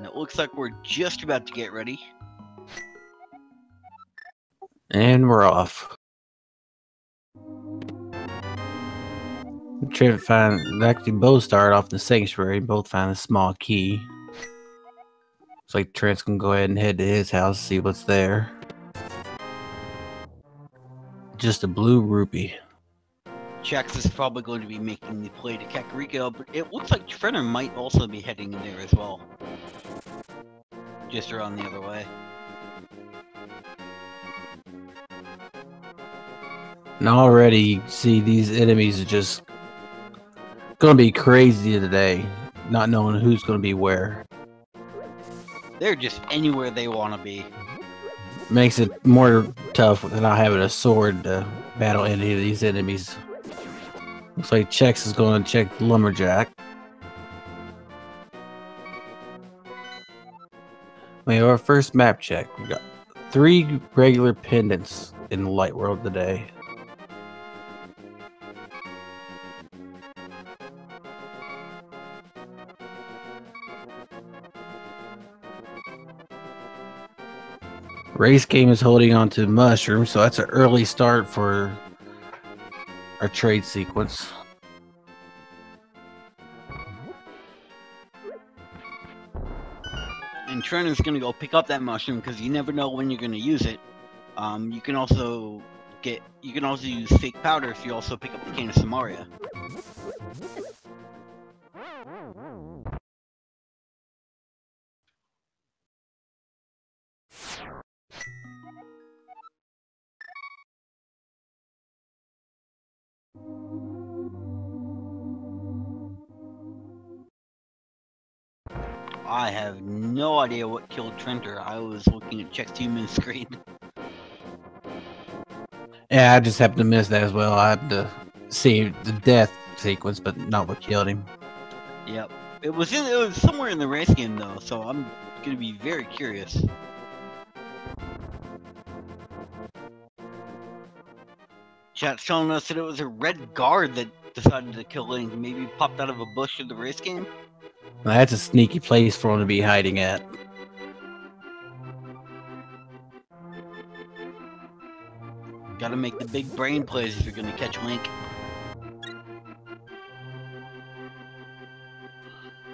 It looks like we're just about to get ready. And we're off. Try to find. Actually, both start off in the sanctuary. Both find a small key. It's like Trent's gonna go ahead and head to his house, see what's there. Just a blue rupee. Chex is probably going to be making the play to Kakariko, but it looks like Trenner might also be heading in there as well. Just around the other way. And already you see these enemies are just gonna be crazy today, not knowing who's gonna be where. They're just anywhere they want to be. Makes it more tough than not having a sword to battle any of these enemies. Looks like Chex is going to check the lumberjack. We have our first map check. We got 3 regular pendants in the light world today. Race game is holding on to mushrooms, so that's an early start for our trade sequence. And Trenner's gonna go pick up that mushroom because you never know when you're gonna use it. You can also use fake powder if you also pick up the cane of Samaria. I have no idea what killed Trenter. I was looking at Chexhuman's screen. Yeah, I just happened to miss that as well. I had to see the death sequence, but not what killed him. Yep. It was somewhere in the race game though, so I'm gonna be very curious. Chat's telling us that it was a red guard that decided to kill Link. Maybe popped out of a bush in the race game. Well, that's a sneaky place for him to be hiding at. Gotta make the big brain plays if you're gonna catch Link.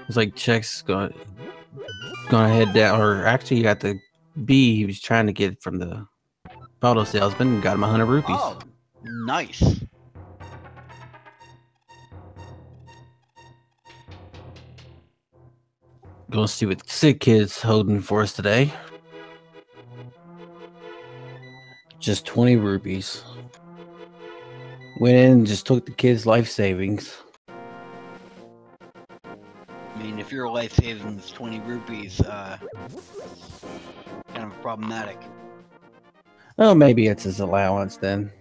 It's like Chex gonna head down, or actually you got the B he was trying to get from the bottle salesman and got him 100 rupees. Oh, nice. Gonna see what Sick Kid's holding for us today. Just 20 rupees. Went in and just took the kid's life savings. I mean, if your life savings is 20 rupees, kind of problematic. Oh, maybe it's his allowance then.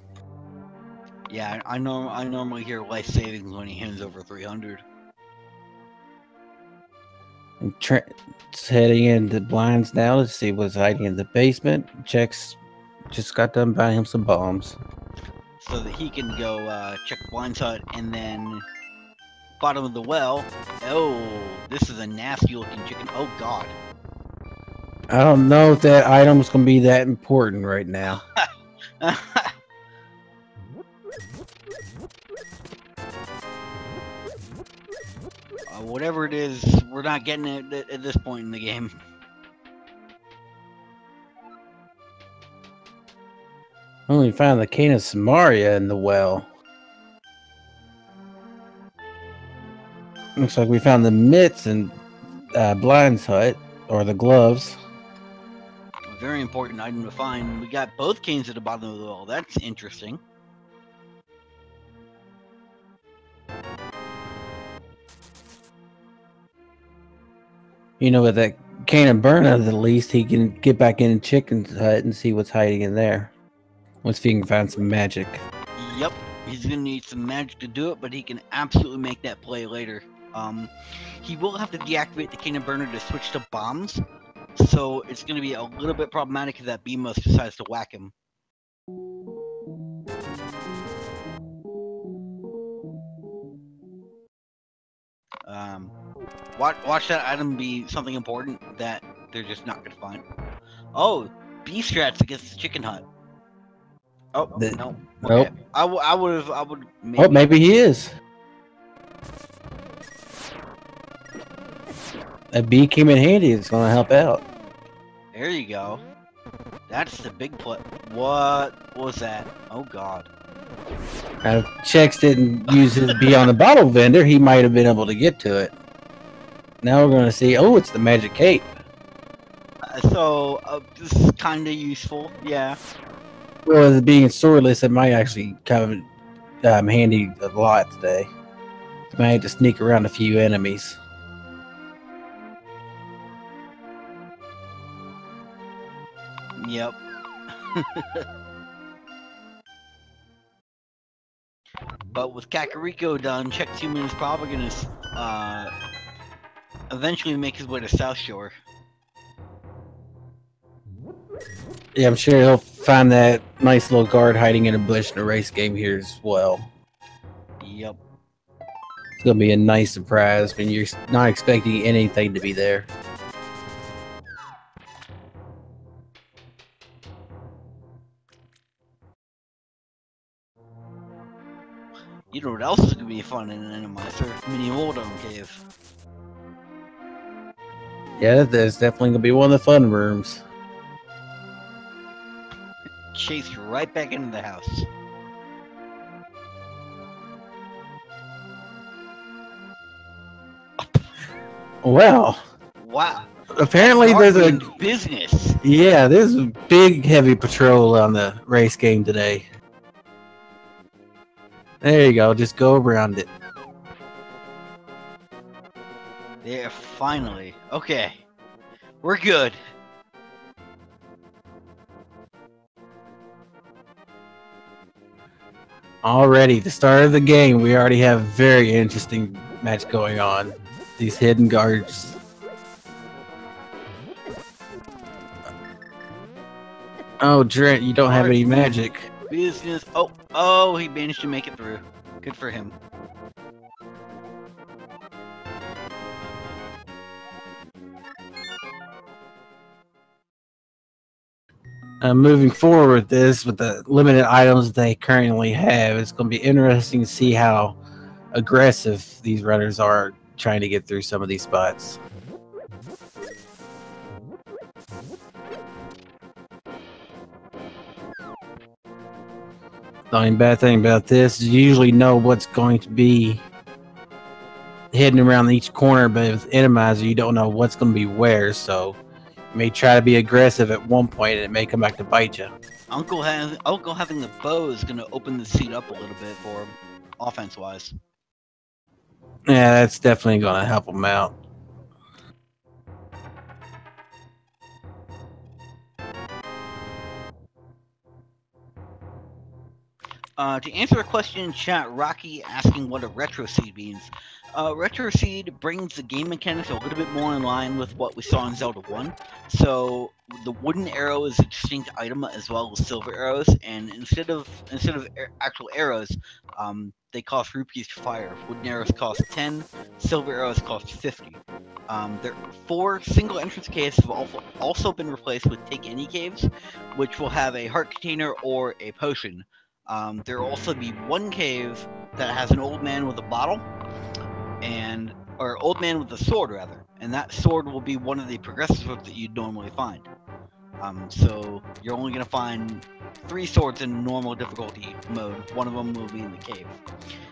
Yeah, I normally hear life savings when he hands over 300. And Trent's heading into blinds now to see what's hiding in the basement. Chex just got done buying him some bombs. So that he can go check Blind's hut, and then bottom of the well. Oh, this is a nasty looking chicken. Oh god. I don't know if that item's gonna be that important right now. Whatever it is, we're not getting it at this point in the game. Only found the cane of Samaria in the well. Looks like we found the mitts in Blind's hut, or the gloves. A very important item to find. We got both canes at the bottom of the well. That's interesting. You know, with that cane of Burna, at least he can get back in Chicken's hut and see what's hiding in there. Once he can find some magic. Yep, he's gonna need some magic to do it, but he can absolutely make that play later. He will have to deactivate the cane of Burner to switch to bombs, so it's gonna be a little bit problematic if that Beamos decides to whack him. Watch that item be something important that they're just not gonna find. Oh, B strats against the chicken hut. Oh no. Okay. Nope. I would. Oh, maybe he is. That bee came in handy. It's going to help out. There you go. That's the big play. What was that? Oh God. If Chex didn't use his bee on the bottle vendor, he might have been able to get to it. Now we're going to see. Oh, it's the magic cape. This is kind of useful. Yeah. Well, as being swordless, it might actually come handy a lot today. You might have to sneak around a few enemies. Yep. But with Kakariko done, Chexhuman is probably gonna eventually make his way to South Shore. Yeah, I'm sure he'll find that nice little guard hiding in a bush in a race game here as well. Yep. It's gonna be a nice surprise when you're not expecting anything to be there. You know what else is gonna be fun in an Randomizer? Mini Hold-On Cave. Yeah, there's definitely gonna be one of the fun rooms. Chase you right back into the house. Wow. Wow. Apparently there's a business. Yeah, there's a big heavy patrol on the race game today. There you go, just go around it. Yeah, finally. Okay. We're good. Already, the start of the game, we already have a very interesting match going on. These hidden guards. Oh, Drent, you don't have any magic. Business. Oh, he managed to make it through. Good for him. Moving forward with this, with the limited items they currently have, it's going to be interesting to see how aggressive these runners are trying to get through some of these spots. The only bad thing about this is you usually know what's going to be hidden around each corner, but with Randomizer, you don't know what's going to be where, so you may try to be aggressive at one point and it may come back to bite you. Uncle having the bow is going to open the seat up a little bit for him, offense-wise. Yeah, that's definitely going to help him out. To answer a question in chat, Rocky asking what a retro seed means. Retro seed brings the game mechanics a little bit more in line with what we saw in Zelda 1. So the wooden arrow is a distinct item as well as silver arrows, and instead of actual arrows, they cost rupees to fire. Wooden arrows cost 10, silver arrows cost 50. There 4 single entrance caves have also been replaced with Take Any caves, which will have a heart container or a potion. There will also be one cave that has an old man with a bottle, or old man with a sword rather, and that sword will be one of the progressive swords that you'd normally find. So you're only going to find 3 swords in normal difficulty mode. One of them will be in the cave.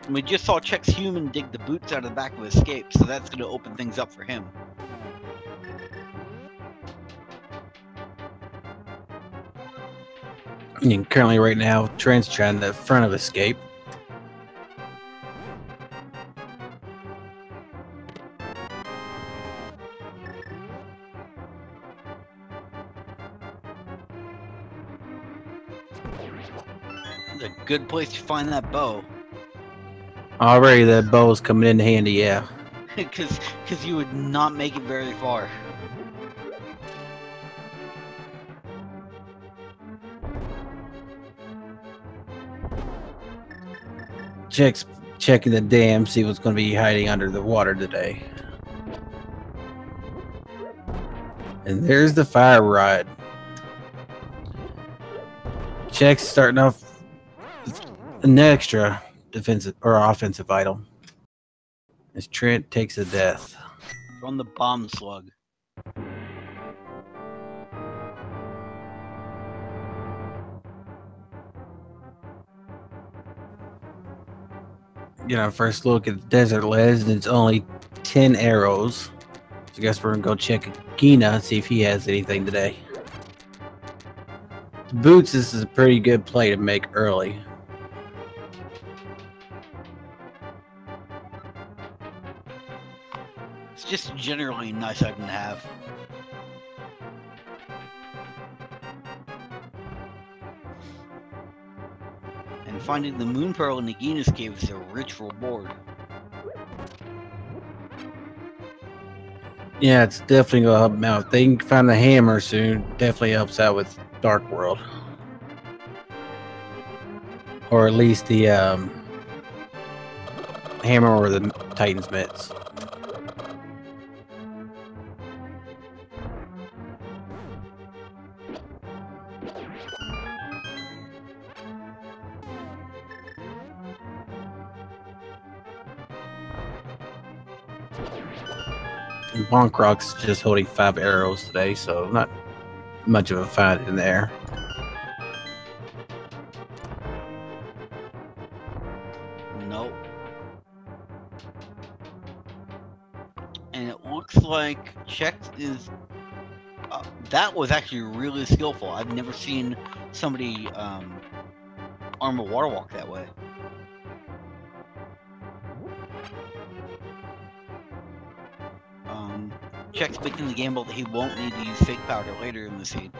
And we just saw Chexhuman dig the boots out of the back of his escape, so that's going to open things up for him. And currently, right now, Trent's trying the front of escape. It's a good place to find that bow. Already, that bow's coming in handy, yeah. Because you would not make it very far. Checking the dam, see what's going to be hiding under the water today. And there's the fire rod. Chex starting off with an extra defensive or offensive item as Trent takes a death. From the bomb slug. You know, first look at the desert ledge, and it's only 10 arrows. So I guess we're gonna go check Gina and see if he has anything today. The boots, this is a pretty good play to make early. It's just generally a nice item to have. And finding the moon pearl in Nagina's cave is a rich reward. Yeah, it's definitely gonna help them out. If they can find the hammer soon, definitely helps out with Dark World. Or at least the hammer or the Titan's mitts. Bonkrock's just holding 5 arrows today, so not much of a fight in there. Nope. And it looks like Chex is... that was actually really skillful. I've never seen somebody arm a water walk that way. Chex making the gamble that he won't need to use fake powder later in the seed.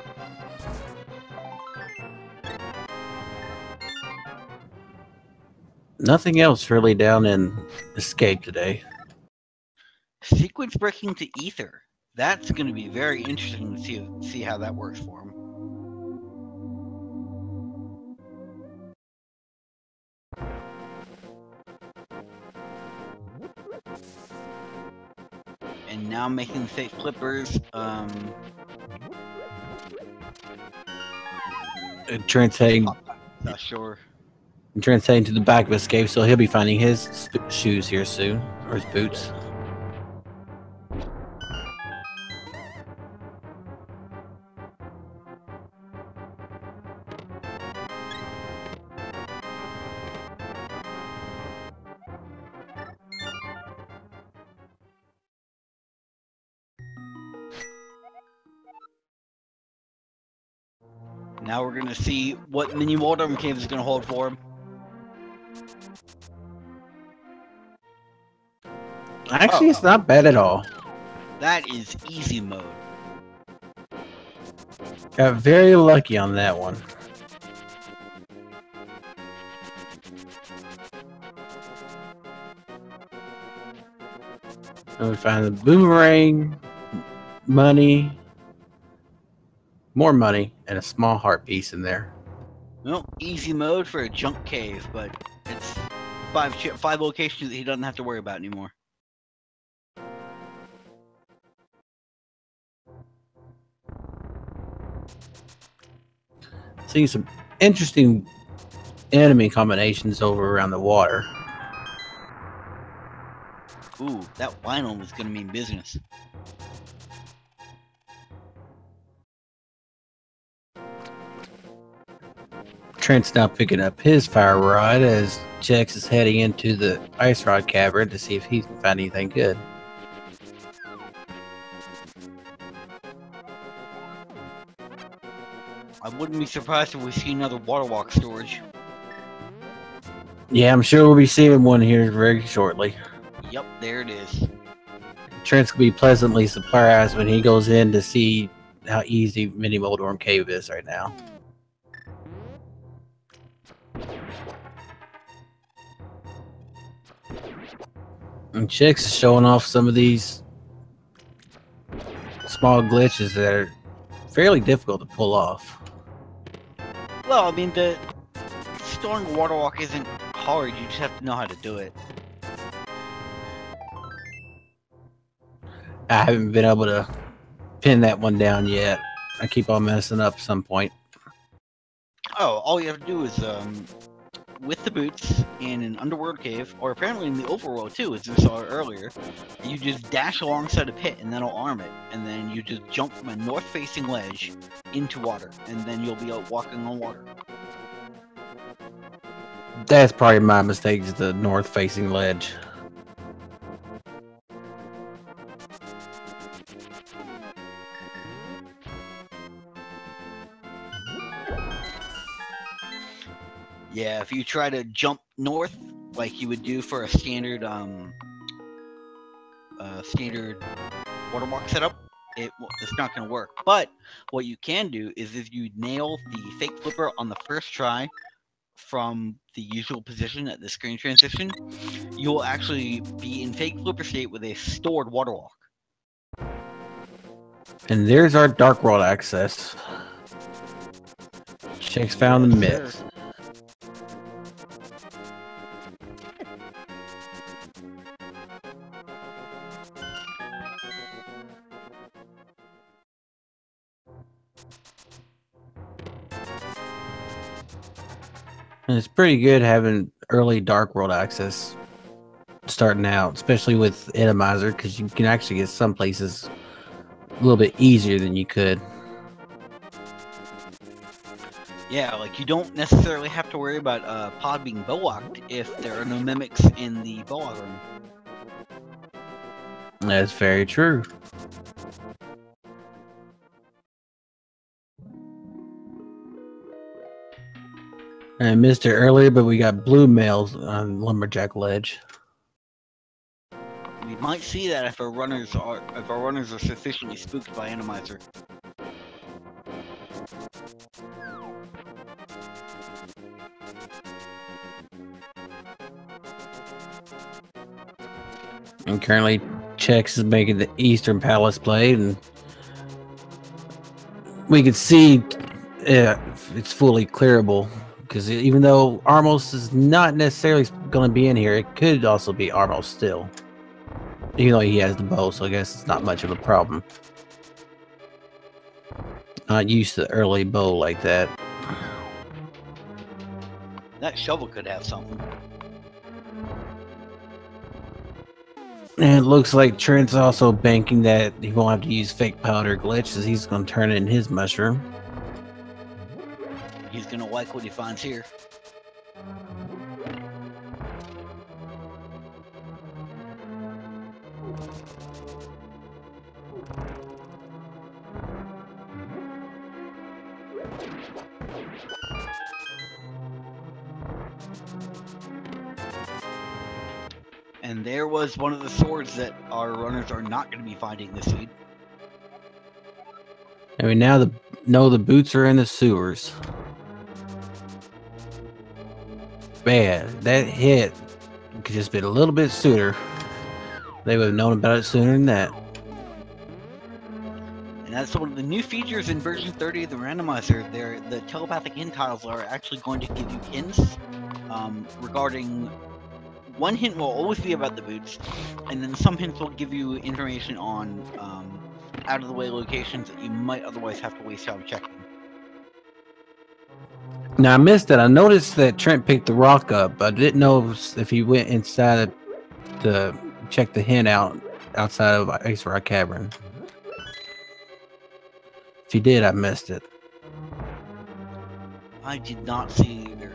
Nothing else really down in Escape today. Sequence breaking to Ether. That's going to be very interesting to see how that works for him. And now making the safe flippers. Trent's heading. Not sure. Trent's heading to the back of Escape, so he'll be finding his shoes here soon, or his boots. Now we're gonna see what mini Waldorf Cave is gonna hold for him. Actually, it's not bad at all. That is easy mode. Got very lucky on that one. And we find the boomerang, money, more money, and a small heart piece in there. Well, easy mode for a junk cave, but it's five locations that he doesn't have to worry about anymore. Seeing some interesting enemy combinations over around the water. Ooh, that vinyl was gonna mean business. Trent's now picking up his fire rod as Chex is heading into the ice rod cavern to see if he can find anything good. I wouldn't be surprised if we see another water walk storage. Yeah, I'm sure we'll be seeing one here very shortly. Yep, there it is. Trent's gonna be pleasantly surprised when he goes in to see how easy Mini Moldorm Cave is right now. And Chex is showing off some of these small glitches that are fairly difficult to pull off. Well, I mean, the storing a water walk isn't hard, you just have to know how to do it. I haven't been able to pin that one down yet. I keep on messing up at some point. Oh, all you have to do is with the boots in an underworld cave, or apparently in the overworld too, as we saw earlier, you just dash alongside a pit and that'll arm it, and then you just jump from a north-facing ledge into water, and then you'll be out walking on water. That's probably my mistake, is the north-facing ledge. Yeah, if you try to jump north like you would do for a standard standard waterwalk setup, it's not going to work. But what you can do is if you nail the fake flipper on the first try from the usual position at the screen transition, you will actually be in fake flipper state with a stored waterwalk. And there's our Dark World access. Chex found the myth. And it's pretty good having early Dark World access starting out, especially with Randomizer, because you can actually get some places a little bit easier than you could. Yeah, like you don't necessarily have to worry about pod being bow-locked if there are no mimics in the bow-lock room. That's very true. I missed it earlier, but we got blue males on Lumberjack Ledge. We might see that if our runners are sufficiently spooked by Randomizer. And currently, Chex is making the Eastern Palace play, and we can see it's fully clearable. Because even though Armos is not necessarily going to be in here, it could also be Armos still. Even though he has the bow, so I guess it's not much of a problem. Not used to early bow like that. That shovel could have something. And it looks like Trent's also banking that he won't have to use fake powder glitch, as he's going to turn it in his mushroom. He's going to like what he finds here. And there was one of the swords that our runners are not going to be finding this week. And we now know the boots are in the sewers. Man, that hit could just been a little bit sooner. They would have known about it sooner than that. And that's one of the new features in version 30 of the Randomizer. The telepathic hint tiles are actually going to give you hints regarding... One hint will always be about the boots, and then some hints will give you information on out-of-the-way locations that you might otherwise have to waste time checking. Now, I missed it. I noticed that Trent picked the rock up, but I didn't know if he went inside to check the hint out outside of Ice Rock Cavern. If he did, I missed it. I did not see it either.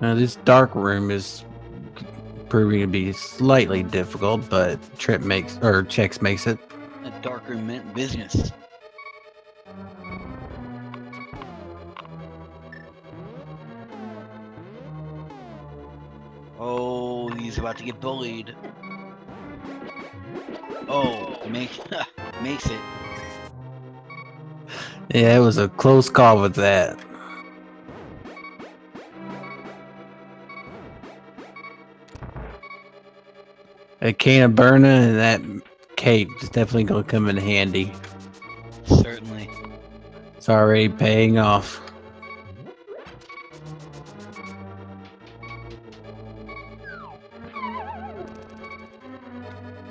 Now, this dark room is proving to be slightly difficult, but Chex makes it. That dark room meant business. Oh, he's about to get bullied. Oh, makes it. Yeah, it was a close call with that. A can of Burna and that cape is definitely going to come in handy. Certainly. It's already paying off.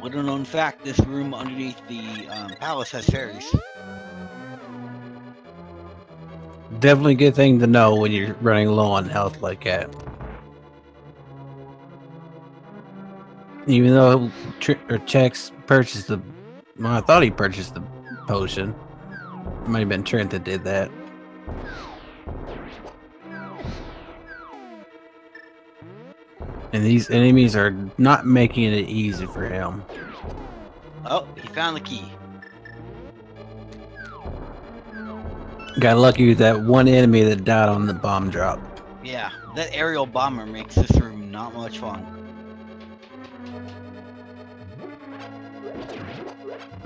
Little known fact, this room underneath the palace has fairies. Definitely a good thing to know when you're running low on health like that. Even though Chex purchased the... Well, I thought he purchased the potion. It might have been Trent that did that. And these enemies are not making it easy for him. Oh, he found the key. Got lucky with that one enemy that died on the bomb drop. Yeah, that aerial bomber makes this room not much fun.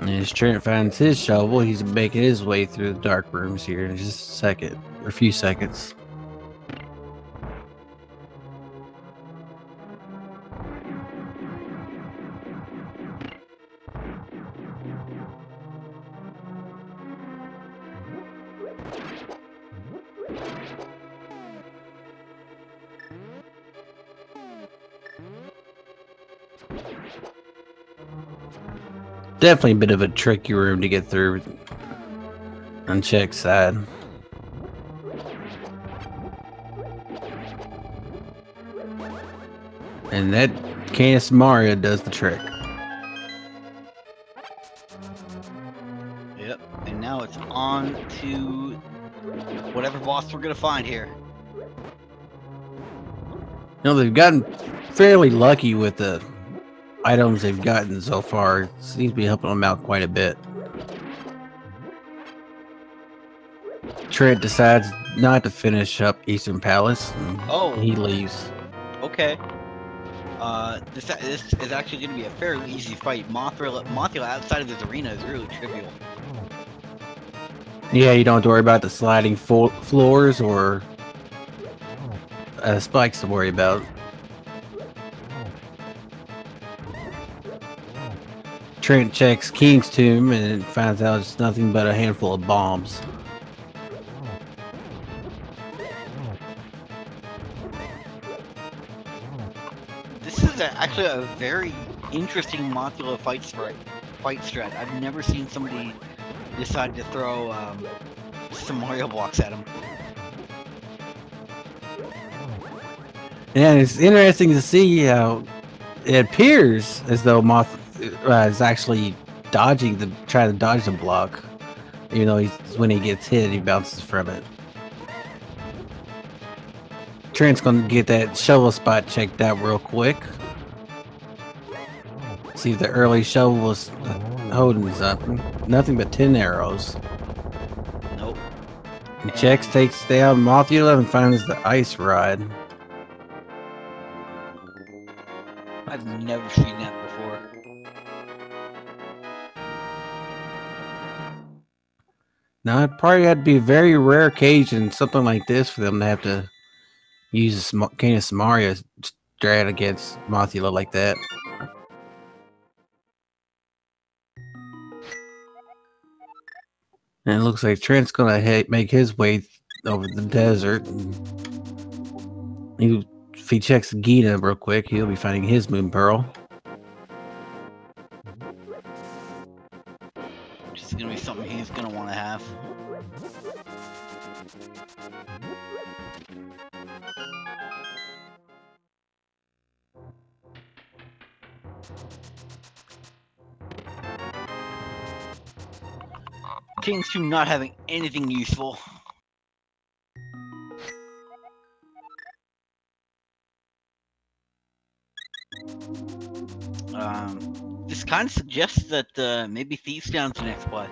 And as Trent finds his shovel, he's making his way through the dark rooms here in just a second, or a few seconds. Definitely a bit of a tricky room to get through on Check's side. And that Canis Mario does the trick. Yep, and now it's on to whatever boss we're gonna find here. You know, they've gotten fairly lucky with the items they've gotten so far. It seems to be helping them out quite a bit. Trent decides not to finish up Eastern Palace, and he leaves. Okay. This is actually going to be a fairly easy fight. Mothra outside of this arena is really trivial. Yeah, you don't have to worry about the sliding floors or spikes to worry about. Trent checks King's tomb and finds out it's nothing but a handful of bombs. This is actually a very interesting Mothula fight strat. I've never seen somebody decide to throw some Mario blocks at him. And it's interesting to see how it appears as though Moth is actually trying to dodge the block, even though when he gets hit, he bounces from it. Trent's gonna get that shovel spot checked out real quick. See if the early shovel was holding something. Nothing but 10 arrows. Nope. And Chex takes down Mothula and finds the ice rod. I've never seen that before. Now, it probably had to be a very rare occasion, something like this, for them to have to use Canis Mario strat against Mothula like that. And it looks like Trent's gonna make his way over the desert. If he checks Gina real quick, he'll be finding his Moon Pearl. Which is gonna be something he's gonna want to have. King's tomb not having anything useful. This kind of suggests that maybe Thieves Down's the next play.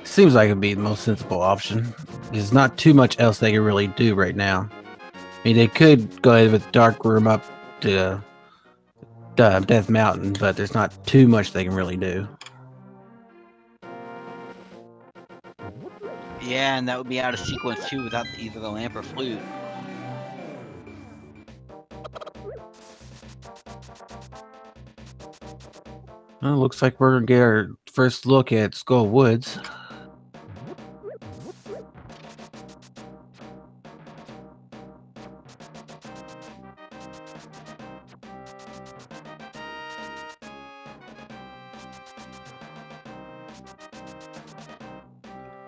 Seems like it'd be the most sensible option. There's not too much else they can really do right now. I mean, they could go ahead with Dark Room up to Death Mountain, but there's not too much they can really do. Yeah, and that would be out of sequence too without either the lamp or flute. Well, looks like we're gonna get our first look at Skull Woods.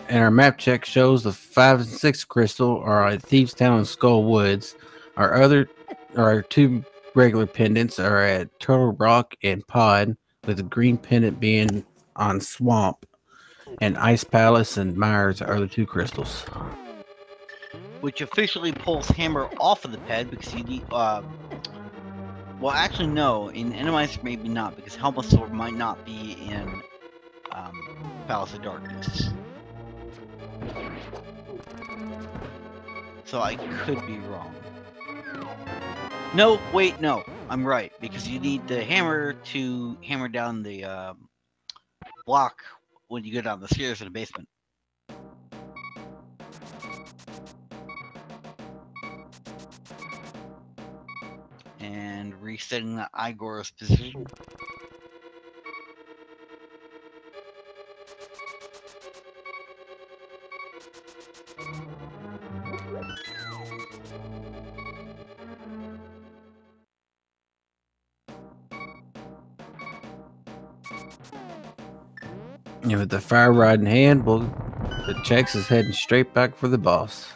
And our map check shows the 5 and 6 crystal are at Thieves Town and Skull Woods. Our 2 regular pendants are at Turtle Rock and Pod, with the green pendant being on Swamp. And Ice Palace and Myers are the 2 crystals. Which officially pulls Hammer off of the ped because you need, well, actually, no. In Randomizer, maybe not, because Helmut Sword might not be in Palace of Darkness. So I could be wrong. No, wait, no. I'm right, because you need the hammer to hammer down the block when you go down the stairs in the basement. And resetting the Igor's position. And with the fire rod in hand, the Chex is heading straight back for the boss.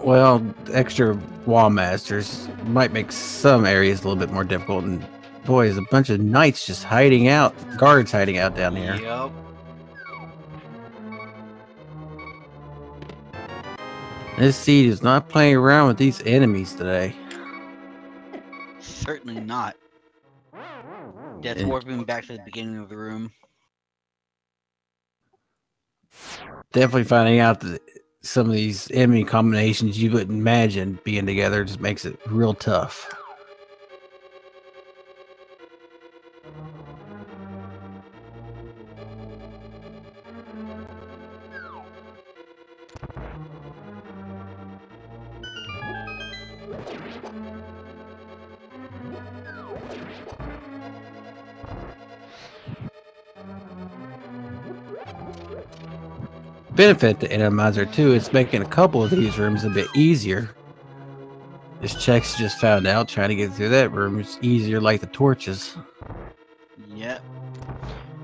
Well, extra wall masters might make some areas a little bit more difficult, and boy, there's a bunch of knights just hiding out, guards hiding out down here. Yep. This seed is not playing around with these enemies today. Certainly not. Death warping back to the beginning of the room. Definitely finding out that some of these enemy combinations you wouldn't imagine being together just makes it real tough. Benefit to Randomizer too, it's making a couple of these rooms a bit easier. This Chex just found out trying to get through that room is easier like the torches. Yep.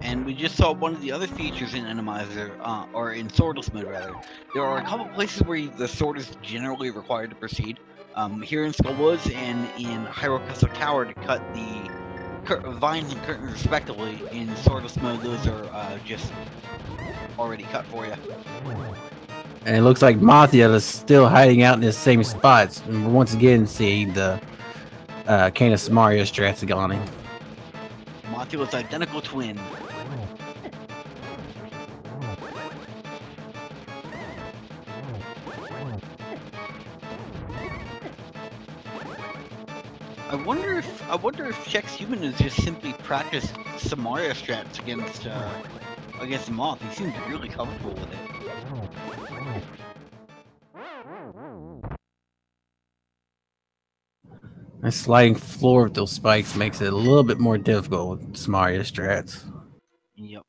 And we just saw one of the other features in Randomizer, or in Swordless mode rather. There are a couple places where the sword is generally required to proceed. Here in Skull Woods and in Hyrule Castle Tower to cut the vines and curtains respectively. In Swordless mode, those are just already cut for you. And it looks like Mathia is still hiding out in the same spots. And we're once again seeing the Cane of Samaria strats going. Mathia's identical twin. I wonder if Chexhuman has just simply practiced Samaria strats against the Moth. He seems really comfortable with it. The sliding floor of those spikes makes it a little bit more difficult with Samaria strats. Yep.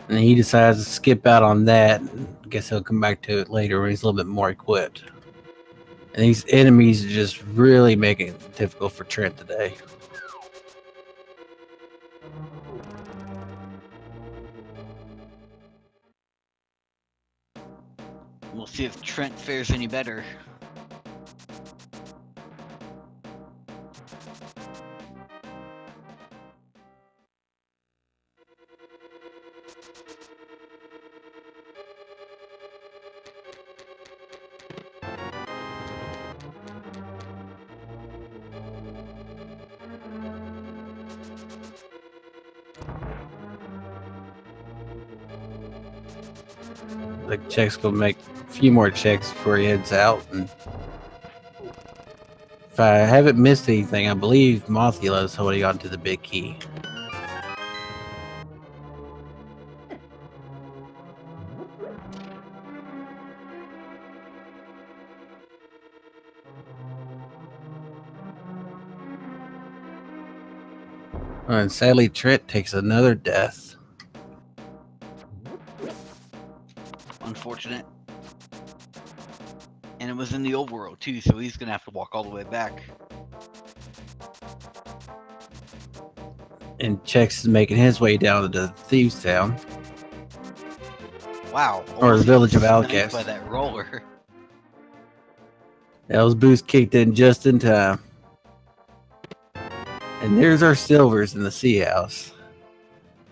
And he decides to skip out on that. I guess he'll come back to it later when he's a little bit more equipped. And these enemies are just really making it difficult for Trent today. We'll see if Trent fares any better. Like Chex gonna make a few more checks before he heads out and If I haven't missed anything, I believe Mothula is holding on to the big key. And sadly, Trent takes another death. Unfortunate. And it was in the overworld too, so he's gonna have to walk all the way back. And Chex is making his way down to Thieves Town. Wow. Or the Village of Outcasts. By that roller. Those boosts kicked in just in time. And there's our silvers in the sea house.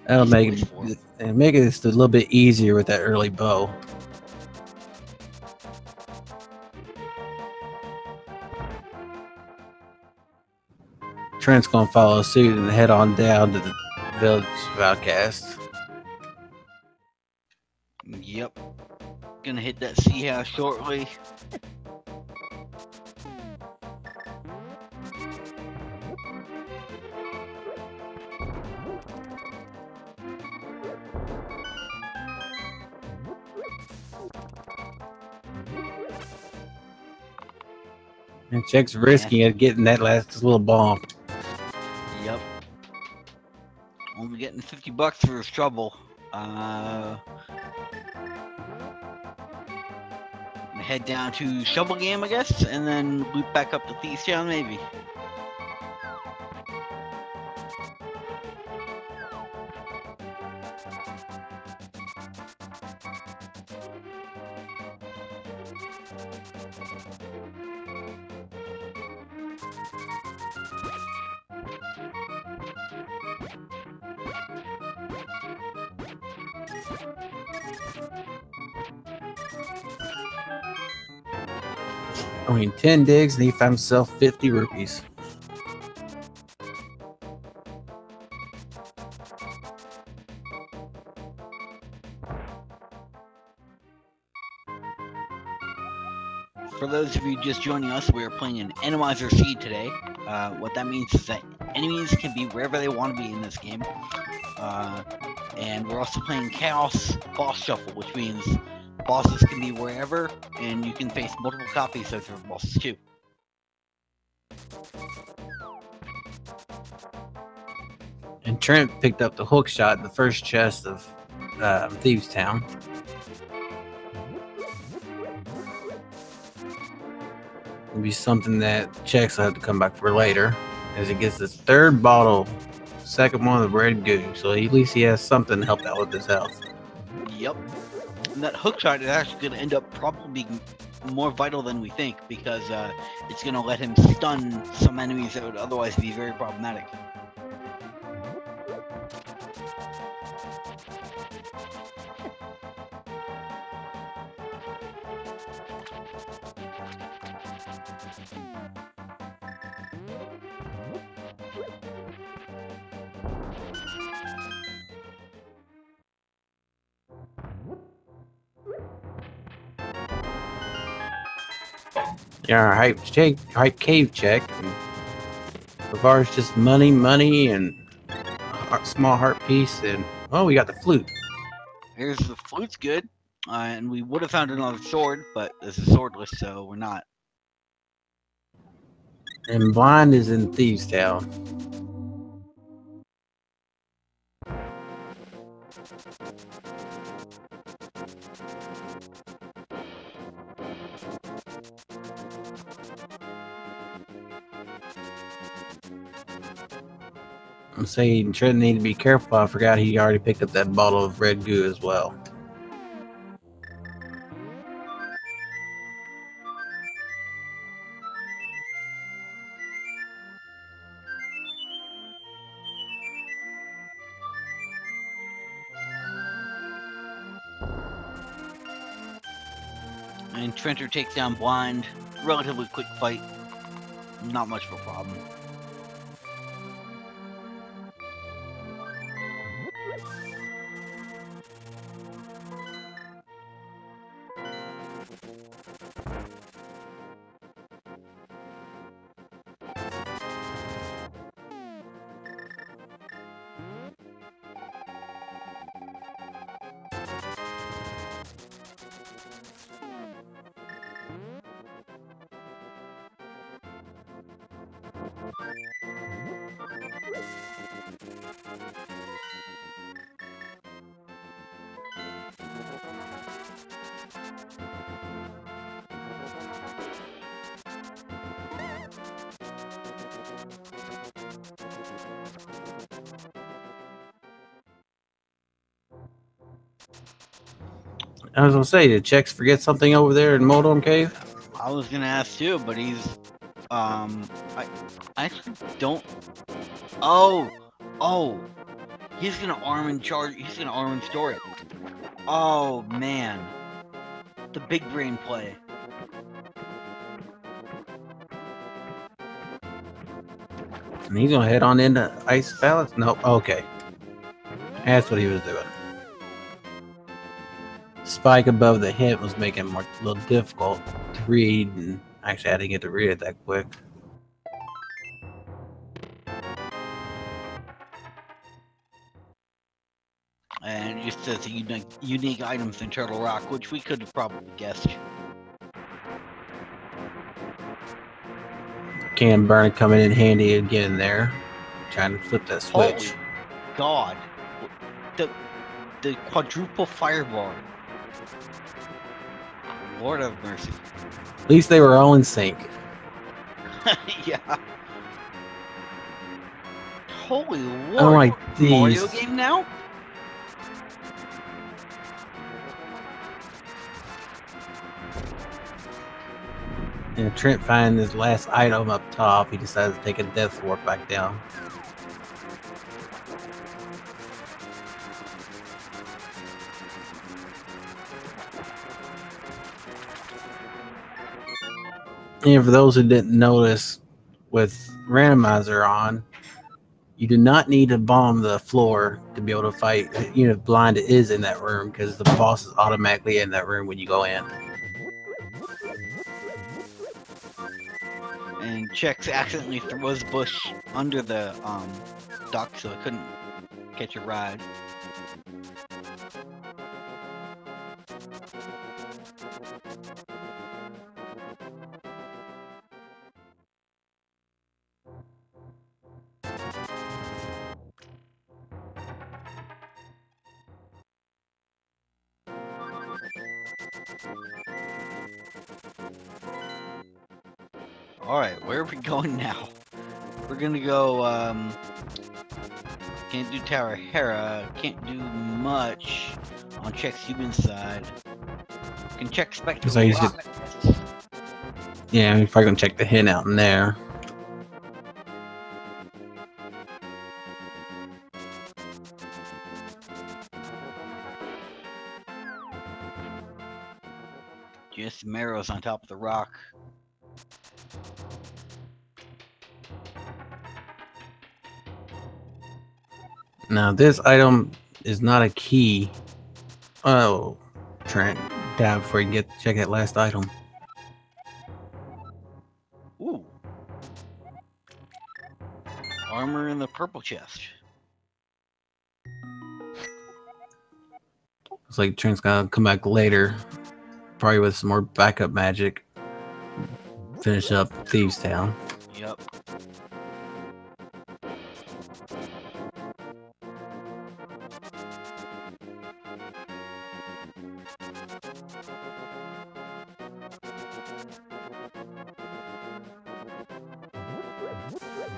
That'll make it just a little bit easier with that early bow. Trent's gonna follow suit and head on down to the Village of Outcasts. Yep. Gonna hit that sea house shortly. And Check's risking it, getting that last little bomb. Yep. Only getting $50 for his trouble. Head down to Shovel Game, I guess, and then loop back up to Thieves Town, maybe. I mean, 10 digs and he found himself 50 rupees. For those of you just joining us, we are playing an Randomizer seed today. What that means is that enemies can be wherever they want to be in this game. And we're also playing Chaos Boss Shuffle, which means bosses can be wherever, and you can face multiple copies of your bosses too. And Trent picked up the hook shot in the first chest of Thieves Town. It'll be something that Chex will have to come back for later, as he gets his third bottle, second one of the red goo, so at least he has something to help out with his health. Yep. And that hook shot is actually going to end up probably being more vital than we think, because it's going to let him stun some enemies that would otherwise be very problematic. Yeah, hype cave check. So far, it's just money, and a small heart piece, and oh, we got the flute. Here's the flute's good, and we would have found another sword, but this is swordless, so we're not. And blind is in Thieves Town. I'm saying Trent need to be careful. I forgot he already picked up that bottle of red goo as well. And Trenter takes down Blind. Relatively quick fight. Not much of a problem. I was gonna say, did Chex forget something over there in Moldorm Cave? I was gonna ask too, but he's I actually don't. Oh, he's gonna arm and charge. He's gonna arm and store it. Oh man, the big brain play. And he's gonna head on into Ice Palace? No, okay. That's what he was doing. Spike above the hint was making it more, a little difficult to read, and actually I didn't get to read it that quick. And it just says the unique items in Turtle Rock, which we could have probably guessed. Can burn coming in handy again there. Trying to flip that switch. Holy God. The quadruple fireball. Lord of mercy. At least they were all in sync. Yeah. Holy Lord. I like these. Mario game now? And Trent finds his last item up top. He decides to take a death warp back down. And for those who didn't notice, with Randomizer on, you do not need to bomb the floor to be able to fight. You know, blind is in that room because the boss is automatically in that room when you go in. And Chex accidentally throws Bush under the dock, so it couldn't catch a ride. Alright, where are we going now? We're gonna go, can't do Tower Hera, can't do much on Chexhuman's side. Can check Spectre. So yeah, I'm probably gonna check the hint out in there. Just Marrow's on top of the rock. Now this item is not a key. Oh, Trent, down before you get check that last item. Ooh. Armor in the purple chest. Looks like Trent's gonna come back later, probably with some more backup magic. Finish up Thieves Town. Yep.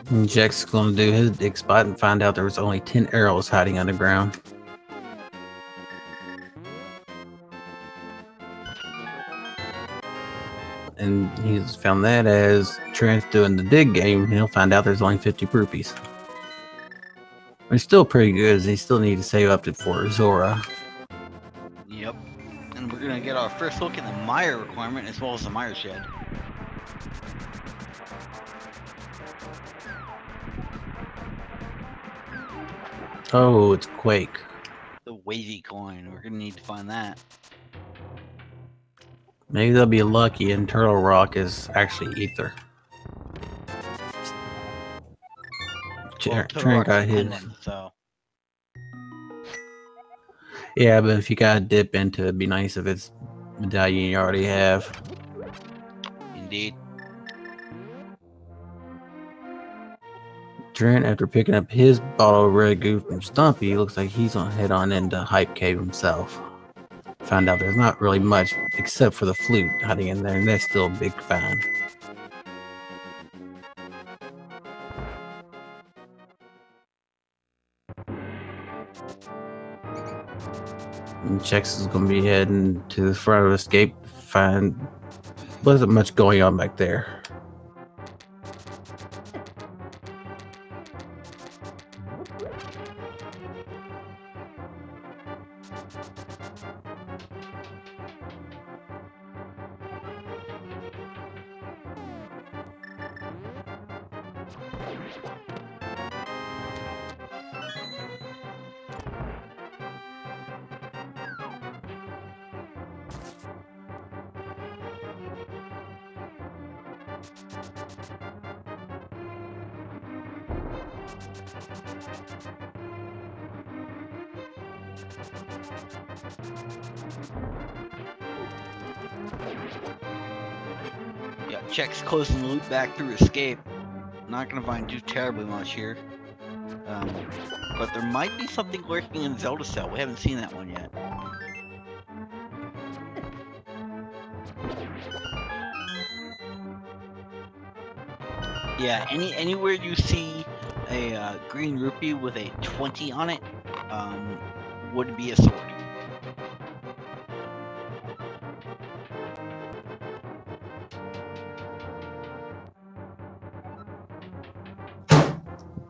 And Jack's gonna do his dig spot and find out there was only 10 arrows hiding underground. And he's found that as Trent's doing the dig game, he'll find out there's only 50 rupees. It's still pretty good, as he still need to save up to for Zora. Yep. And we're gonna get our first look at the Mire requirement as well as the Mire shed. Oh, it's Quake. The wavy coin. We're gonna need to find that. Maybe they'll be lucky and Turtle Rock is actually Ether. Well, Trent got his. So. Yeah, but if you gotta dip into it, it'd be nice if it's medallion you already have. Indeed. Trent, after picking up his bottle of red goo from Stumpy, looks like he's gonna head on into Hype Cave himself. Found out there's not really much except for the flute hiding in there, and that's still a big find. And Chex is going to be heading to the front of escape to find wasn't much going on back there. Yeah, Chex closing the loop back through escape. Not gonna find too terribly much here. But there might be something lurking in Zelda cell. We haven't seen that one yet. Yeah, anywhere you see a green rupee with a 20 on it, would be a sword.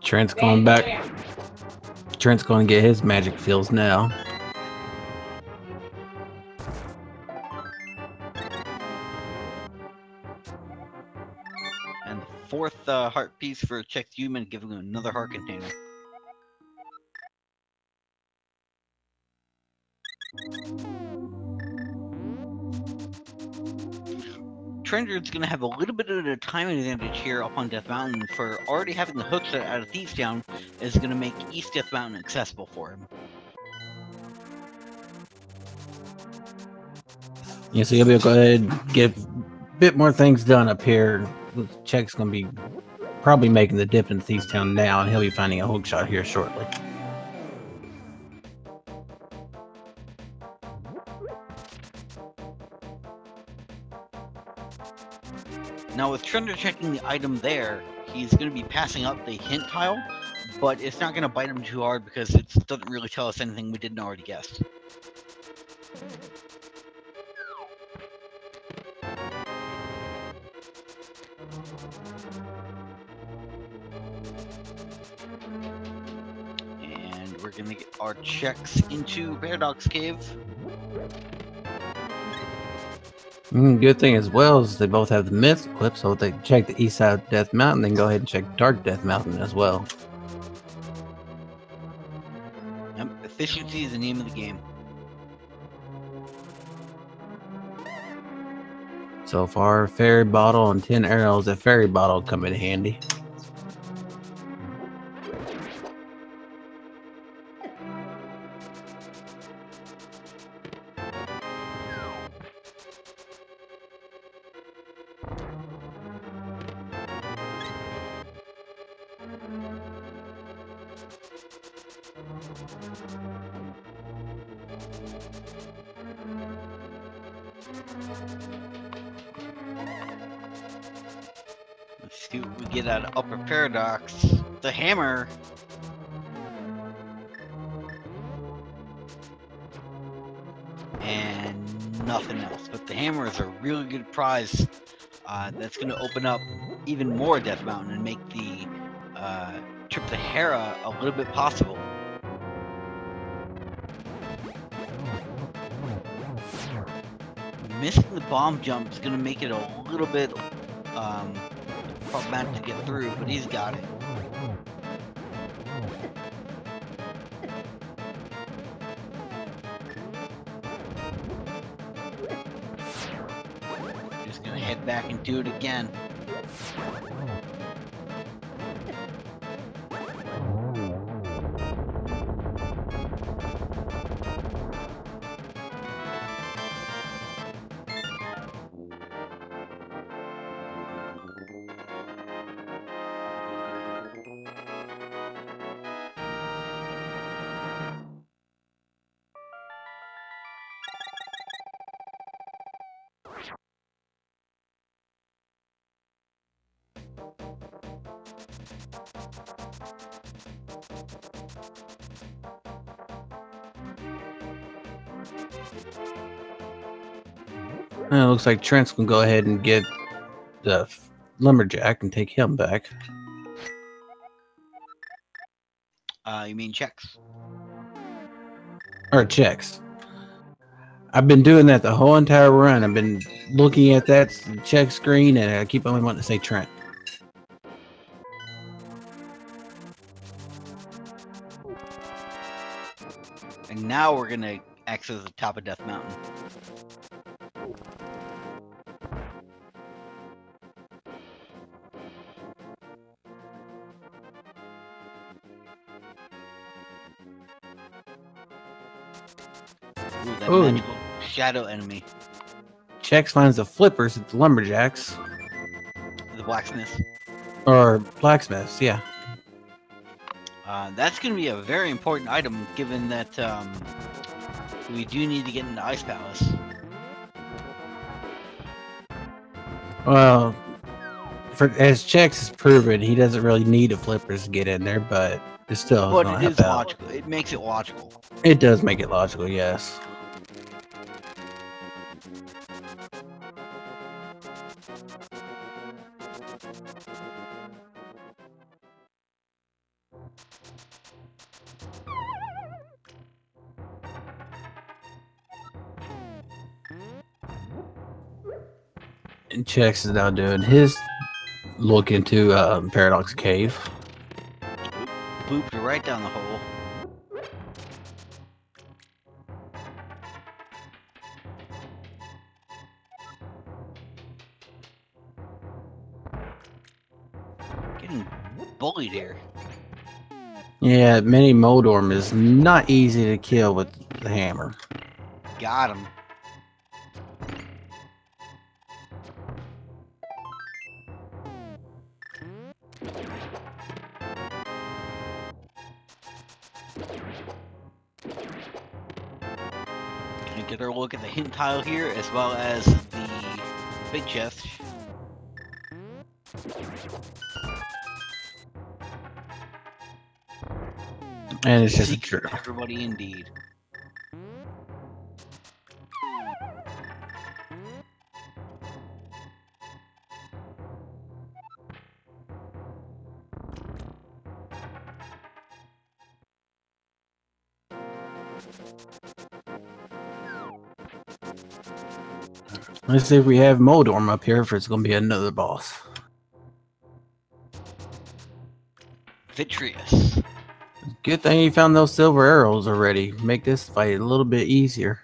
Trent's going back. Trent's going to get his magic fills now. And the fourth heart piece for Chexhuman, giving him another heart container. Trendred's going to have a little bit of a time advantage here up on Death Mountain for already having the hookshot out of Thieves Town is going to make East Death Mountain accessible for him. Yeah, so you'll be able to go ahead and get a bit more things done up here. Check's going to be probably making the dip in Thieves Town now, and he'll be finding a hookshot here shortly. Now with Trender checking the item there, he's going to be passing up the hint tile, but it's not going to bite him too hard because it doesn't really tell us anything we didn't already guess. And we're going to get our checks into Paradox Cave. Good thing as well is they both have the myth equipped, so if they check the east side of Death Mountain, then go ahead and check Dark Death Mountain as well. Yep, efficiency is the name of the game. So far, Fairy Bottle and 10 arrows at Fairy Bottle come in handy. Let's see what we get out of Upper Paradox. The hammer. And nothing else. But the hammer is a really good prize that's going to open up even more Death Mountain and make the trip to Hera a little bit possible. Missing the bomb jump is going to make it a little bit problematic to get through, but he's got it. Just going to head back and do it again. It looks like Trent's gonna go ahead and get the lumberjack and take him back. You mean Chex? Or Chex. I've been doing that the whole entire run. I've been looking at that check screen and I keep only wanting to say Trent. And now we're gonna access the top of Death Mountain. Ooh, that magical shadow enemy. Chex finds the flippers at the lumberjacks. The blacksmith. Or blacksmiths, yeah. That's going to be a very important item, given that we do need to get into Ice Palace. Well, as Chex has proven, he doesn't really need the flippers to get in there, but it's still. But it is logical. It makes it logical. It does make it logical, yes. And Chex is now doing his look into Paradox Cave. Booped right down the hole. Getting bullied here. Yeah, Mini Moldorm is not easy to kill with the hammer. Got him. Gonna get our look at the hint tile here, as well as the big chest. And it's just a true. Everybody indeed. Let's see if we have Moldorm up here, if it's going to be another boss. Vitreous. Good thing you found those silver arrows already. Make this fight a little bit easier.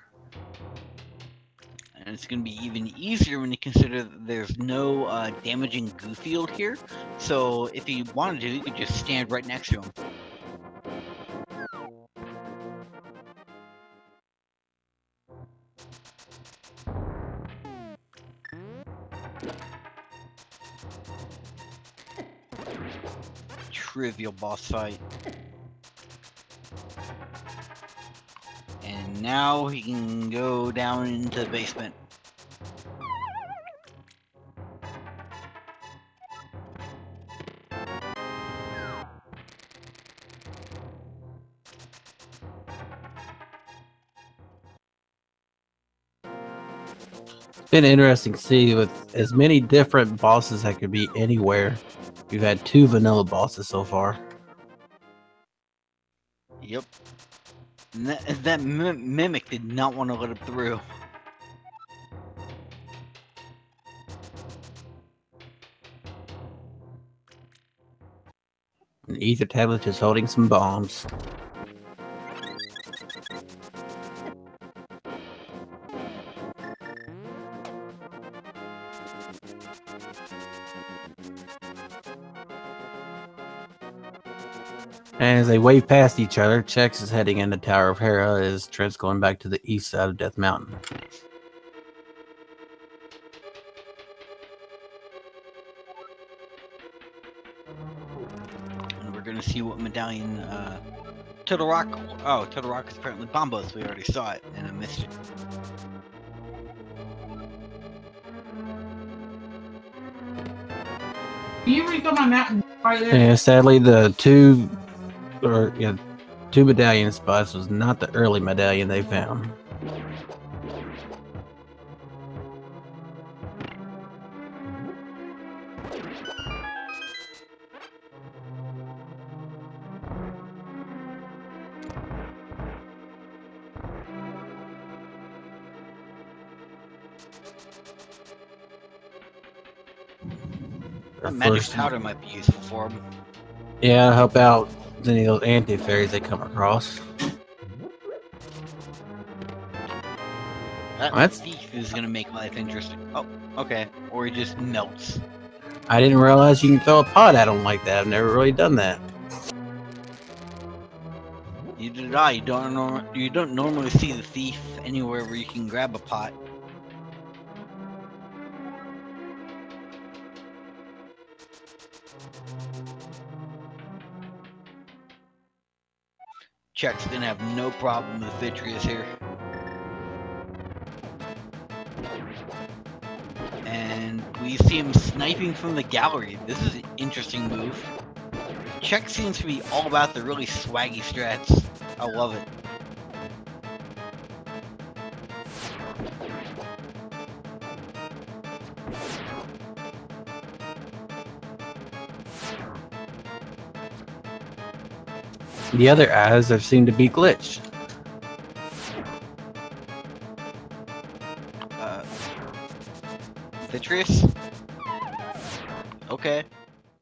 And it's going to be even easier when you consider that there's no damaging goo field here. So if you wanted to, you could just stand right next to him. Trivial boss fight. And now he can go down into the basement. It's been interesting to see with as many different bosses that could be anywhere. We've had 2 vanilla bosses so far. Yep. And that mimic did not want to let him through. And Ether Tablet is holding some bombs. And as they wave past each other, Chex is heading into Tower of Hera as Trent's going back to the east side of Death Mountain. And we're gonna see what medallion Turtle Rock. Oh, Turtle Rock is apparently Bombos. We already saw it, and I missed it. Can you read on my mountain right there? Yeah, sadly the two medallion spots was not the early medallion they found. A magic powder might be useful for them. Yeah, help out any of those anti-fairies they come across. That thief is gonna make life interesting. Oh, okay. Or he just melts. I didn't realize you can throw a pot at them like that. I've never really done that. Neither did I. You don't normally see the thief anywhere where you can grab a pot. Check's gonna have no problem with Vitreous here. And we see him sniping from the gallery. This is an interesting move. Check seems to be all about the really swaggy strats. I love it. The other eyes have seemed to be glitched. Vitreous? Okay.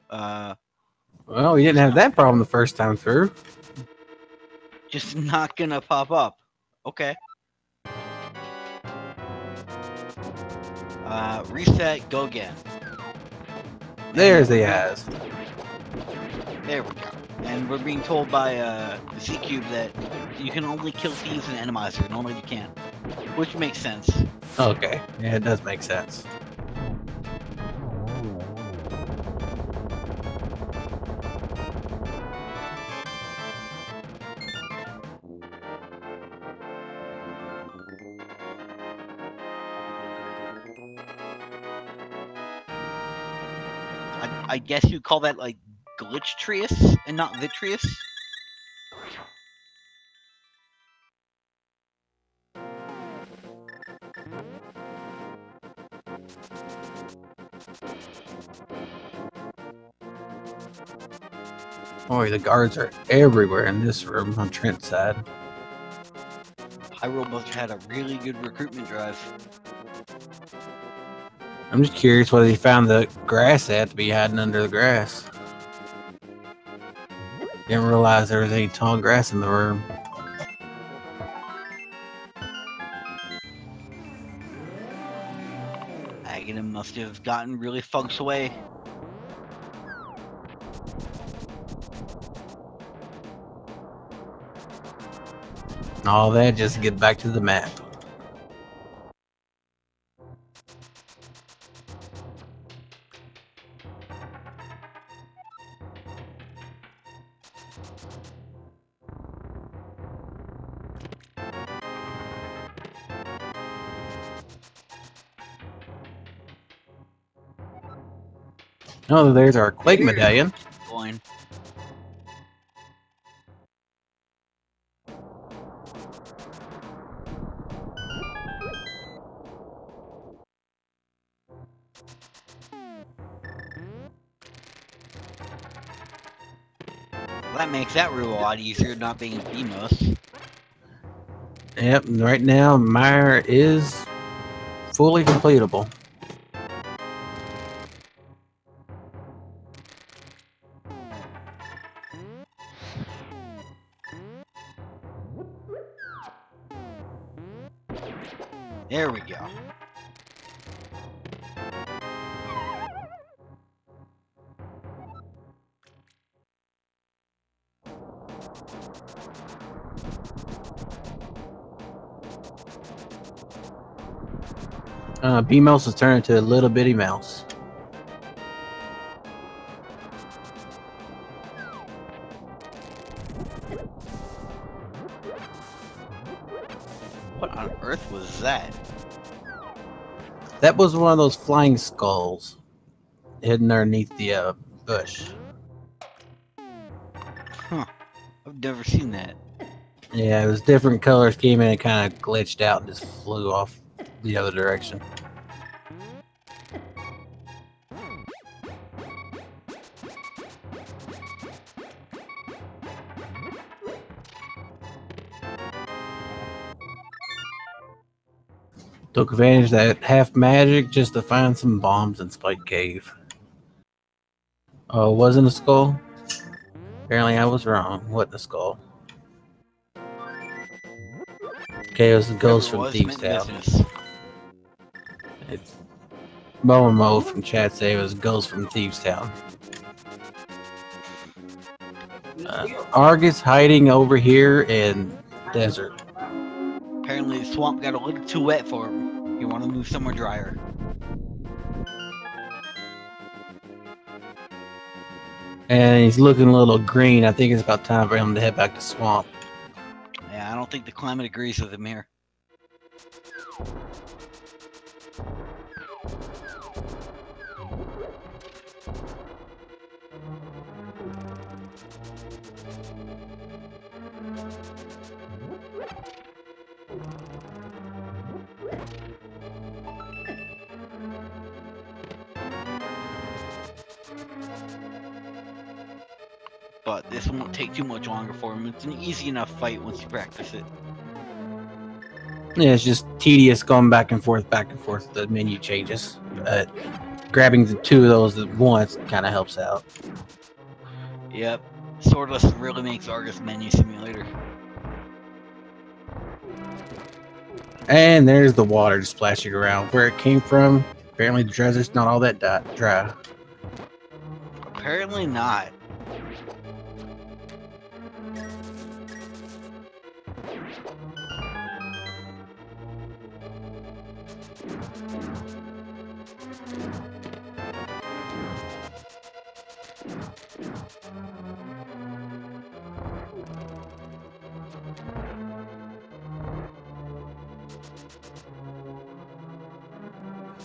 Well, we didn't have that problem the first time through. Just not gonna pop up. Okay. Reset, go again. There's the eyes. There we go. And we're being told by the C-Cube that you can only kill thieves in Randomizer. Normally you can't. Which makes sense. Okay, yeah, it does make sense. I guess you'd call that like glitch-trious and not Vitreous. Boy, the guards are everywhere in this room on Trent's side. Hyrule must have had a really good recruitment drive. I'm just curious whether he found the grass at to be hiding under the grass. Didn't realize there was any tall grass in the room. Aghanim must have gotten really feng shui. All that just to get back to the map. Oh, there's our Quake medallion. Coin. That makes that route a lot easier, not being in BMOS. Yep, right now Meyer is fully completable. There we go. B-Mouse has turned into a little bitty mouse. What on earth was that? That was one of those flying skulls hidden underneath the bush. Huh. I've never seen that. Yeah, it was different colors, came in and kind of glitched out and just flew off the other direction. Took advantage of that half magic just to find some bombs in Spike Cave. Oh, it wasn't a skull? Apparently I was wrong. What the skull? Okay, it was the ghost from Thieves Town. It's Mo from chat say it was ghost from Thieves Town. Argus hiding over here in desert. Apparently the swamp got a little too wet for him. You want to move somewhere drier. And he's looking a little green. I think it's about time for him to head back to swamp. Yeah, I don't think the climate agrees with him here. But this won't take too much longer for him. It's an easy enough fight once you practice it. Yeah, it's just tedious going back and forth. The menu changes. Grabbing the two of those at once kind of helps out. Yep. Swordless really makes Argus Menu Simulator. And there's the water just splashing around. Where it came from, apparently the desert's not all that dry. Apparently not.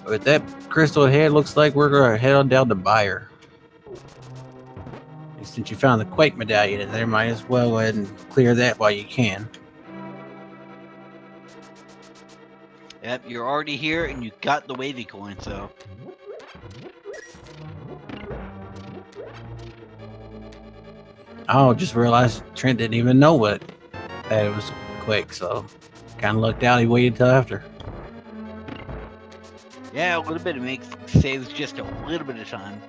With that crystal head, looks like we're going to head on down to Buyer. And since you found the Quake medallion in there, might as well go ahead and clear that while you can. Yep, you're already here and you got the wavy coin, so. Oh, just realized Trent didn't even know that it was Quake, so kind of lucked out. He waited till after. Yeah, a little bit. It saves just a little bit of time.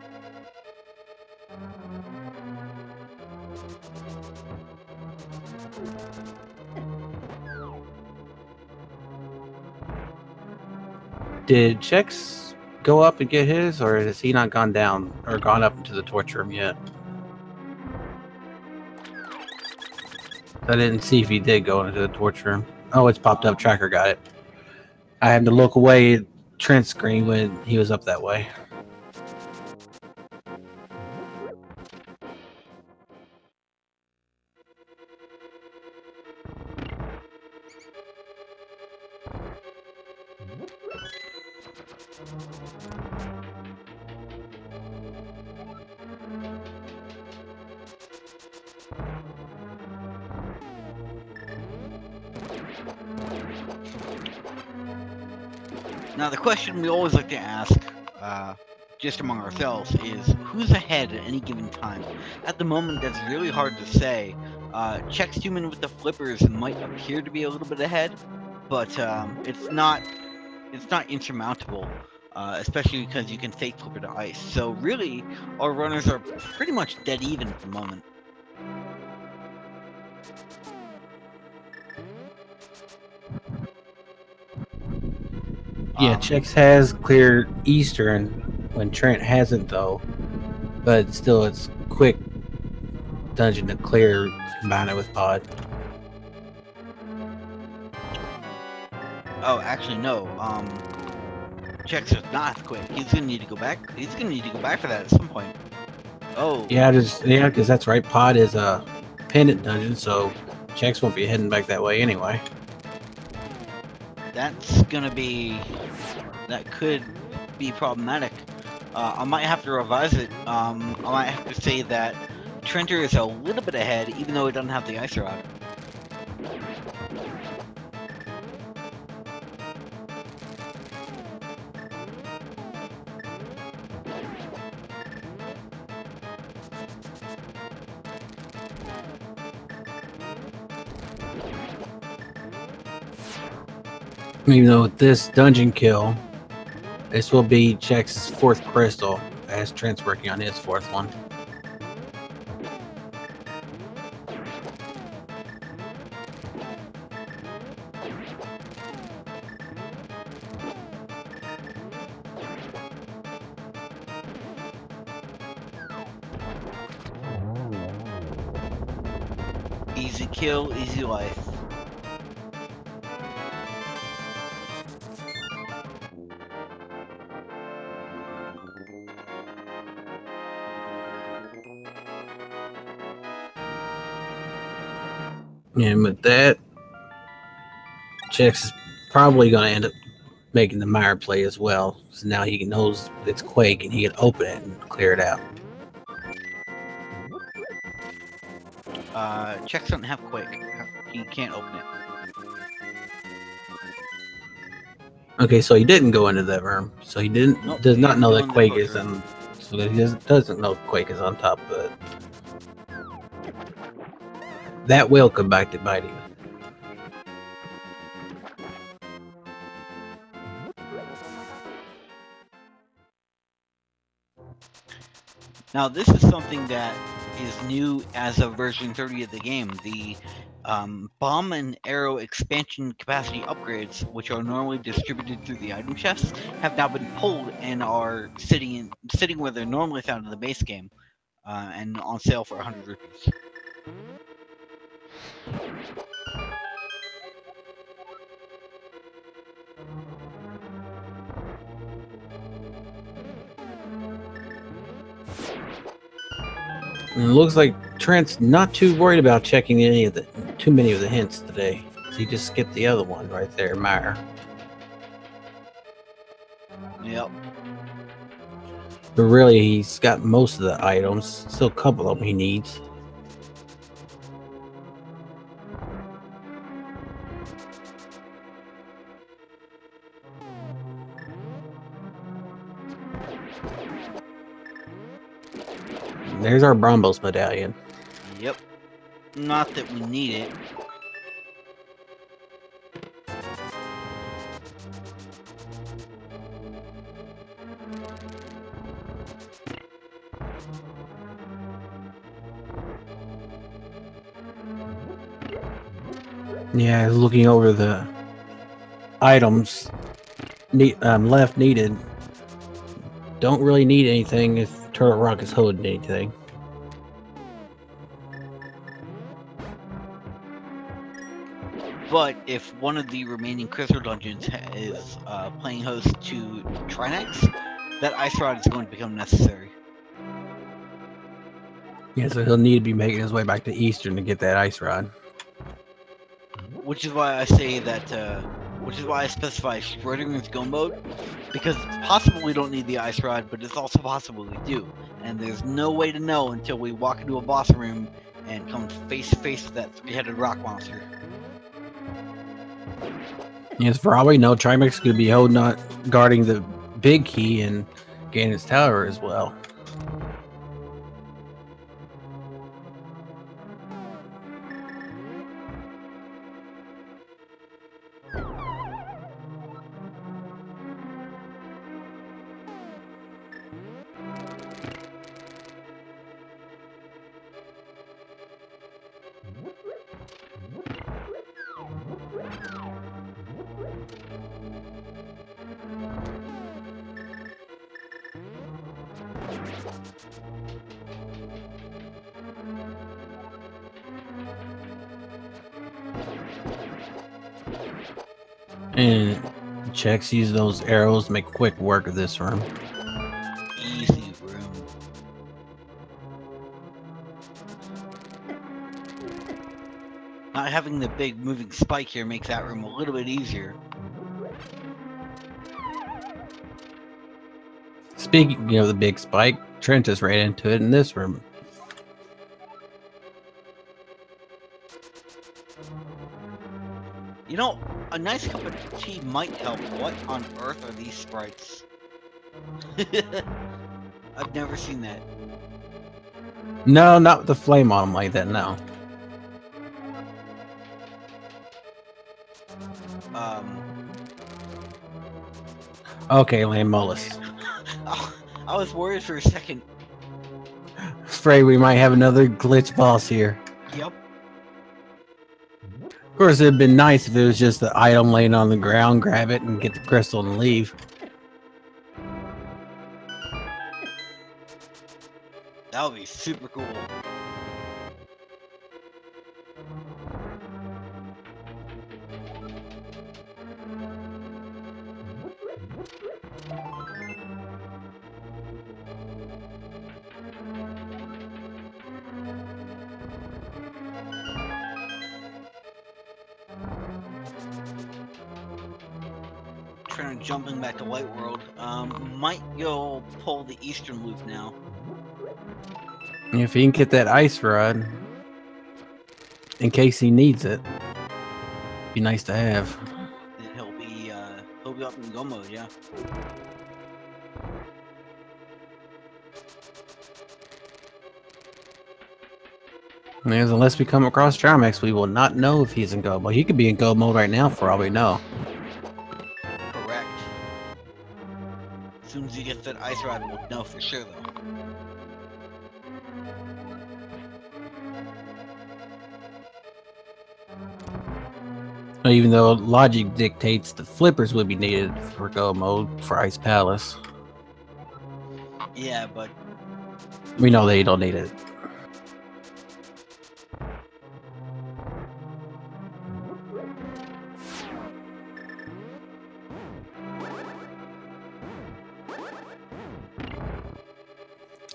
Did Chex go up and get his, or has he not gone down or gone up into the torch room yet? I didn't see if he did go into the torch room. Oh, it's popped up. Tracker got it. I had to look away at Trent's screen when he was up that way. Now, the question we always like to ask, just among ourselves, is who's ahead at any given time? At the moment, that's really hard to say. Chexhuman with the flippers might appear to be a little bit ahead, but it's not insurmountable, especially because you can fake flipper to ice. So really, our runners are pretty much dead even at the moment. Yeah, Chex has cleared Eastern when Trent hasn't, though. But still, it's quick dungeon to clear, combine it with Pod. Oh, actually, no. Chex is not quick. He's gonna need to go back. He's gonna need to go back for that at some point. Oh. Yeah, because that's right. Pod is a pendant dungeon, so Chex won't be heading back that way anyway. That's gonna be... That could be problematic. I might have to revise it. I might have to say that Trenter is a little bit ahead, even though he doesn't have the ice rod. Even though with this dungeon kill, this will be Chex's 4th crystal, as Trent's working on his 4th one. Easy kill, easy life. And with that, Chex is probably going to end up making the Mire play as well. So now he knows it's Quake and he can open it and clear it out. Chex doesn't have Quake. He can't open it. Okay, so he didn't go into that room. So he didn't does not know that Quake is on. So that he doesn't know Quake is on top of it. That will come back to bite him. Now, this is something that is new as of version 30 of the game. The bomb and arrow expansion capacity upgrades, which are normally distributed through the item chests, have now been pulled and are sitting where they're normally found in the base game, and on sale for 100 rupees. And it looks like Trent's not too worried about checking too many of the hints today. So he just skipped the other one right there, Mire. Yep. But really, he's got most of the items. Still a couple of them he needs. There's our Brombos medallion. Yep. Not that we need it. Yeah, looking over the items left needed. Don't really need anything if Turtle Rock is holding anything. But if one of the remaining crystal dungeons is playing host to Trinex, that ice rod is going to become necessary. Yeah, so he'll need to be making his way back to Eastern to get that ice rod. Which is why I say that, which is why I specify Schrodinger's go mode, because it's possible we don't need the ice rod, but it's also possible we do. And there's no way to know until we walk into a boss room and come face to face with that 3-headed rock monster. Yes, for all we know, Trimex could be guarding the big key and Ganon's tower as well. And Chex use those arrows to make quick work of this room. Easy room. Not having the big moving spike here makes that room a little bit easier. Speaking of the big spike, Trent just ran into it in this room. You know, a nice cup of tea might help. What on earth are these sprites? I've never seen that. No, not with the flame on them like that, no. Okay, Lamolus. Oh, I was worried for a second. Afraid we might have another glitch boss here. Yep. Of course, it'd been nice if it was just the item laying on the ground, grab it, and get the crystal and leave. That would be super cool. Trying to jumping back to White World. Might go pull the Eastern Loop now. If he can get that ice rod, in case he needs it, be nice to have. And he'll be up in go mode, yeah. Because unless we come across Charmax, we will not know if he's in go mode. He could be in go mode right now for all we know. Correct. As soon as he gets that ice rod, we'll know for sure, though. Even though logic dictates the flippers would be needed for go mode for Ice Palace. Yeah, but We know they don't need it.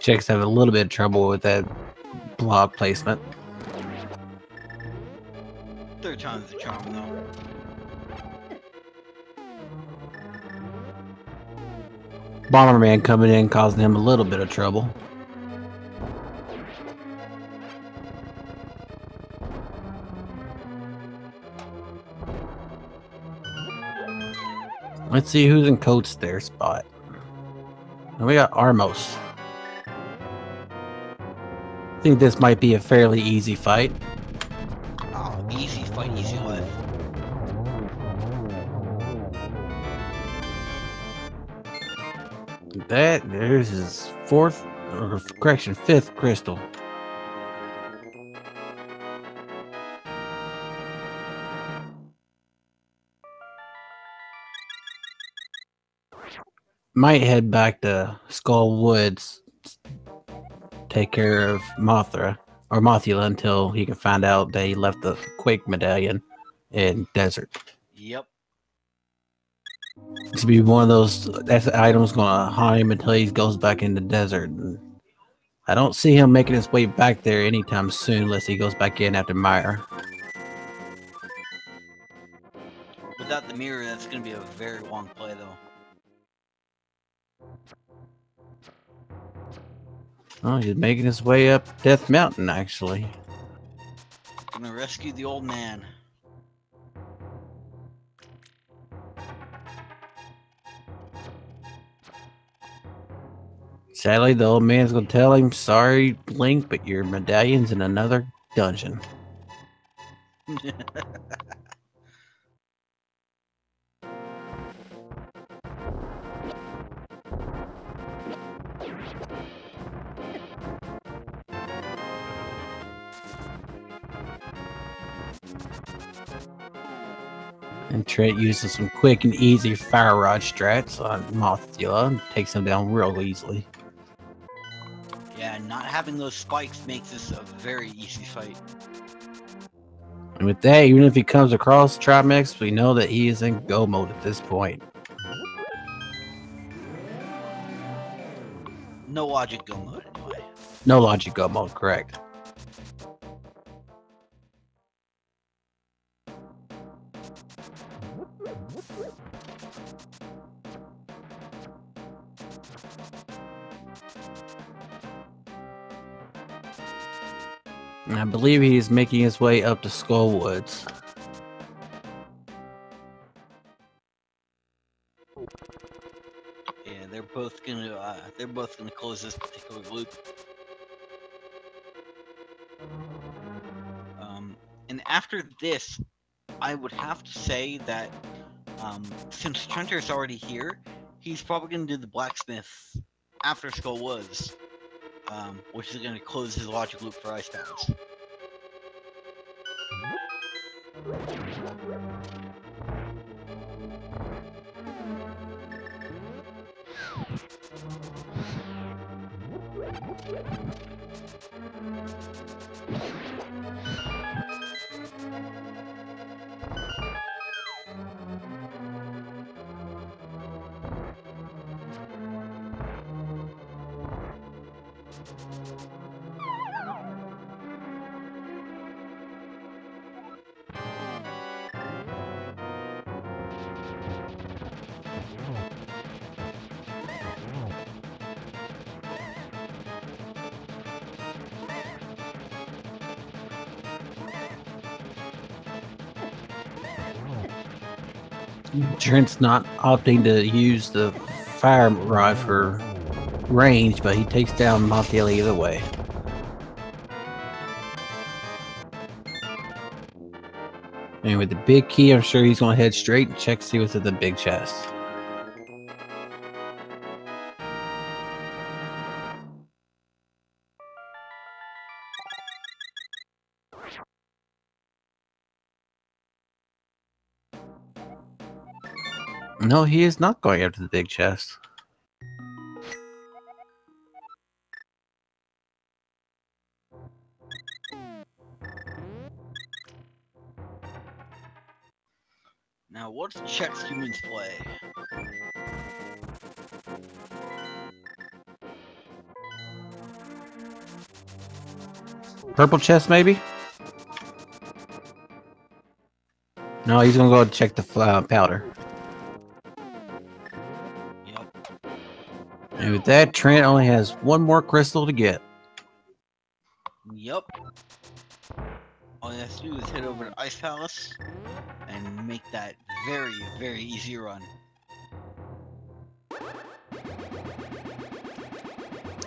Chex have a little bit of trouble with that blob placement. third time's the charm, though. Bomberman coming in causing him a little bit of trouble. Let's see who's in Coat's their spot. And we got Armos. I think this might be a fairly easy fight. Oh, easy fight, easy life. There's his fifth crystal. Might head back to Skull Woods, take care of Mothra until he can find out that he left the Quake medallion in desert. Yep. This will be one of those items gonna haunt him until he goes back in the desert. And I don't see him making his way back there anytime soon unless he goes back in after Meyer. Without the mirror, that's gonna be a very long play, though. Oh, he's making his way up Death Mountain, actually. Gonna rescue the old man. Sadly, the old man's gonna tell him, "Sorry, Link, but your medallion's in another dungeon." And Trent uses some quick and easy fire rod strats on Mothula and takes him down real easily. Yeah, not having those spikes makes this a very easy fight. And with that, even if he comes across Trimax, we know that he is in go mode at this point. No logic go mode, anyway. No logic go mode, correct. And I believe he's making his way up to Skull Woods. Yeah, they're both gonna close this particular loop. And after this, I would have to say that since Trenter's already here, he's probably going to do the blacksmith after Skull Woods, which is going to close his logic loop for Ice Palace. Trent's not opting to use the fire rod for range, but he takes down Montiel either way. And with the big key, I'm sure he's going to head straight and check to see what's at the big chest. No, he is not going after the big chest. Now, what's Chexhuman's play? Purple chest, maybe? No, he's going to go check the powder. And with that, Trent only has one more crystal to get. Yep. All he has to do is head over to Ice Palace and make that very, very easy run.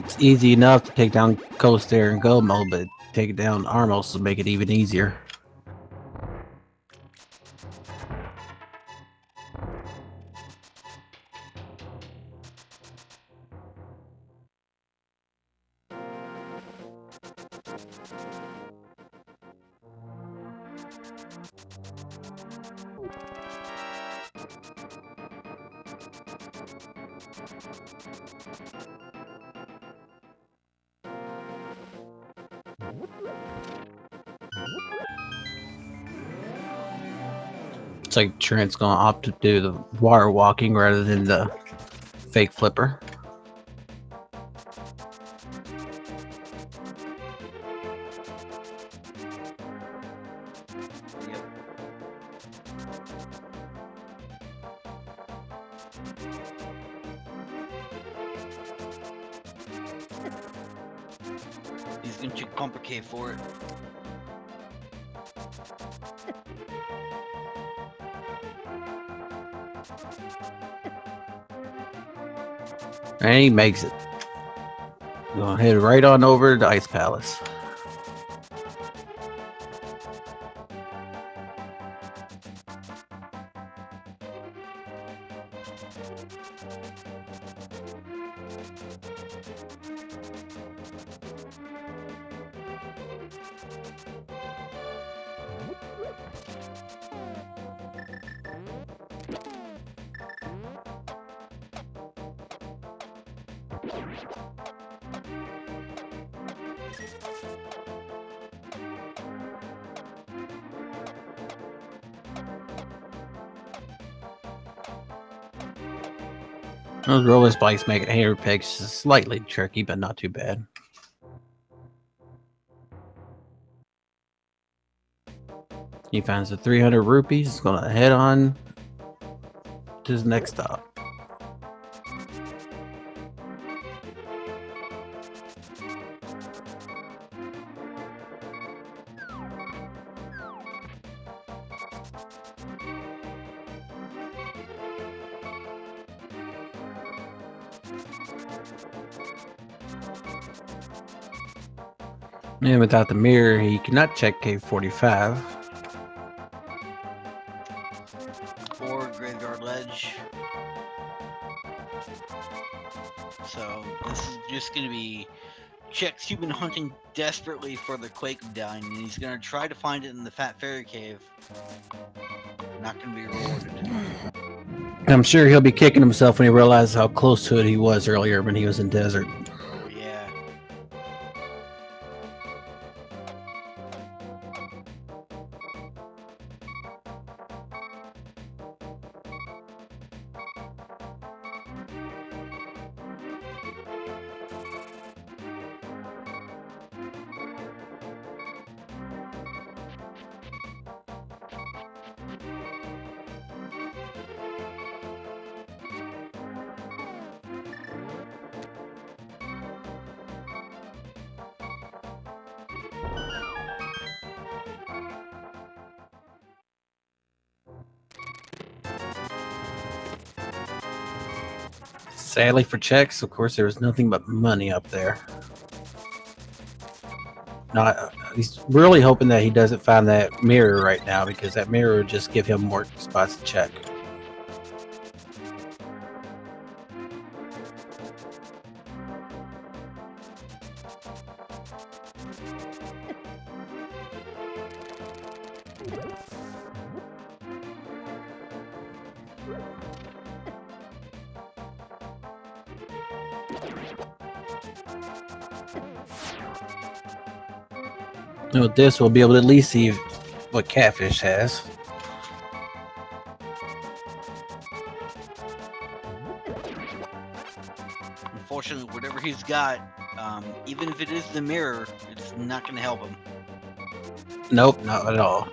It's easy enough to take down Coaster and Go Mode, but take down Armos to make it even easier. It's like Trent's gonna opt to do the water walking rather than the fake flipper. He's going to complicate for it. And he makes it. Gonna head right on over to Ice Palace. Those roller spikes make it hair picks slightly tricky, but not too bad. He finds the 300 rupees. He's gonna head on to his next stop. And without the mirror, he cannot check cave 45. Or Graveyard Ledge. So this is just going to be Chexhuman hunting desperately for the Quake Medallion, and he's going to try to find it in the Fat Fairy Cave. Not going to be rewarded. I'm sure he'll be kicking himself when he realizes how close to it he was earlier when he was in desert. Oh, yeah. Sadly for Chex, of course, there was nothing but money up there. He's really hoping that he doesn't find that mirror right now, because that mirror would just give him more spots to check. With this, we'll be able to at least see what Catfish has. Unfortunately, whatever he's got, even if it is the mirror, it's not going to help him. Nope, not at all.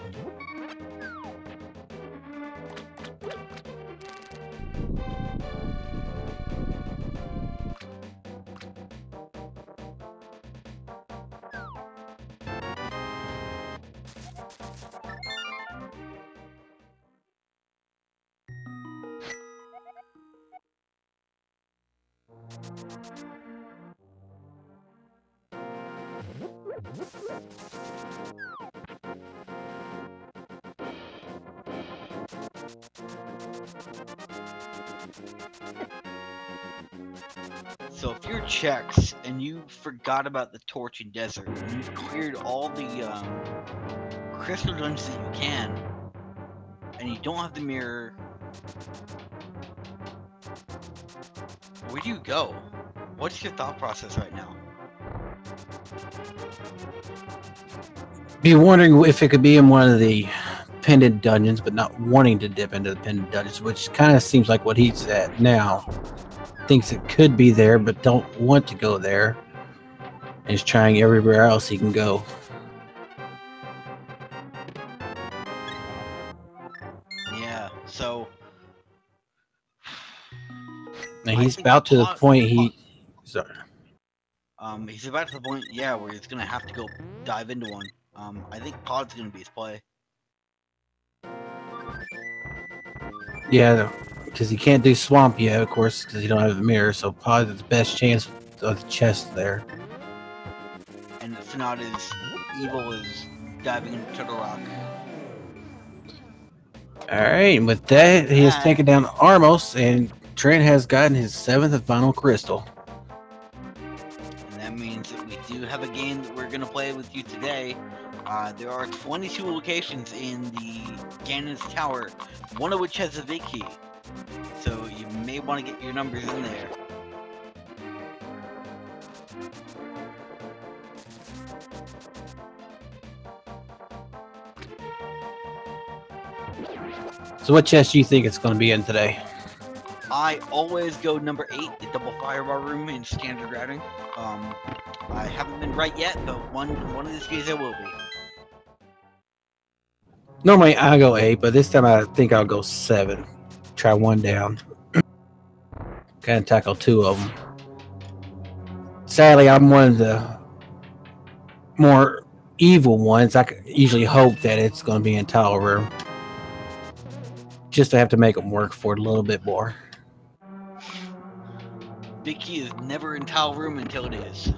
So if you're Chex and you forgot about the torch in desert, and you've cleared all the crystal dungeons that you can, and you don't have the mirror, where do you go? What's your thought process right now? Be wondering if it could be in one of the pendant dungeons, but not wanting to dip into the pendant dungeons, which kind of seems like what he's at now. Thinks it could be there, but don't want to go there, and is trying everywhere else he can go. Yeah, so And he's about to the point sorry. He's about to the point, yeah, where he's gonna have to go dive into one. I think Pod's gonna be his play. Yeah, because he can't do Swamp yet, of course, because he don't have the mirror, so Pod's the best chance of the chest there. And it's not as evil as diving into the rock. Alright, and with that, he has taken down Armos, and Trent has gotten his 7th and final crystal. And that means that we do have a game that we're going to play with you today. There are 22 locations in the Ganon's Tower, one of which has a big key. So you may want to get your numbers in there. So what chest do you think it's going to be in today? I always go number 8, the double firebar room in standard routing. I haven't been right yet, but one of these days I will be. Normally I go 8, but this time I think I'll go 7. Try one down. Kind of tackle 2 of them. Sadly, I'm one of the more evil ones. I usually hope that it's going to be in Tower Room. Just to have to make them work for it a little bit more. Big Key is never in Tile Room until it is.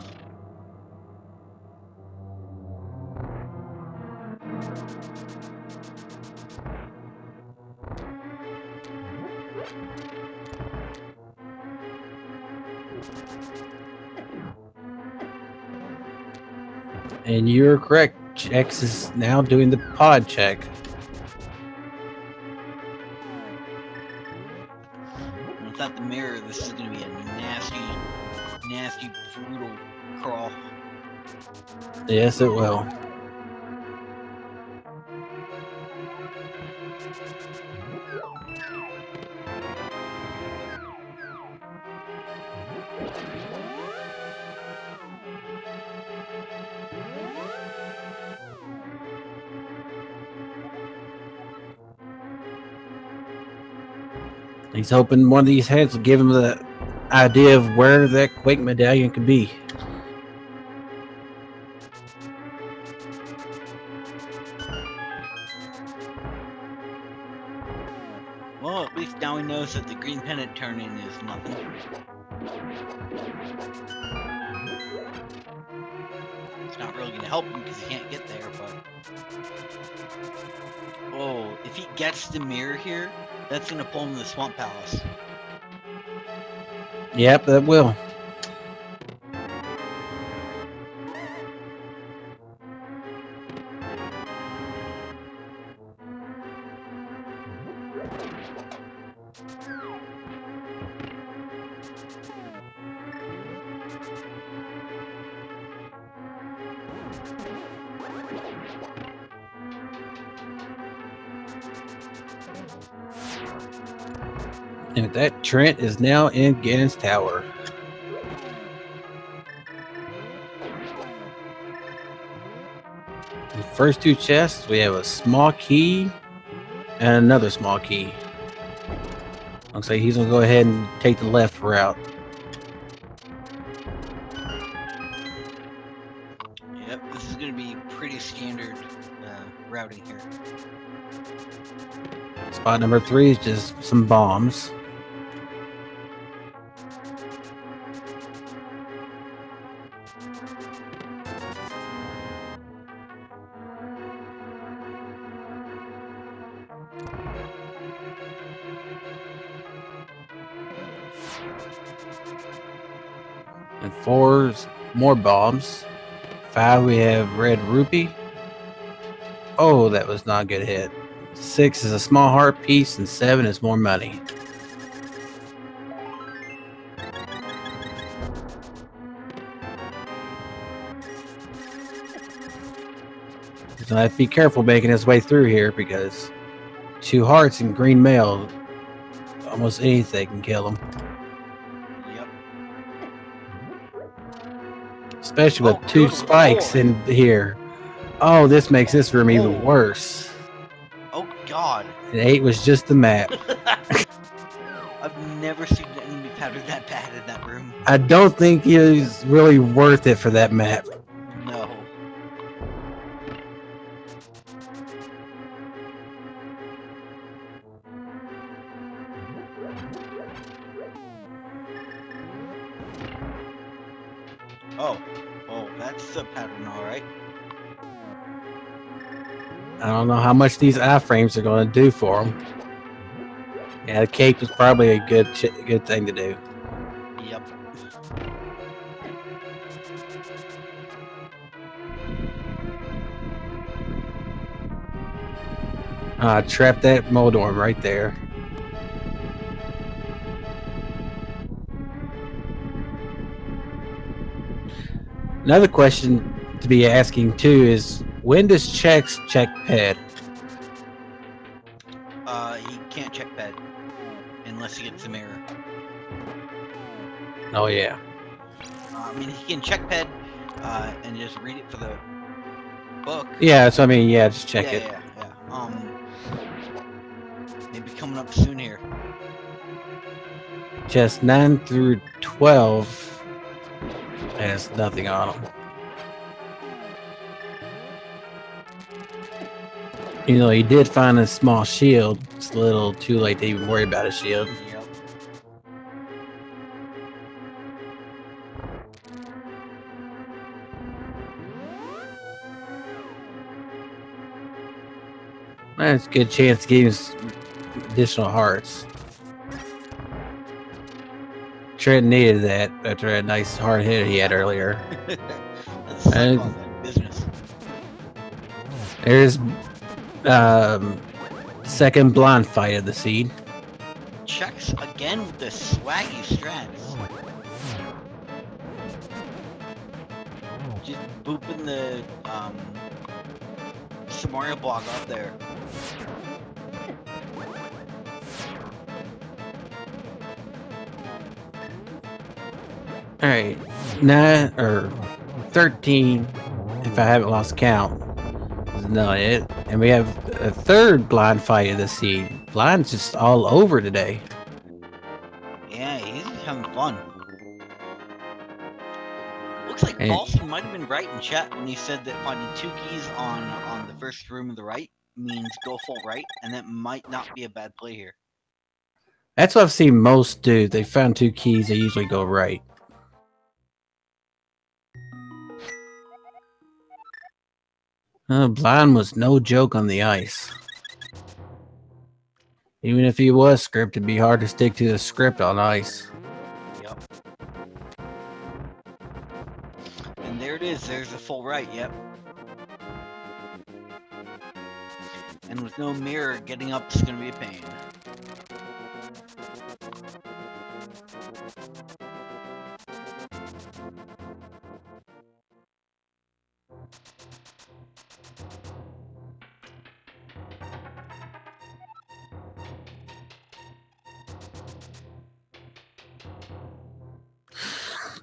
And you're correct. Chex is now doing the pod check. Without the mirror, this is going to be a nasty, brutal crawl. Yes, it will. He's hoping one of these heads will give him the idea of where that Quake medallion could be. Well, at least now he knows that the green pennant turning is nothing. It's not really going to help him because he can't get there, but... Oh, if he gets the mirror here, that's going to pull him to the Swamp Palace. Yep, that will. And that Trent is now in Ganon's tower. The first two chests, we have a small key and another small key. Looks like he's gonna go ahead and take the left route. Yep, this is going to be pretty standard routing here. Spot number 3 is just some bombs. And 4 is more bombs. 5 we have red rupee. Oh, that was not a good hit. 6 is a small heart piece, and 7 is more money. He's gonna have to be careful making his way through here because 2 hearts and green mail, almost anything can kill him. Yep. Especially with 2 spikes in here. Oh, this makes this room even worse. Oh, God. And 8 was just the map. I've never seen an enemy pattern that bad in that room. I don't think it's really worth it for that map. No. Oh, that's a pattern, alright. I don't know how much these iframes are going to do for him. Yeah, the cape is probably a good thing to do. Yep. Trap that Moldorm right there. Another question to be asking too is, when does Chex check ped? He can't check ped unless he gets the mirror. Oh yeah. I mean, he can check ped and just read it for the book. Yeah, so I mean, yeah, just check it. Yeah. Maybe coming up soon here. Chest 9 through 12 has nothing on them. You know, he did find a small shield. It's a little too late to even worry about a shield. Yep. That's a good chance to get him additional hearts. Trent needed that after a nice hard hit he had earlier. That's like business. There's second blind fight of the seed. Chex again with the swaggy strats. Just booping the Samaria block up there. Alright, 9 or 13, if I haven't lost count, is not it. And we have a third blind fight of the seed. Blind's just all over today. Yeah, he's having fun. Looks like Paulson might have been right in chat when he said that finding 2 keys on the first room of the right means go full right, and that might not be a bad play here. That's what I've seen most do. They found 2 keys, they usually go right. Blind was no joke on the ice. Even if he was scripted, it'd be hard to stick to the script on ice. Yep. And there it is. There's the full right. Yep. And with no mirror, getting up is going to be a pain.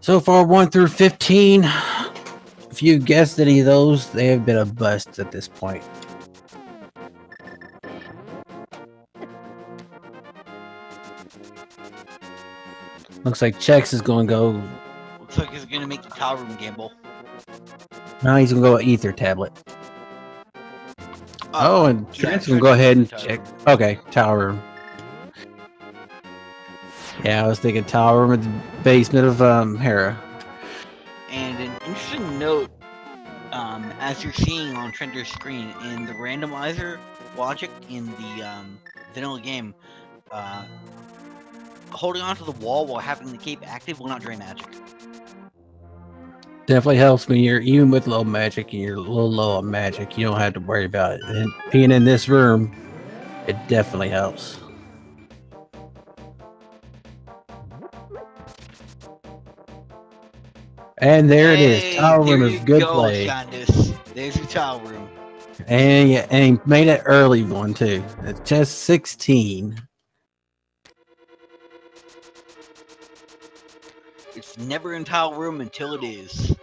So far, 1 through 15. If you guessed any of those, they have been a bust at this point. Looks like Chex is going to go. Looks like he's going to make the towel room gamble. No, he's going to go with Ether Tablet. Oh, and Trent's going to go ahead and check. Okay, tower room. Yeah, I was thinking tower room at the basement of Hera. And an interesting note, as you're seeing on Trender's screen, in the randomizer logic in the vanilla game, holding onto the wall while having the cape active will not drain magic. Definitely helps when you're even with low magic and you're a little low on magic. You don't have to worry about it. And being in this room, it definitely helps. And there it is. Tower room is good play. Candace. There's your tower room. And yeah, and he made an early one too. It's just 16. It's never in tower room until it is.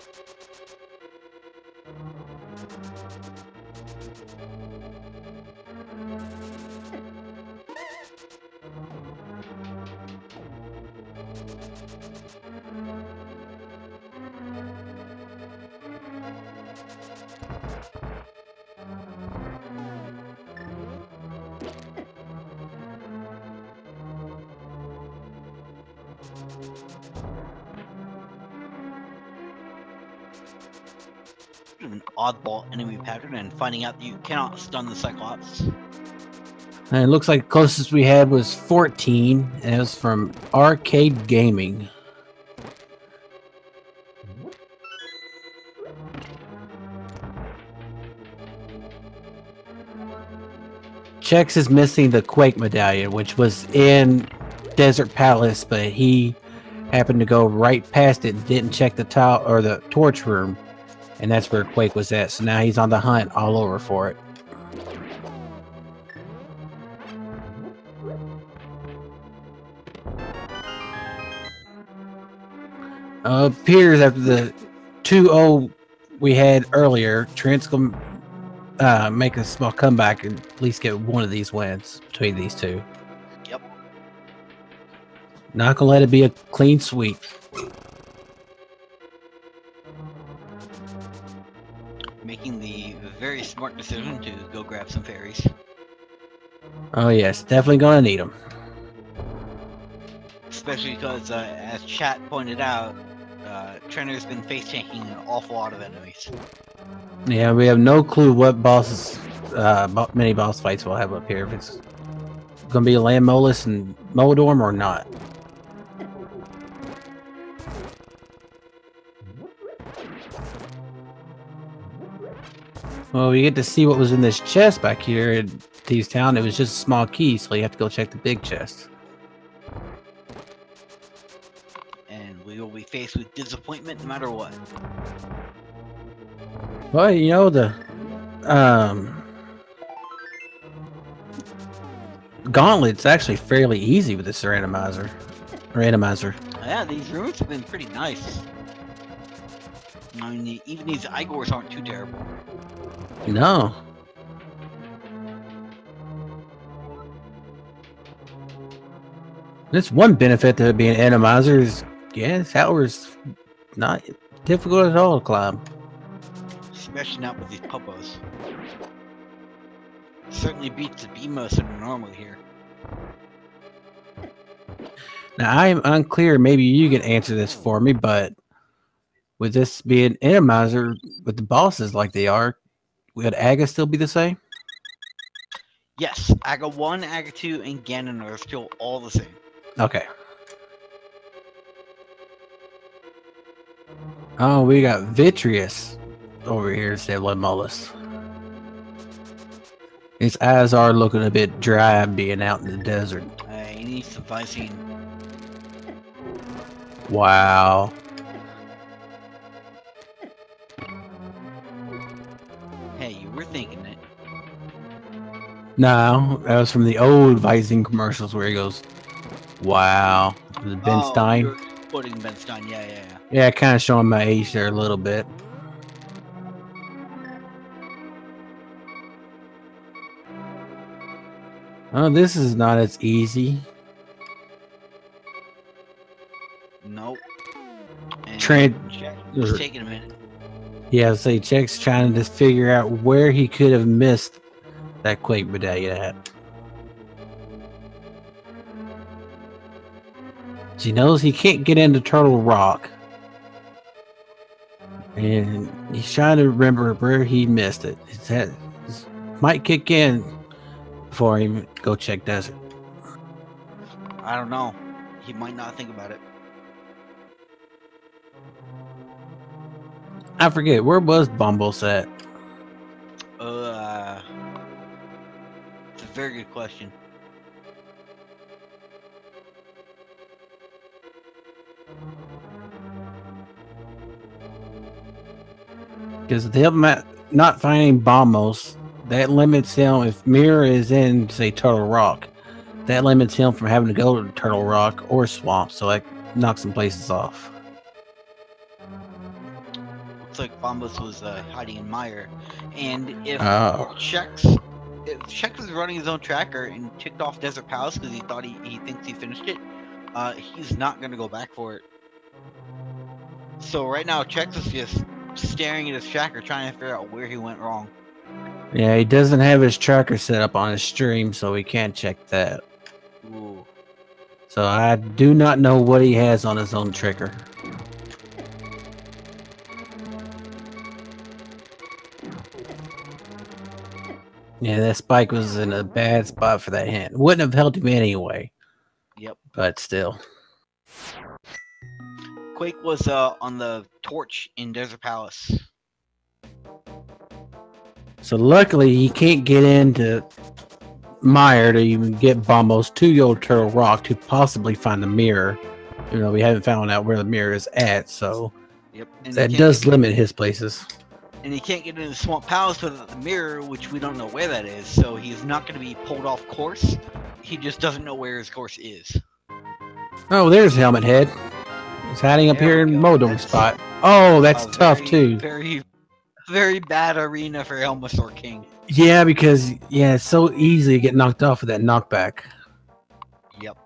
An oddball enemy pattern and finding out that you cannot stun the Cyclops. And it looks like the closest we had was 14, and it was from Arcade Gaming. Chex is missing the Quake medallion, which was in Desert Palace, but he happened to go right past it and didn't check the tile or the torch room. And that's where Quake was at. So now he's on the hunt all over for it. Appears after the 2-0 we had earlier, Trent's going to make a small comeback and at least get one of these wins between these two. Yep. Not going to let it be a clean sweep. Making the very smart decision to go grab some fairies. Oh yes, definitely gonna need them. Especially because, as chat pointed out, Trender's been face tanking an awful lot of enemies. Yeah, we have no clue what bosses, many boss fights we'll have up here. If it's gonna be Lamolus and Molodorm or not. Well, we get to see what was in this chest back here in Thieves Town. It was just a small key, so you have to go check the big chest. And we will be faced with disappointment no matter what. Well, you know, the gauntlet's actually fairly easy with this randomizer. Yeah, these rooms have been pretty nice. I mean, even these Igors aren't too terrible. No. That's one benefit to being an randomizer is, yeah, this tower's not difficult at all to climb. Especially not with these puppos. Certainly beats the BMOS that are normally here. Now, I am unclear. Maybe you can answer this for me, but with this being randomizer, with the bosses like they are, would Aga still be the same? Yes, Aga 1, Aga 2, and Ganon are still all the same. Okay. Oh, we got Vitreous over here, said Mollis. His eyes are looking a bit dry being out in the desert. He needs some Visine. Wow. Hey, you were thinking it. No, that was from the old Visine commercials where he goes, wow. Was it Ben Stein? You're quoting Ben Stein, yeah. Yeah, kind of showing my age there a little bit. Oh, this is not as easy. Nope. And It's taking a minute. Yeah, say Check's trying to figure out where he could have missed that Quake medallion at. He knows he can't get into Turtle Rock. And he's trying to remember where he missed it. His head might kick in before he go check Desert. I don't know. He might not think about it. I forget, where was Bombos at? It's a very good question. Because the not finding Bombos, that limits him. If Mirror is in, say, Turtle Rock, that limits him from having to go to Turtle Rock or Swamp, so that knocks some places off. Looks like Bombos was hiding in Mire, and if Chex is running his own tracker and ticked off Desert Palace because he thought he thinks he finished it, he's not gonna go back for it. So right now, Chex is just staring at his tracker, trying to figure out where he went wrong. Yeah, he doesn't have his tracker set up on his stream, so he can't check that. Ooh. So I do not know what he has on his own tracker. Yeah, that spike was in a bad spot for that hand. Wouldn't have helped him anyway. Yep. But still. Quake was on the torch in Desert Palace. So luckily he can't get into Mire to even get Bombos to the old Turtle Rock to possibly find the mirror. You know, we haven't found out where the mirror is at, so yep. And that does limit his places. And he can't get into the Swamp Palace without the mirror, which we don't know where that is, so he's not going to be pulled off course. He just doesn't know where his course is. Oh, there's Helmet Head. He's hiding up here in Modem spot. Oh, that's tough too. Very bad arena for Helmasaur King. Yeah, because it's so easy to get knocked off with that knockback. Yep.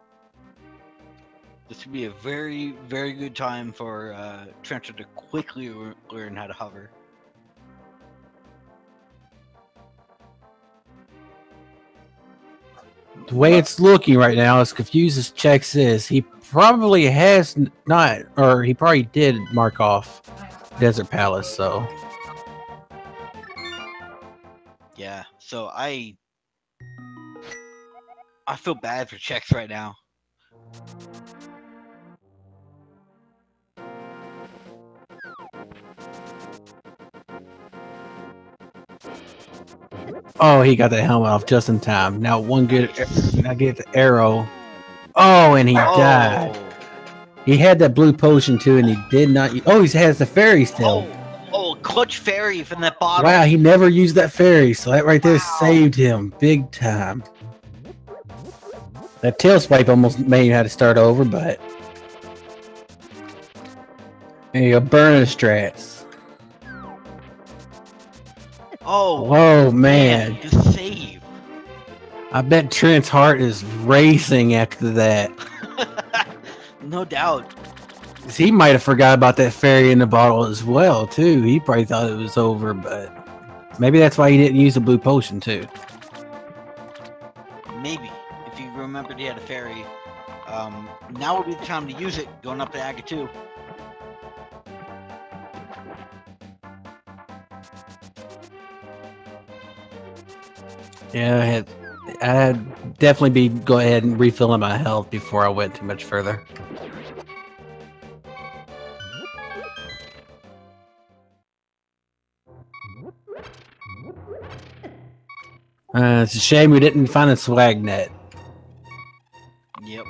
This would be a very, very good time for Trencher to quickly learn how to hover. The way it's looking right now, as confused as Chex is, he probably has not, or he probably did mark off Desert Palace, so. Yeah, so I feel bad for Chex right now. Oh, he got the helmet off just in time. Now one good, I get the arrow. Oh, and he died. He had that blue potion too, and he did not. Oh, he has the fairy still. Oh, clutch fairy from that bottle. Wow, he never used that fairy, so that right there saved him big time. That tail swipe almost made him have to start over, but there you go, burning strats. Oh, whoa, man! The save. I bet Trent's heart is racing after that. No doubt. He might have forgot about that fairy in the bottle as well, too. He probably thought it was over, but maybe that's why he didn't use the blue potion, too. Maybe. If you remembered he had a fairy, now would be the time to use it, going up to Aga 2. Yeah, I'd definitely go ahead and refilling my health before I went too much further. It's a shame we didn't find a swag net. Yep.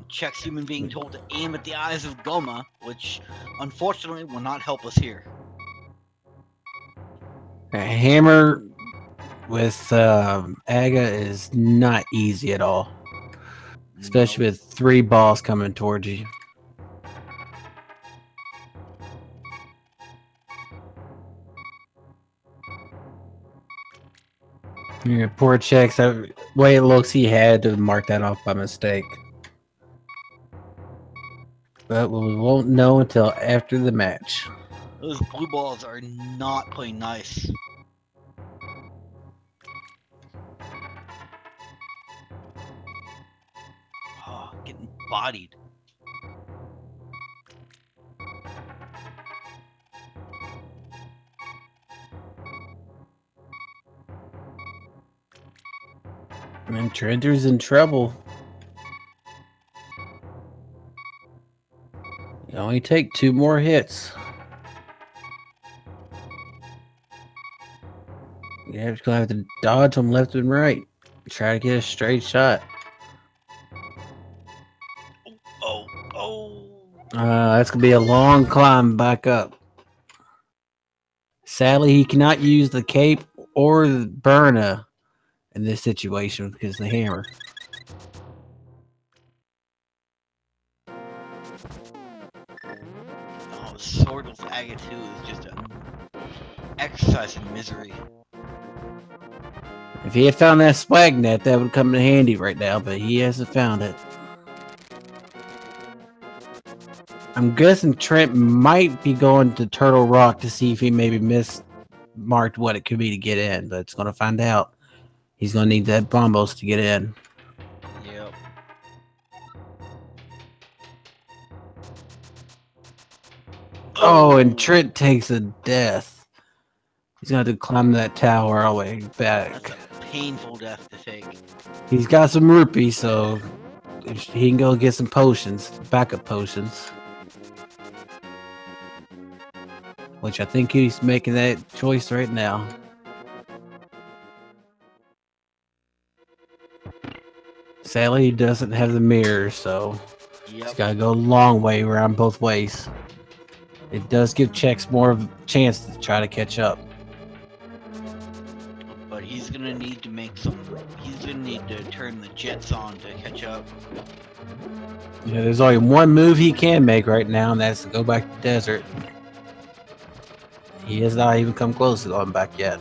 Chexhuman being told to aim at the eyes of Goma, which unfortunately will not help us here. A hammer with Aga is not easy at all. Especially with 3 balls coming towards you. Yeah, poor Chex. The way it looks, he had to mark that off by mistake. But we won't know until after the match. Those blue balls are not playing nice. Oh, getting bodied. And Trenter's in trouble. You only take 2 more hits. Yeah, just gonna have to dodge them left and right. Try to get a straight shot. That's gonna be a long climb back up. Sadly, he cannot use the cape or the burner in this situation because of the hammer. Oh, Sword with Aga 2 is just an exercise in misery. If he had found that swag net, that would come in handy right now, but he hasn't found it. I'm guessing Trent might be going to Turtle Rock to see if he maybe mismarked what it could be to get in, but it's going to find out. He's going to need that bombos to get in. Yep. Oh, and Trent takes a death. He's going to have to climb that tower all the way back. That's a painful death to take. He's got some rupees, so he can go get some potions, backup potions. Which I think he's making that choice right now. Sadly, he doesn't have the mirror, so he's got to go a long way around both ways. It does give Chex more of a chance to try to catch up. But he's gonna need to make some. He's gonna need to turn the jets on to catch up. Yeah, there's only one move he can make right now, and that's to go back to the desert. He has not even come close to going back yet.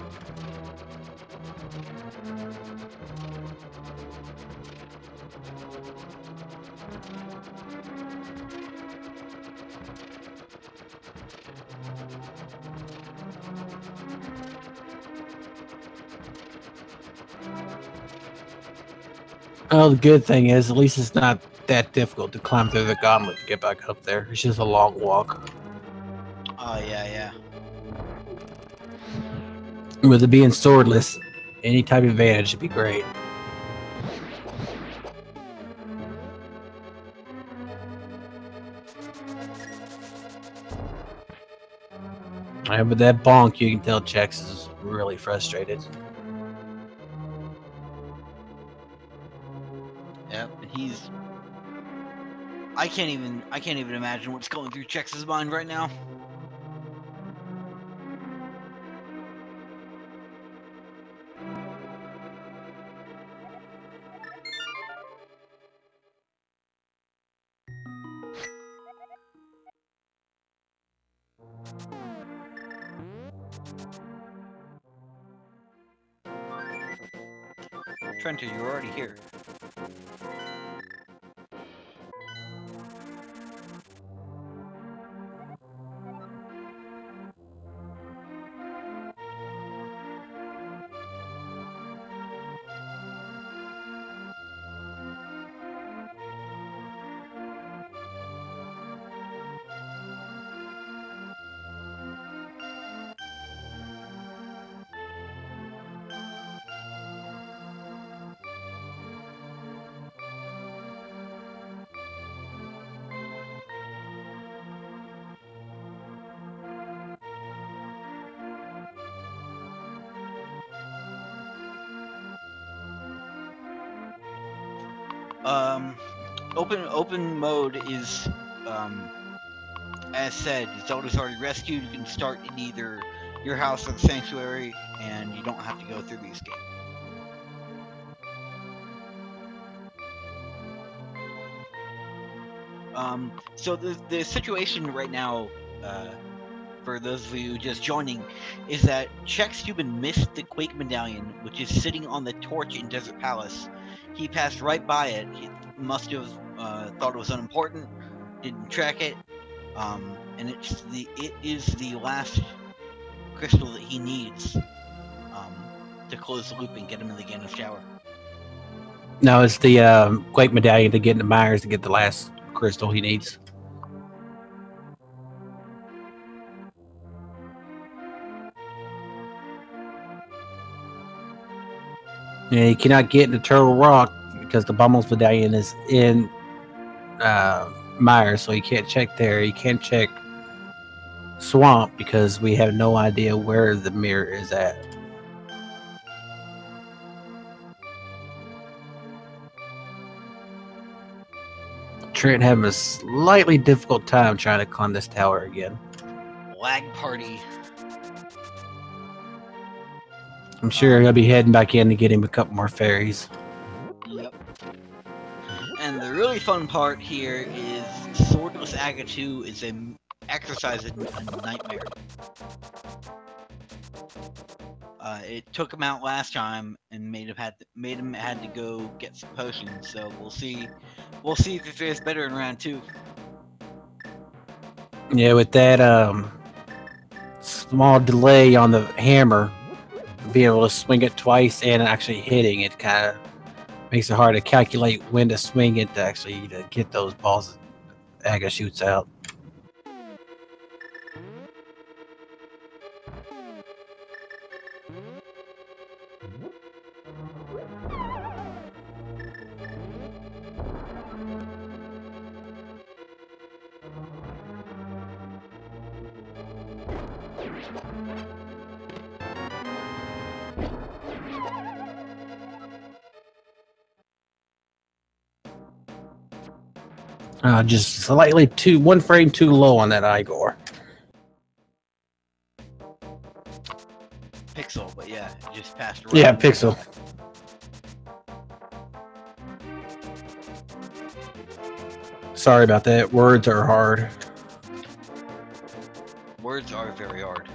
Oh, the good thing is, at least it's not that difficult to climb through the gauntlet to get back up there. It's just a long walk. Oh, yeah. With it being swordless, any type of advantage would be great. But that bonk, you can tell Chex is really frustrated. Yep, he's. I can't even imagine what's going through Chex's mind right now. Trenta, you're already here. Open mode is, as said, Zelda's already rescued. You can start in either your house or the sanctuary, and you don't have to go through the escape. So the situation right now, for those of you just joining, is that Chexhuman missed the Quake Medallion, which is sitting on the torch in Desert Palace. He passed right by it. He must have thought it was unimportant, didn't track it, and it is the last crystal that he needs to close the loop and get him in the Ganon Shower. No, it's the Quake Medallion to get into Myers to get the last crystal he needs. Yeah, he cannot get into Turtle Rock because the Bummel's Medallion is in Myers, so he can't check there. He can't check Swamp because we have no idea where the mirror is at. Trent having a slightly difficult time trying to climb this tower again. Lag party. I'm sure he'll be heading back in to get him a couple more fairies. Yep. And the really fun part here is Swordless Aga 2 is an exercise in a nightmare. It took him out last time and made him had to go get some potions. So we'll see if it fares better in round 2. Yeah, with that small delay on the hammer, being able to swing it twice and actually hitting it kind of makes it hard to calculate when to swing it to actually get those balls that Aga shoots out. Just slightly one frame too low on that Igor. Pixel, but yeah, it just passed around. Yeah, Pixel. Sorry about that. Words are hard. Words are very hard.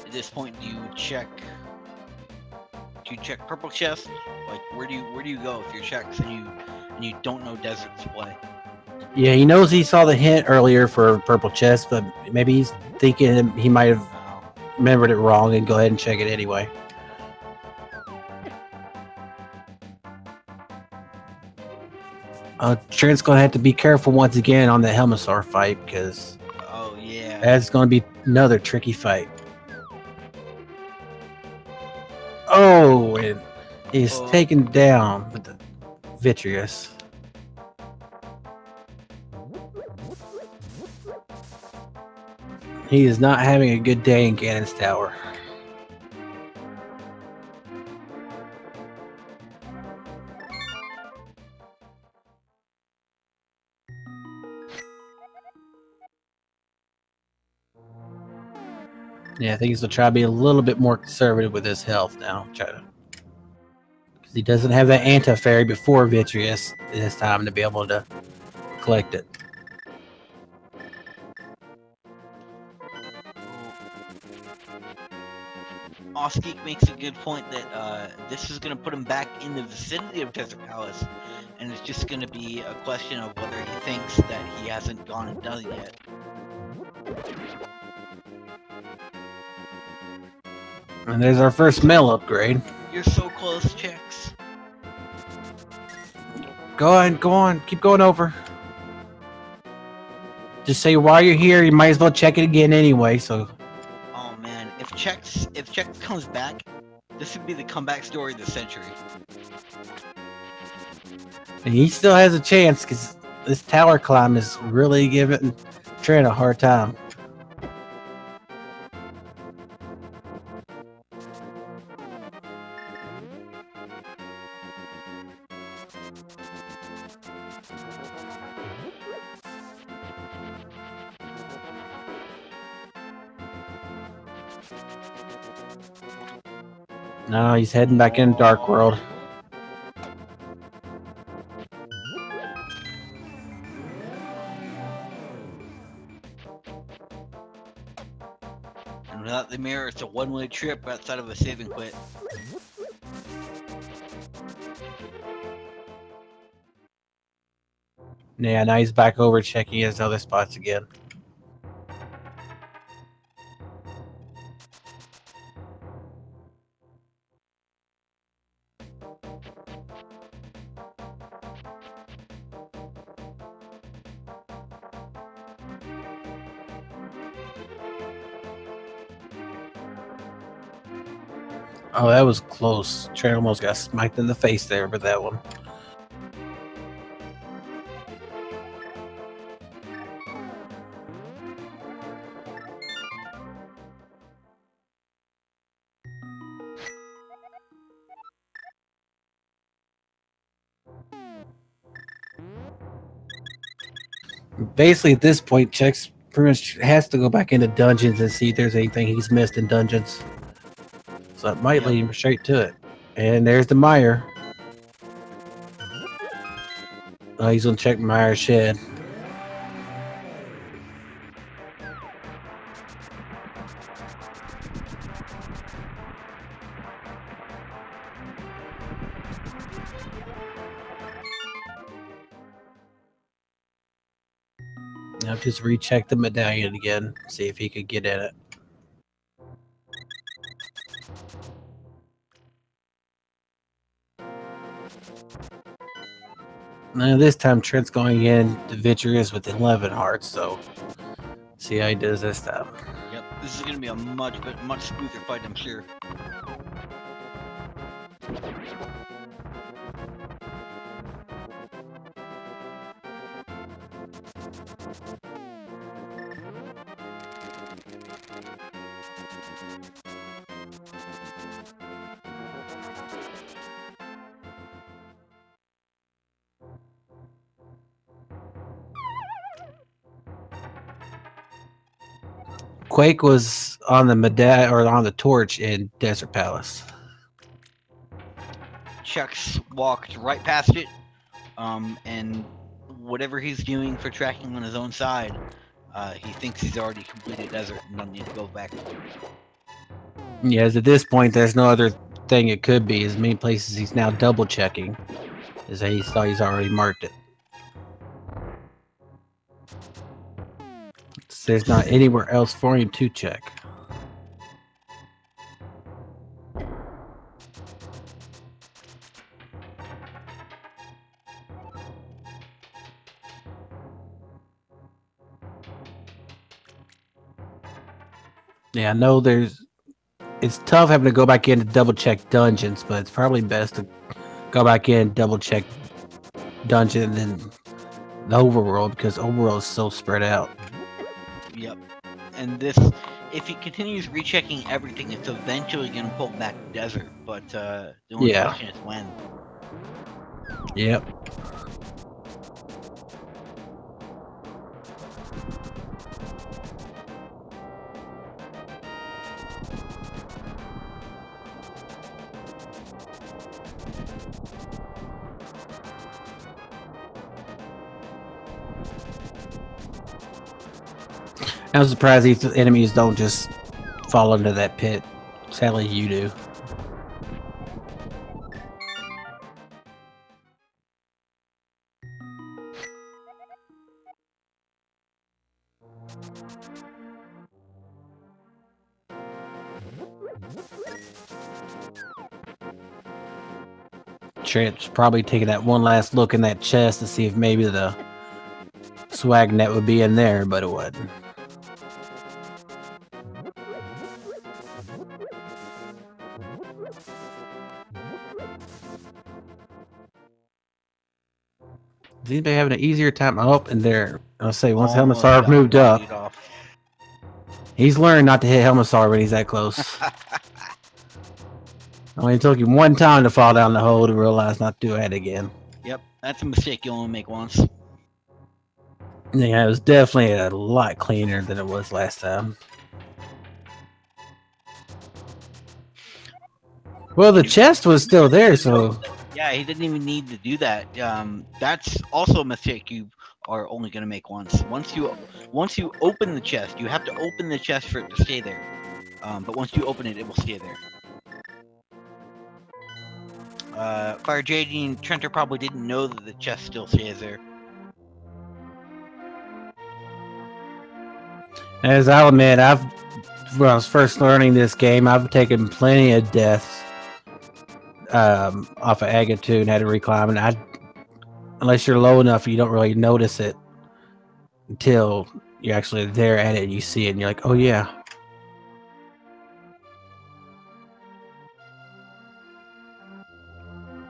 At this point, do you check purple chest? Like, where do you go if you're checks and you don't know desert display? Yeah, he knows he saw the hint earlier for purple chest, but maybe he's thinking he might have remembered it wrong and go ahead and check it anyway. Trent's gonna have to be careful once again on the Helmasaur fight because that's gonna be another tricky fight. Oh, and he's taken down. But Vitreous. He is not having a good day in Ganon's Tower. Yeah, I think he's gonna try to be a little bit more conservative with his health now. Because he doesn't have that anti-fairy before Vitreous this time to be able to collect it. Osgeek makes a good point that this is going to put him back in the vicinity of Desert Palace, and it's just going to be a question of whether he thinks that he hasn't gone and done it yet. And there's our first mail upgrade. You're so close, Chex. Go on, keep going over. Just say while you're here, you might as well check it again anyway, so... Oh man, if Chex comes back, this would be the comeback story of the century. And he still has a chance, because this tower climb is really giving Trent a hard time. No, he's heading back in Dark World. And without the mirror, it's a one-way trip outside of a save and quit. Yeah, now he's back over checking his other spots again. Oh, that was close. Trent almost got smacked in the face there with that one. Basically, at this point, Chex pretty much has to go back into dungeons and see if there's anything he's missed in dungeons. So that might lead him straight to it. And there's the mire. Oh, he's gonna check Mire's shed. Now just recheck the medallion again, see if he could get in it. Now this time Trent's going in to Vitreous with 11 hearts, so see how he does this time. Yep, this is going to be a much smoother fight, I'm sure. Quake was on the medallion or on the torch in Desert Palace. Chex walked right past it, and whatever he's doing for tracking on his own side, he thinks he's already completed Desert and doesn't need to go back. Yes, at this point, there's no other thing it could be. As many places he's now double checking, as he thought he's already marked it. There's not anywhere else for him to check. Yeah, I know it's tough having to go back in to double check dungeons, but it's probably best to go back in and double check dungeon than the overworld, because overworld is so spread out. Yep. And this, if he continues rechecking everything, it's eventually going to pull back the desert. But the only question is when. Yep. I'm surprised these enemies don't just fall into that pit. Sadly, you do. Trent's probably taking that one last look in that chest to see if maybe the swag net would be in there, but it wasn't. Is anybody having an easier time? Oh, and there. I'll say once Helmasaur moved up, he's learned not to hit Helmasaur when he's that close. Only took him one time to fall down the hole to realize not to do that again. Yep, that's a mistake you only make once. Yeah, it was definitely a lot cleaner than it was last time. Well, the chest was still there, so... Yeah, he didn't even need to do that. That's also a mistake you are only going to make once. Once you open the chest, you have to open the chest for it to stay there. But once you open it, it will stay there. Fire JD and Trenter probably didn't know that the chest still stays there. As I'll admit, when I was first learning this game, I've taken plenty of deaths off of Aga 2 and had to reclimb, and unless you're low enough, you don't really notice it until you're actually there at it and you see it and you're like, oh yeah.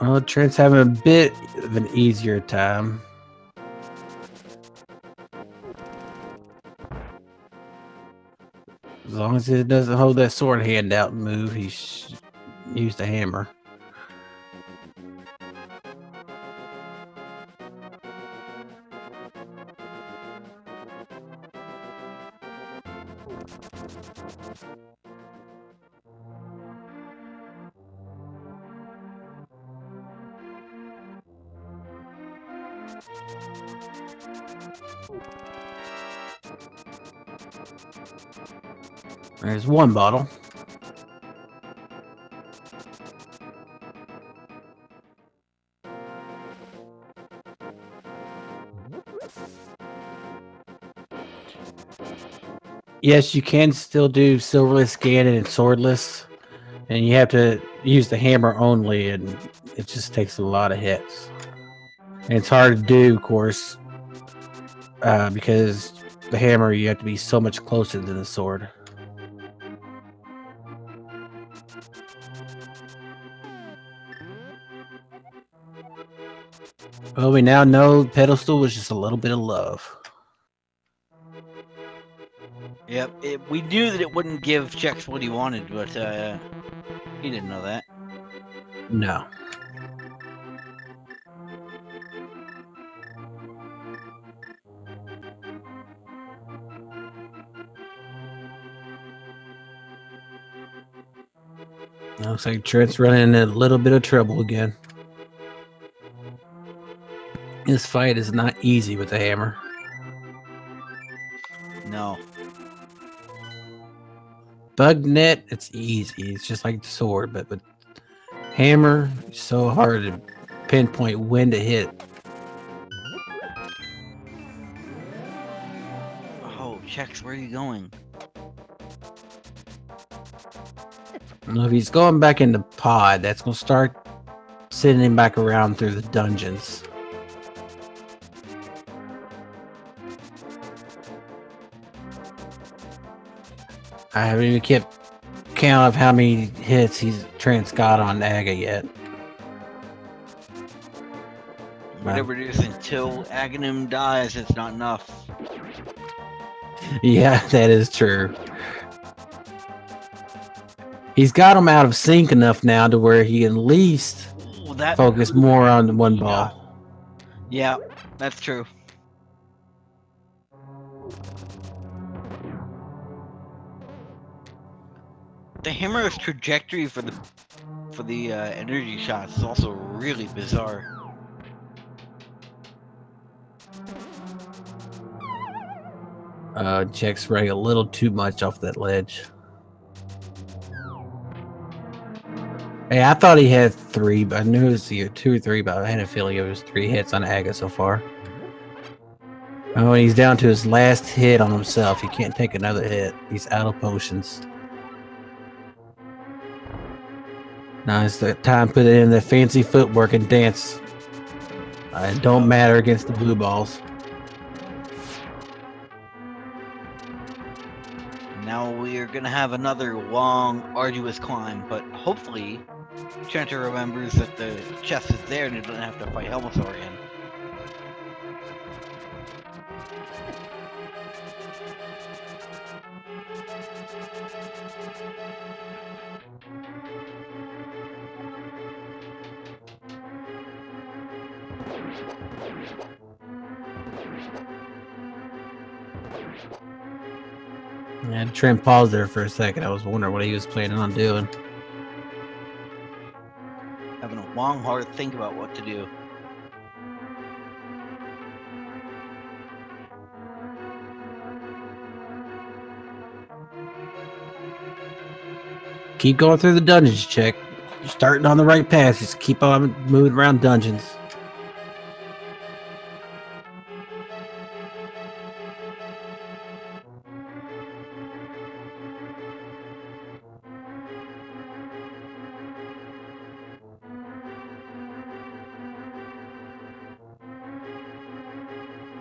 Well, Trent's having a bit of an easier time. As long as it doesn't hold that sword hand out and move, he's used the hammer. There's one bottle. Yes, you can still do silverless Ganon and swordless, and you have to use the hammer only, and it just takes a lot of hits. And it's hard to do, of course, because the hammer you have to be so much closer than the sword. Well, we now know Pedestal was just a little bit of love. Yep, we knew that it wouldn't give Chex what he wanted, but he didn't know that. No. Looks like Trent's running into a little bit of trouble again. This fight is not easy with the hammer. No. Bug net, it's easy. It's just like the sword, but with hammer, it's so hard to pinpoint when to hit. Oh, Chex, where are you going? Now, if he's going back in the pod, that's going to start sending him back around through the dungeons. I haven't even kept count of how many hits Trent's got on Aga yet. Whatever it is, until Aghanim dies, it's not enough. Yeah, that is true. He's got him out of sync enough now to where he can at least focus more on the one ball. Yeah, that's true. The hammer's trajectory for the energy shots is also really bizarre. Chex running a little too much off that ledge. Hey, I thought he had 3, but I knew it was either 2 or 3, but I had a feeling it was 3 hits on Aga so far. Oh, and he's down to his last hit on himself. He can't take another hit. He's out of potions. Now it's the time to put in the fancy footwork and dance. It don't matter against the blue balls. Now we are gonna have another long, arduous climb, but hopefully Trenta remembers that the chest is there and he doesn't have to fight Helmasaur again. Yeah, Trent paused there for a second. I was wondering what he was planning on doing. Having a long, hard think about what to do. Keep going through the dungeons, Check. You're starting on the right path. Just keep on moving around dungeons.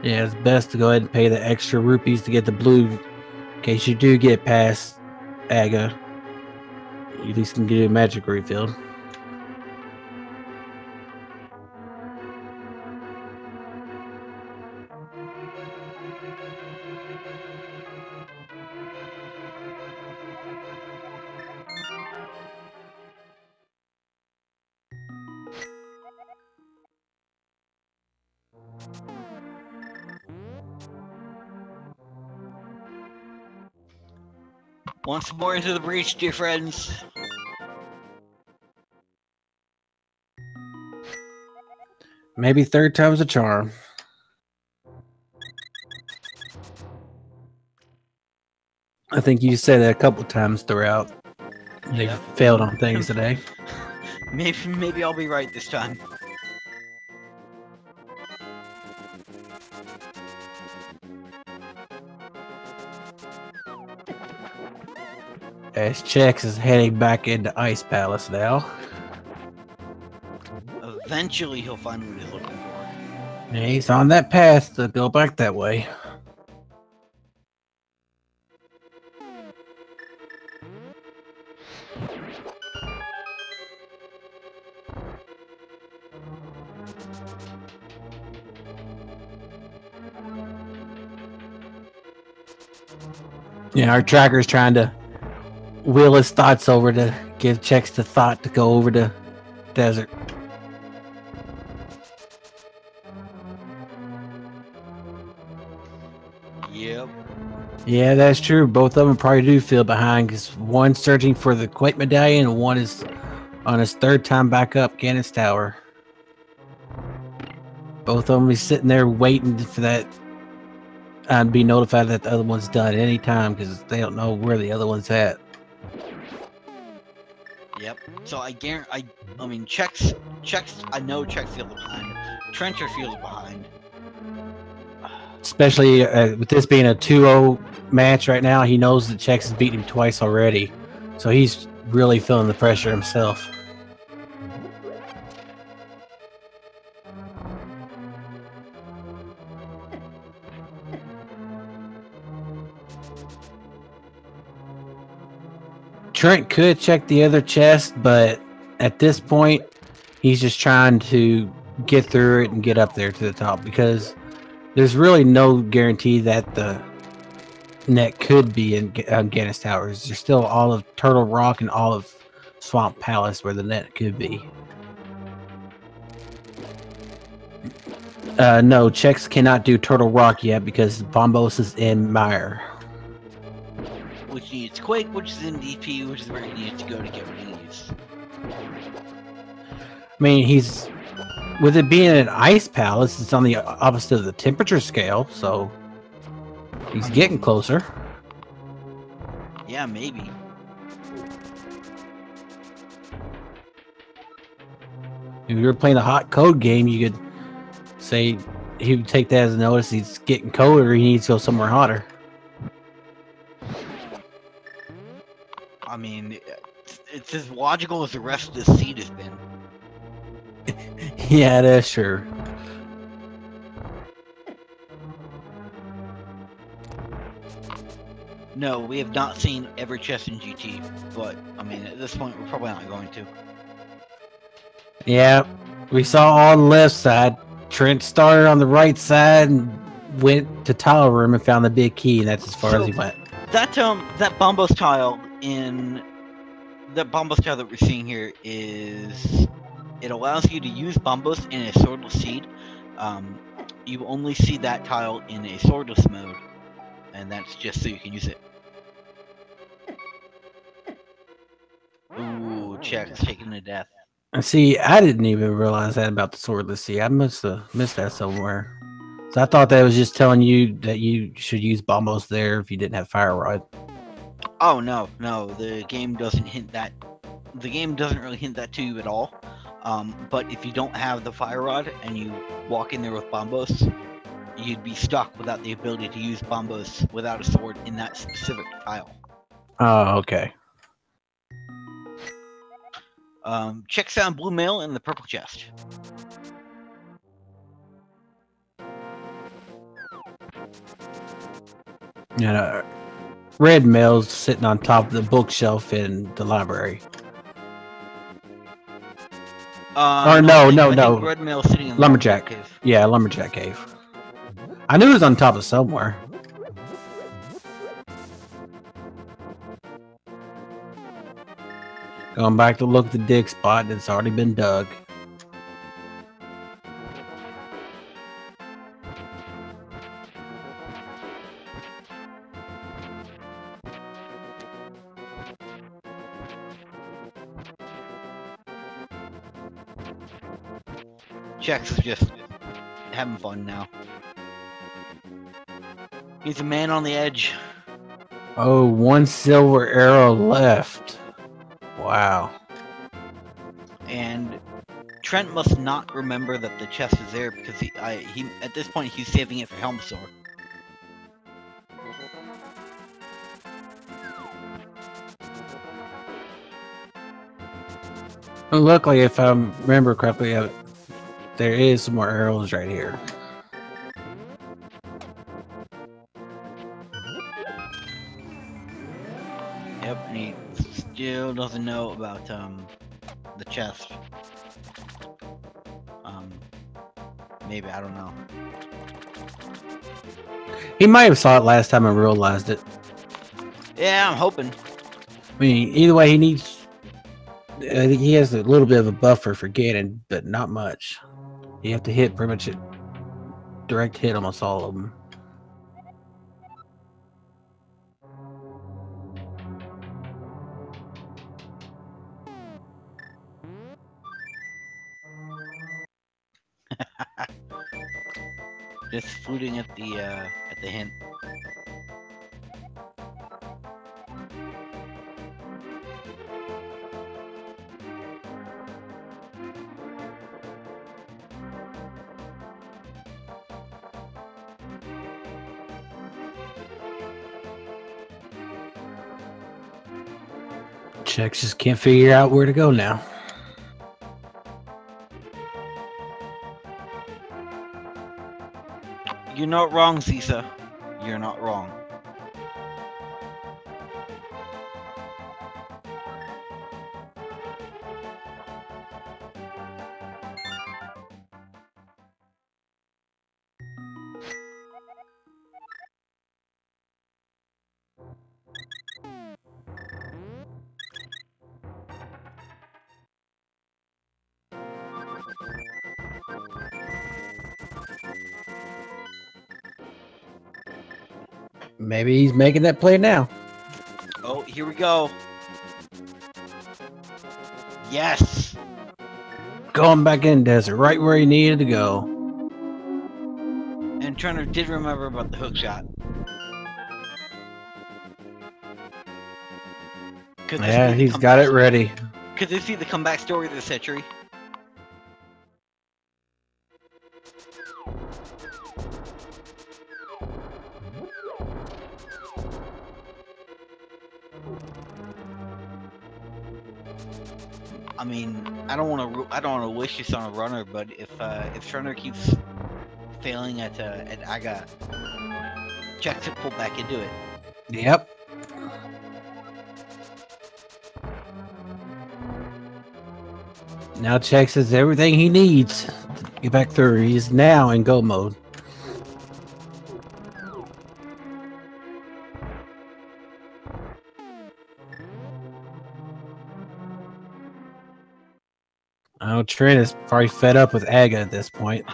Yeah, it's best to go ahead and pay the extra rupees to get the blue in case you do get past Aga. You at least can get a magic refill. Once more into the breach, dear friends. Maybe 3rd time's a charm. I think you said that a couple times throughout. They failed on things today. Maybe I'll be right this time. As Chex is heading back into Ice Palace now. Eventually he'll find what he's looking for. Yeah, he's on that path to go back that way. Yeah, our tracker's trying to wheel his thoughts over to give Chex the thought to go over to desert. Yep. Yeah, that's true. Both of them probably do feel behind because one's searching for the Quake Medallion and one is on his 3rd time back up Ganon's Tower. Both of them be sitting there waiting for that and be notified that the other one's done any time because they don't know where the other one's at. Yep. So I mean, Chex. I know Chex feels behind. Trencher feels behind. Especially with this being a 2-0 match right now, he knows that Chex has beaten him twice already, so he's really feeling the pressure himself. Trent could check the other chest, but at this point, he's just trying to get through it and get up there to the top, because there's really no guarantee that the net could be in Gannis Towers. There's still all of Turtle Rock and all of Swamp Palace where the net could be. No, Chex cannot do Turtle Rock yet because Bombos is in Mire. Which needs Quake, which is in DP, which is where he needs to go to get what he needs. I mean, he's... With it being an ice palace, it's on the opposite of the temperature scale, so... He's getting closer. Yeah, maybe. If you were playing a hot code game, you could say he would take that as a notice he's getting colder, he needs to go somewhere hotter. I mean, it's as logical as the rest of the seed has been. Yeah, that's sure. No, we have not seen every chest in GT, but, I mean, at this point, we're probably not going to. Yeah, we saw on the left side. Trent started on the right side and went to tile room and found the big key, and that's as far as he went. That Bombos tile that we're seeing here is... It allows you to use Bombos in a swordless seed. You only see that tile in a swordless mode, and that's just so you can use it. Ooh, Chex taken to death. See, I didn't even realize that about the swordless seed. I must have missed that somewhere. So I thought that was just telling you that you should use Bombos there if you didn't have Fire Rod. Oh, no, the game doesn't hint that. The game doesn't really hint that to you at all. But if you don't have the Fire Rod and you walk in there with Bombos, you'd be stuck without the ability to use Bombos without a sword in that specific tile. Oh, okay. Chexhuman blue mail in the purple chest. And red mail's sitting on top of the bookshelf in the library. Or no. Red mail sitting in the Lumberjack cave. Yeah, Lumberjack Cave. I knew it was on top of somewhere. Going back to look at the dig spot that's already been dug. Chex is just having fun now. He's a man on the edge. Oh, one silver arrow left. Wow. And Trent must not remember that the chest is there because he at this point he's saving it for Helmsor. Well, luckily, if I remember correctly, there is some more arrows right here. Yep, and he still doesn't know about the chest. Maybe, I don't know. He might have saw it last time and realized it. Yeah, I'm hoping. I mean, either way, I think he has a little bit of a buffer for Ganon, but not much. You have to hit pretty much a direct hit almost all of them. Just fluting at the hint. Chex just can't figure out where to go now. You're not wrong, Zisa. You're not wrong. Maybe he's making that play now. Oh, here we go. Yes. Going back in desert, right where he needed to go. And Turner did remember about the hook shot. Yeah, he's got it ready. Could this be the comeback story of the century? I mean, I don't want to wish this on a runner, but if Turner keeps failing at Aga, Chex to pull back into it. Yep. Now Chex has everything he needs to get back through. He's now in go mode. Oh, Trent is probably fed up with Aga at this point.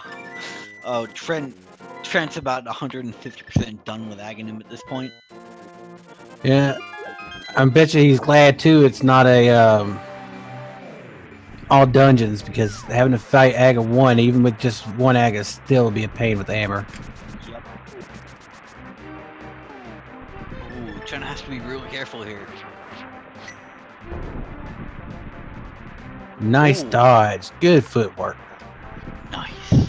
Oh, Trent's about 150% done with Aghanim at this point. Yeah, I bet you he's glad too. It's not a all dungeons, because having to fight Aga 1, even with just one Aga, still be a pain with hammer. Yep. Ooh, Trent has to be real careful here. Nice dodge. Good footwork. Nice.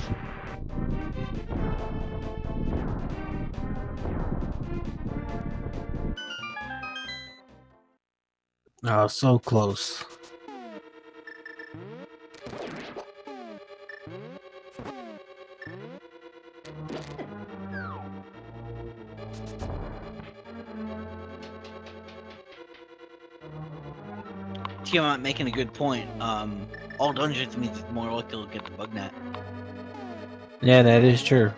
Oh, so close. Tiamat making a good point. All dungeons means it's more likely to get the bug net. Yeah, that is true.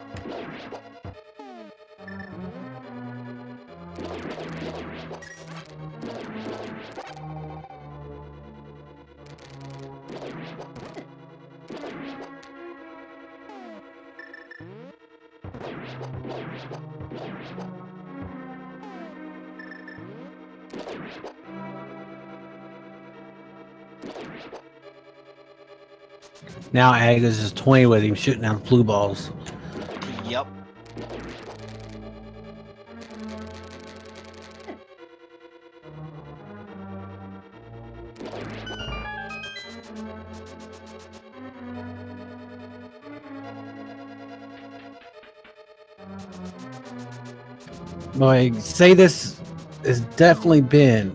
Now Aga's is 20 with him shooting out blue balls. Yep. Boy, say this has definitely been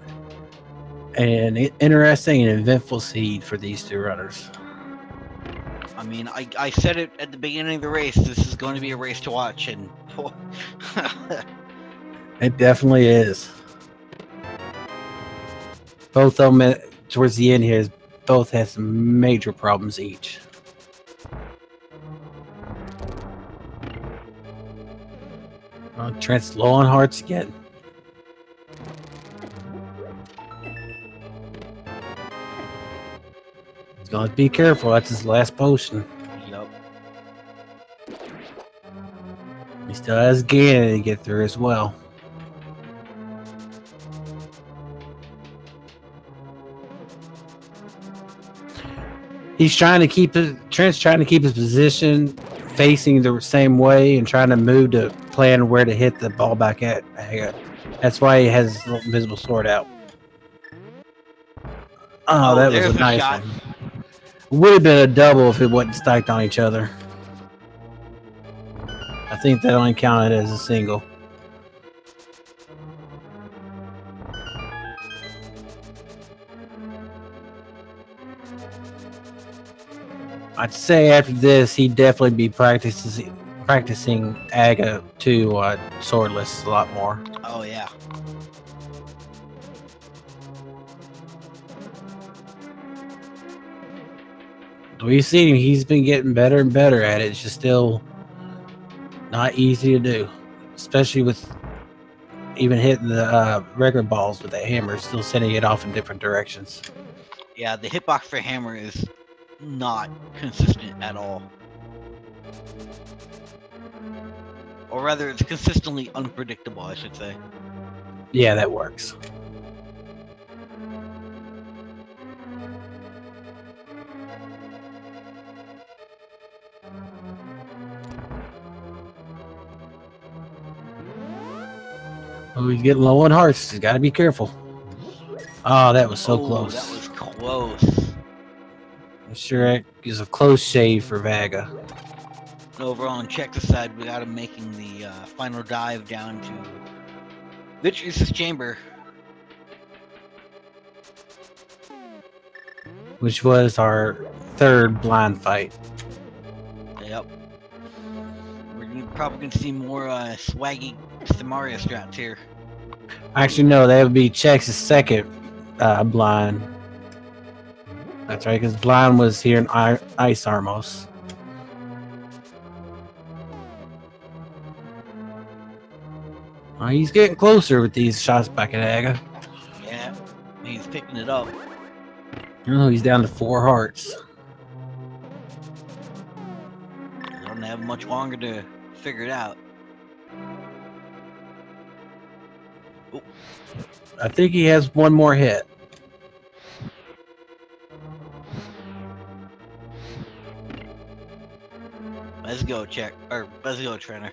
an interesting and eventful seed for these two runners. I mean, I said it at the beginning of the race. This is going to be a race to watch, and it definitely is. Both of them towards the end here, both have some major problems each. Well, Trent's low on hearts again. He's going to be careful. That's his last potion. Yep. He still has Ganon to get through as well. He's trying to keep it. Trent's trying to keep his position facing the same way and trying to move to plan where to hit the ball back at. That's why he has his little invisible sword out. Oh, that was a nice one. Would have been a double if it wasn't stacked on each other. I think that only counted as a single. I'd say after this, he'd definitely be practicing Aga to swordless a lot more. Oh yeah. We've seen him; he's been getting better and better at it. It's just still not easy to do, especially with even hitting the regular balls with that hammer, still sending it off in different directions. Yeah, the hitbox for hammer is not consistent at all. Or rather, it's consistently unpredictable, I should say. Yeah, that works. Oh, he's getting low on hearts. He's got to be careful. Oh, that was so close. That was close. Sure, is a close shave for Vaga. Over on Chex's side, we got him making the final dive down to Vitreous' chamber. Which was our third blind fight. Yep. We're probably going to see more swaggy Samaria strats here. Actually, no, that would be Chex's second blind. That's right, because blind was here in Ice Armos. He's getting closer with these shots back at Aga. Yeah, he's picking it up. Oh, he's down to 4 hearts. Don't have much longer to figure it out. Ooh. I think he has one more hit. Let's go, let's go, trainer.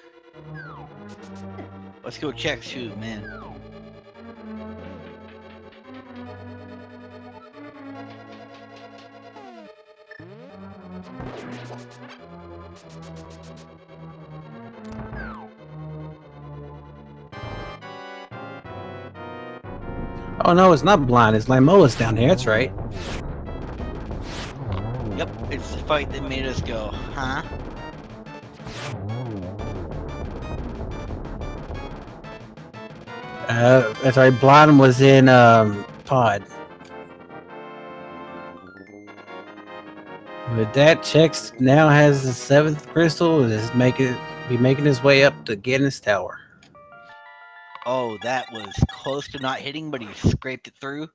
Let's go Chexhuman, man. Oh no, it's not blind. It's Limolis down here. That's right. Yep, it's the fight that made us go, huh? That's right. Blind was in Pod. With that, Chex now has the 7th crystal. Is be making his way up to Guinness Tower. Oh, that was close to not hitting, but he scraped it through.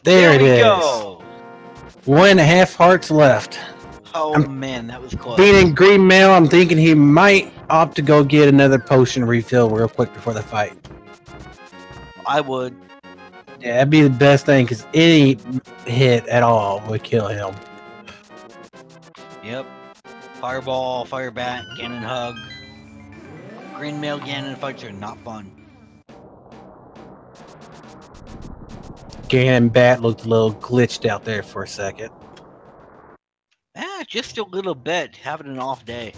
There it is. Go. 1.5 hearts left. Oh man, that was close. Being in green mail, I'm thinking he might opt to go get another potion refill real quick before the fight. I would. Yeah, that'd be the best thing, because any hit at all would kill him. Yep. Fireball, Fire Bat, Ganon Hug. Green Mail Ganon fights are not fun. Ganon Bat looked a little glitched out there for a second. Just a little bit. Having an off day.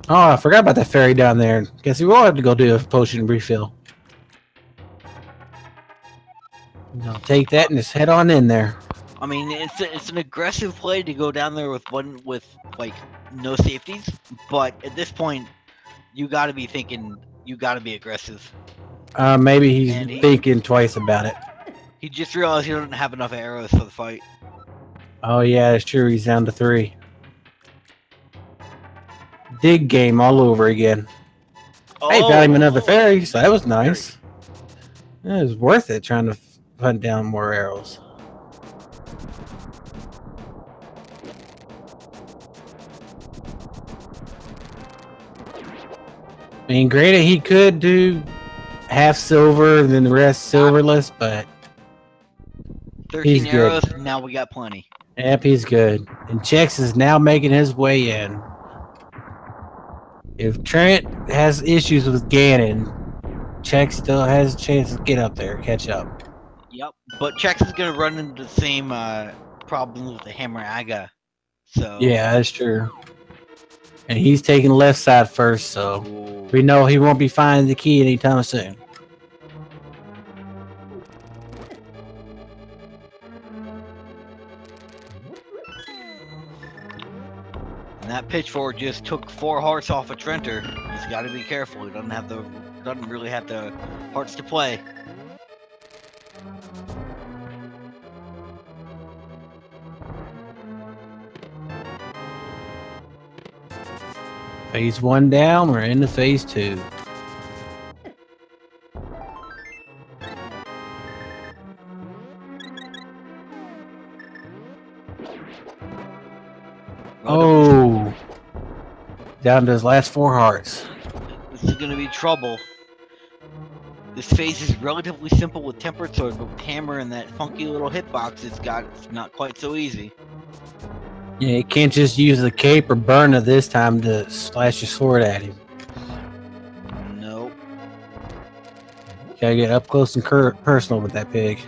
Oh, I forgot about that fairy down there. Guess we will have to go do a potion refill. I'll take that and just head on in there. I mean, it's an aggressive play to go down there with like no safeties, but at this point, you got to be thinking. You got to be aggressive. Maybe he's thinking twice about it. He just realized he doesn't have enough arrows for the fight. Oh yeah, that's true. He's down to 3. Dig game all over again. Oh. Hey, found him another fairy, so that was nice. It was worth it trying to hunt down more arrows. I mean, granted, he could do half silver and then the rest silverless, but 13 arrows, now we got plenty. Yep, he's good. And Chex is now making his way in. If Trent has issues with Ganon, Chex still has a chance to get up there, catch up. Yep, but Chex is going to run into the same problems with the Hammer Aga. So yeah, that's true. And he's taking left side first, so we know he won't be finding the key anytime soon. And that pitchfork just took 4 hearts off of Trenter. He's got to be careful. He doesn't really have the hearts to play. Phase 1 down, we're into phase 2. Oh, down to his last 4 hearts. This is gonna be trouble. This phase is relatively simple with tempered sword, but with hammer and that funky little hitbox it's not quite so easy. Yeah, you can't just use the cape or burner this time to slash your sword at him. Nope. Gotta get up close and personal with that pig.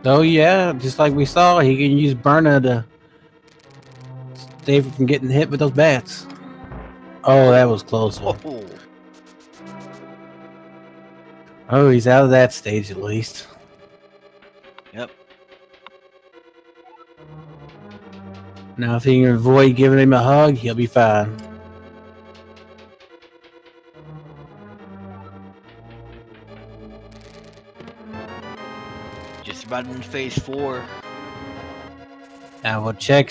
Oh yeah, just like we saw, he can use burner to save from getting hit with those bats. Oh, that was close one. Oh, he's out of that stage at least. Yep. Now if he can avoid giving him a hug, he'll be fine. Just about in phase 4. Now we'll check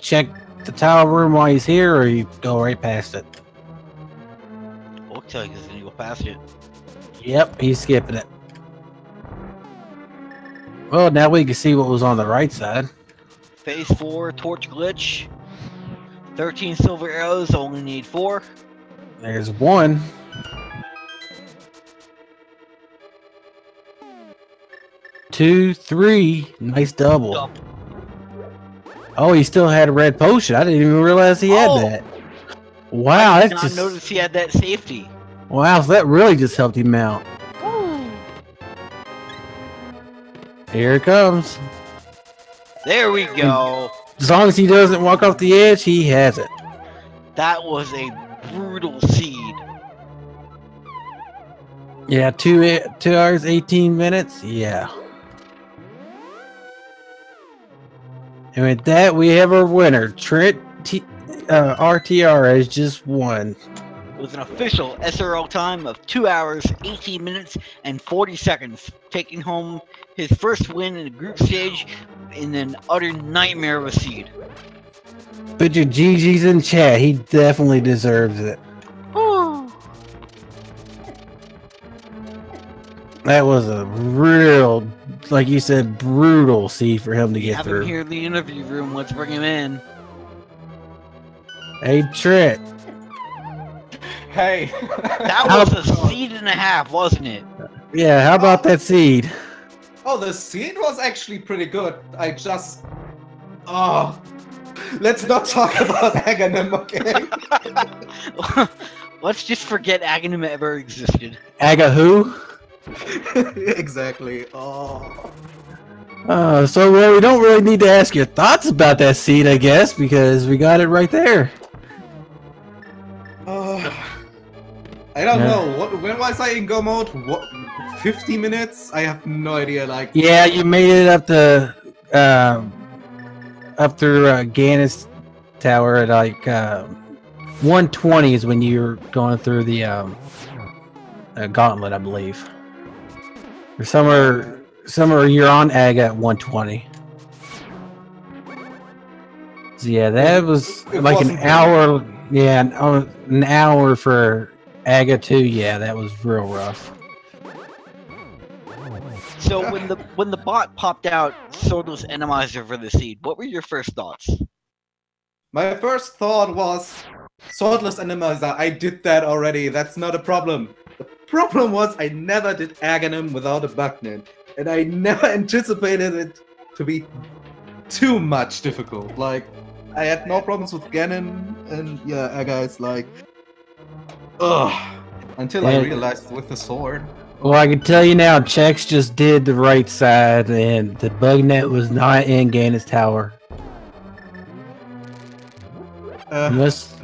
the tower room while he's here, or you go right past it. Looks like he's gonna go past it. Yep, he's skipping it. Well, now we can see what was on the right side. Phase 4, torch glitch. 13 silver arrows, only need 4. There's 1. Two, 3. Nice double. Oh, he still had a red potion. I didn't even realize he had that. Wow, I did that's not just... notice he had that safety. Wow, so that really just helped him out. Here it comes. There we go. As long as he doesn't walk off the edge, he has it. That was a brutal seed. Yeah, 2 hours, 18 minutes. Yeah. And with that, we have our winner. Trent RTR has just won. With an official SRL time of 2 hours, 18 minutes, and 40 seconds, taking home his first win in the group stage in an utter nightmare of a seed. Put your GG's in chat. He definitely deserves it. That was a real, like you said, brutal seed for him to get through. Have him here in the interview room. Let's bring him in. Hey, Trent. Hey. That was a seed and a half, wasn't it? Yeah, how about that seed? Oh, the seed was actually pretty good. I just... Oh. Let's not talk about Aghanim, okay? Let's just forget Aghanim ever existed. Aga who? Exactly. Oh. So well, we don't really need to ask your thoughts about that seed, I guess, because we got it right there. I don't know. When was I in go mode? What? 50 minutes? I have no idea. Like. Yeah, you made it up to up through Gannis Tower at like 120 is when you're going through the gauntlet, I believe. Or somewhere you're on Ag at 120. So yeah, that was like an hour. Yeah, an hour for Aga 2. Yeah, that was real rough. So when the bot popped out Swordless Randomizer for the seed, what were your first thoughts? My first thought was Swordless Randomizer. I did that already. That's not a problem. The problem was I never did Aghanim without a bugnet, and I never anticipated it to be too much difficult. Like, I had no problems with Ganon, and yeah, Aga is like, ugh, until I realized with the sword. Well, I can tell you now, Chex just did the right side, and the bug net was not in Gannis Tower. Unless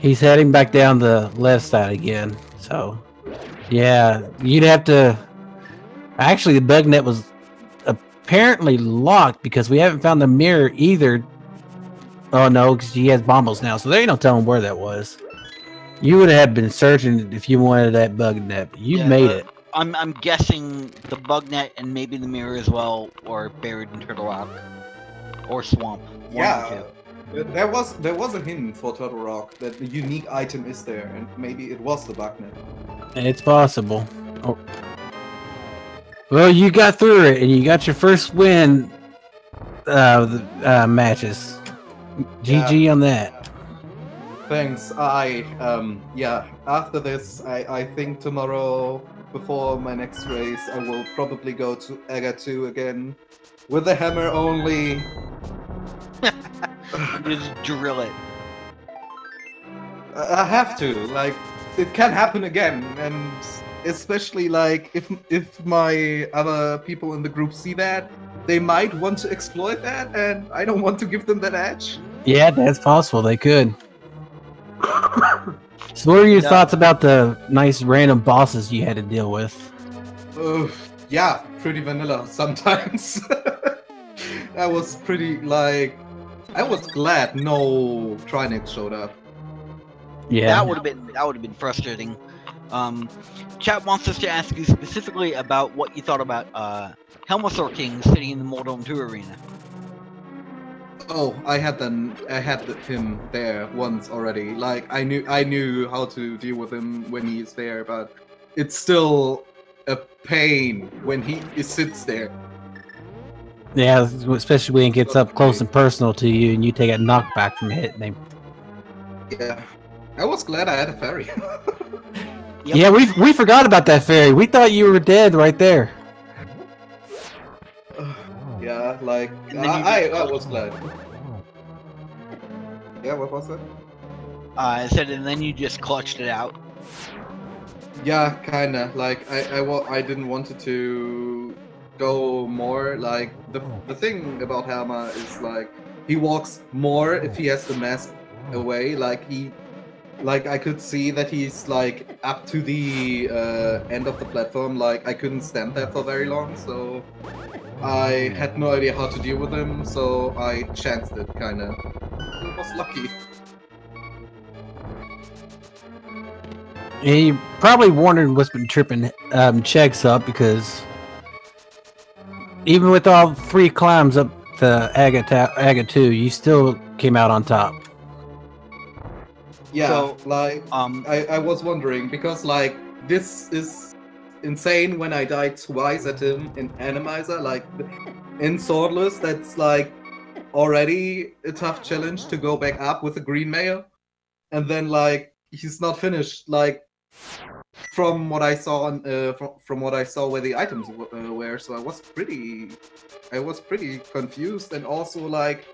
he's heading back down the left side again, so yeah, you'd have to. Actually, the bug net was apparently locked because we haven't found the mirror either. Oh no, because he has bombs now, so there ain't no telling where that was. You would have been searching if you wanted that bug net, but you made it. I'm guessing the bug net and maybe the mirror as well, or buried in Turtle Rock or Swamp. Yeah, there was a hint for Turtle Rock that the unique item is there, and maybe it was the bug net. It's possible. Oh. Well, you got through it, and you got your first win. Matches. GG on that. Thanks. Yeah. After this, I think tomorrow, before my next race, I will probably go to Aga 2 again with the hammer only. Just drill it. I have to. Like, it can happen again, and especially like if my other people in the group see that, they might want to exploit that, and I don't want to give them that edge. Yeah, that's possible. They could. So, what are your thoughts about the nice random bosses you had to deal with? Yeah, pretty vanilla sometimes. I was pretty like, I was glad no Trinix showed up. Yeah, that would have been frustrating. Chat wants us to ask you specifically about what you thought about Helmosaur King sitting in the Moldome 2 arena. Oh, I had him there once already. Like I knew how to deal with him when he's there, but it's still a pain when he sits there. Yeah, especially when it gets up close and personal to you, and you take a knockback from hitting him. Yeah, I was glad I had a fairy. Yep. Yeah, we forgot about that fairy. We thought you were dead right there. Yeah, like I was glad. Yeah, what was that? I said, and then you just clutched it out. Yeah, kinda. Like I didn't want it to go more. Like the thing about Helma is like he walks more if he has the mask away. Like I could see that he's like up to the end of the platform. Like I couldn't stand there for very long, so I had no idea how to deal with him. So I chanced it, kinda. I was lucky. And you probably wondering what's been tripping Chex up, because even with all 3 climbs up to Aga 2, you still came out on top. Yeah, So, like I was wondering, because like this is insane when I died twice at him in Randomizer. Like in Swordless, that's like already a tough challenge to go back up with a green mail, and then like he's not finished. Like from what I saw on from what I saw where the items were, so I was pretty confused, and also like,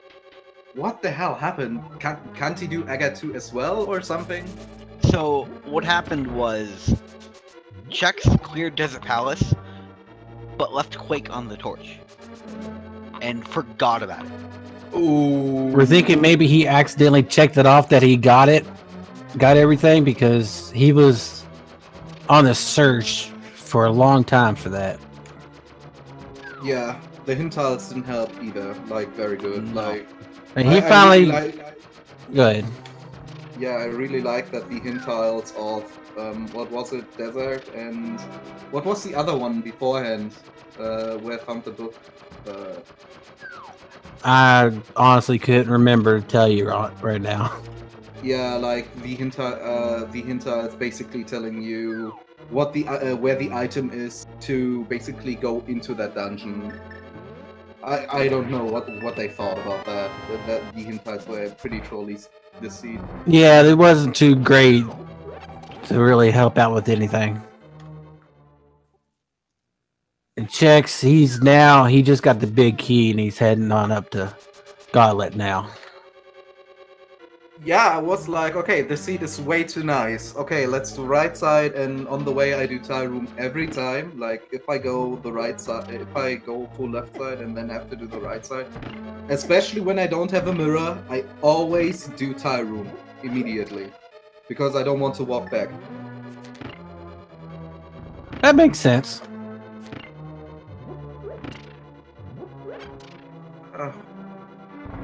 what the hell happened? Can't he do Aga 2 as well or something? So what happened was Chex cleared Desert Palace, but left Quake on the torch and forgot about it. Ooh. We're thinking maybe he accidentally checked it off that he got everything, because he was on the search for a long time for that. Yeah, the hint tiles didn't help either. Like very good. No. Like. And he I finally. really Go ahead. Yeah, I really like that the hint tiles of what was it, Desert, and what was the other one beforehand? Where I found the book. I honestly couldn't remember to tell you right now. Yeah, like the hint tile is basically telling you what the where the item is to basically go into that dungeon. I don't know what they thought about that. That the hint tiles were pretty trolly this seed. Yeah, it wasn't too great to really help out with anything. And Chex, he just got the big key and he's heading on up to Gauntlet now. Yeah, I was like, okay, the seat is way too nice. Okay, let's do right side, and on the way I do tile room every time. Like if I go the right side, if I go full left side and then have to do the right side, especially when I don't have a mirror, I always do tile room immediately because I don't want to walk back. That makes sense.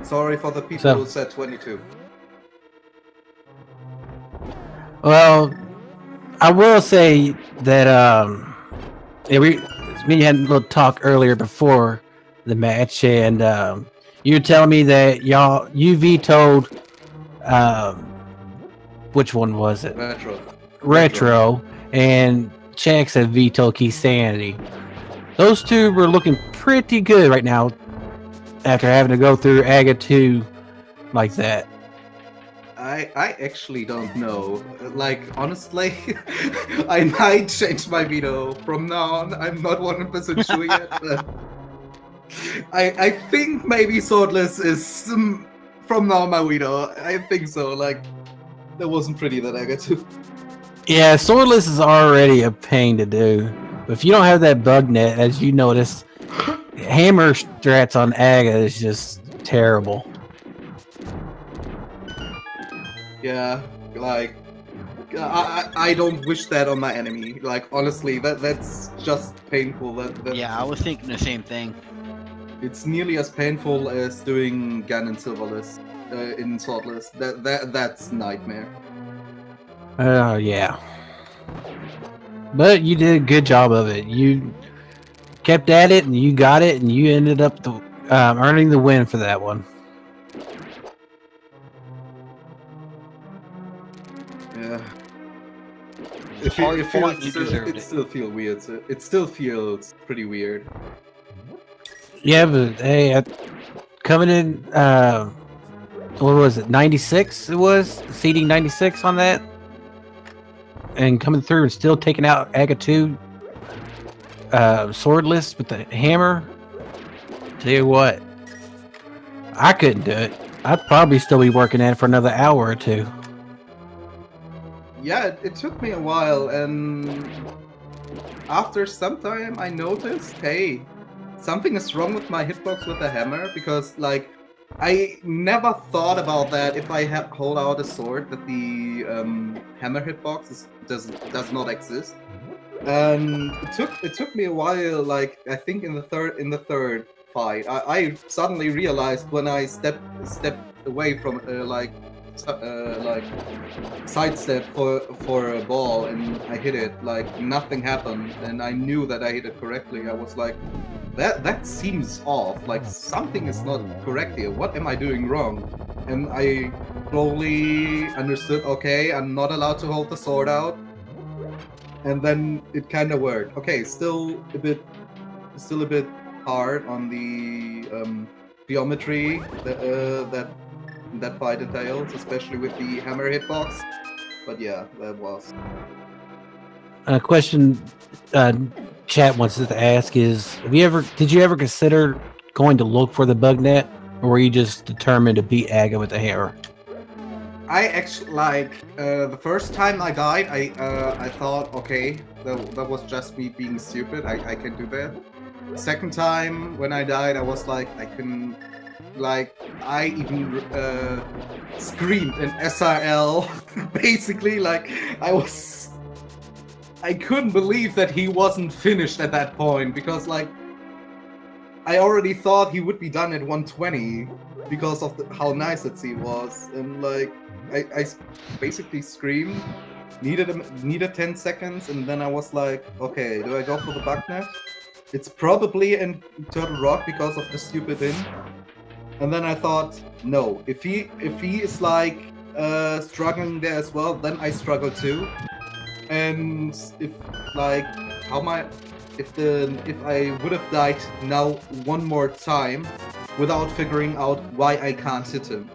Sorry for the people who said 22. Well, I will say that Yeah, me and you had a little talk earlier before the match, and you were telling me that you vetoed, which one was it? Retro, and Chex had vetoed Key Sanity. Those two were looking pretty good right now after having to go through Aga 2 like that. I actually don't know. Like, honestly, I might change my veto from now on. I'm not 100% sure yet, but I think maybe Swordless is from now my veto. I think so. Like, that wasn't pretty that I got to. Yeah, Swordless is already a pain to do. But if you don't have that bug net, as you notice, hammer strats on Aga is just terrible. Yeah, like I don't wish that on my enemy. Like, honestly, that's just painful. That Yeah, I was thinking the same thing. It's nearly as painful as doing Gun and Silverless in Swordless. That's nightmare. Yeah. But you did a good job of it. You kept at it, and you got it, and you ended up earning the win for that one. Yeah. It still feels weird. It still feels pretty weird. Yeah, but hey, coming in, what was it, 96? It was seeding 96 on that, and coming through and still taking out Aga 2 Swordless with the hammer. Tell you what, I couldn't do it. I'd probably still be working at it for another hour or two. Yeah, it took me a while, and after some time I noticed, hey, something is wrong with my hitbox with the hammer, because, like, I never thought about that if I hold out a sword, that the hammer hitbox does not exist. And it took me a while, like, I think in the third fight, I suddenly realized when I stepped away from sidestep for a ball and I hit it, like, nothing happened, and I knew that I hit it correctly. I was like, that seems off, like something is not correct here. What am I doing wrong? And I slowly understood, okay, I'm not allowed to hold the sword out. And then it kind of worked. Okay, still a bit hard on the geometry that fight entails, especially with the hammer hitbox. But yeah, that was. A question chat wants to ask is: did you ever consider going to look for the bug net, or were you just determined to beat Aga with the hammer? I actually, the first time I died, I thought, okay, that was just me being stupid. I can do that. Second time when I died, I was like, I can. Like, I even screamed in SRL, basically, like, I couldn't believe that he wasn't finished at that point, because, like, I already thought he would be done at 120, because of how nice he was, and, like, I basically screamed, needed 10 seconds, and then I was like, okay, do I go for the bug net? It's probably in Turtle Rock because of the stupid thing. And then I thought, no, if he is like struggling there as well, then I struggle too. And if like if I would have died now one more time without figuring out why I can't hit him,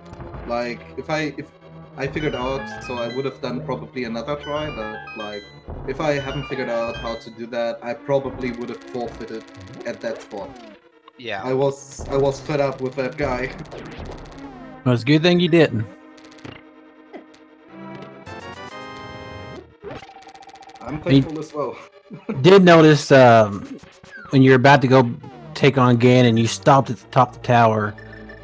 like if I figured out, so I would have done probably another try, but like if I haven't figured out how to do that, I probably would have forfeited at that spot. Yeah. I was fed up with that guy. Well, it's a good thing you didn't. I'm thankful as well. Did notice when you're about to go take on Gan and you stopped at the top of the tower,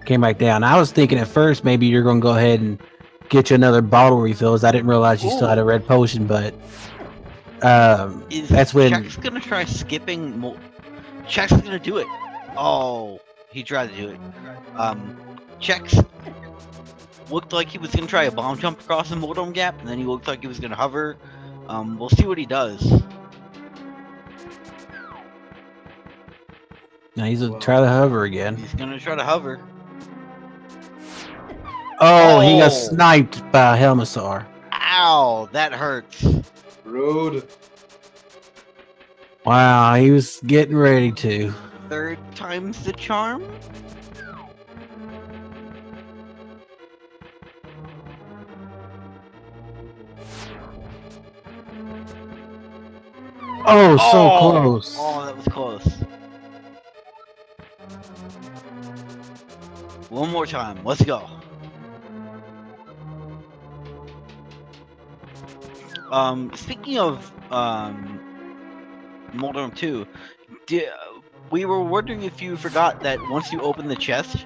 came back down. I was thinking at first maybe you're going to go ahead and get you another bottle refills. I didn't realize you still had a red potion, but that's when Check's gonna try skipping. Check's gonna do it. Oh, he tried to do it. Chex looked like he was gonna try a bomb jump across the modem gap, and then he looked like he was gonna hover. We'll see what he does. Now he's gonna try to hover again. He's gonna try to hover. Oh, he got sniped by Helmasaur. Ow, that hurts. Rude. Wow, he was getting ready to. Third time's the charm. Oh, so close. Oh, that was close. One more time. Let's go. Speaking of Modern 2, we were wondering if you forgot that once you open the chest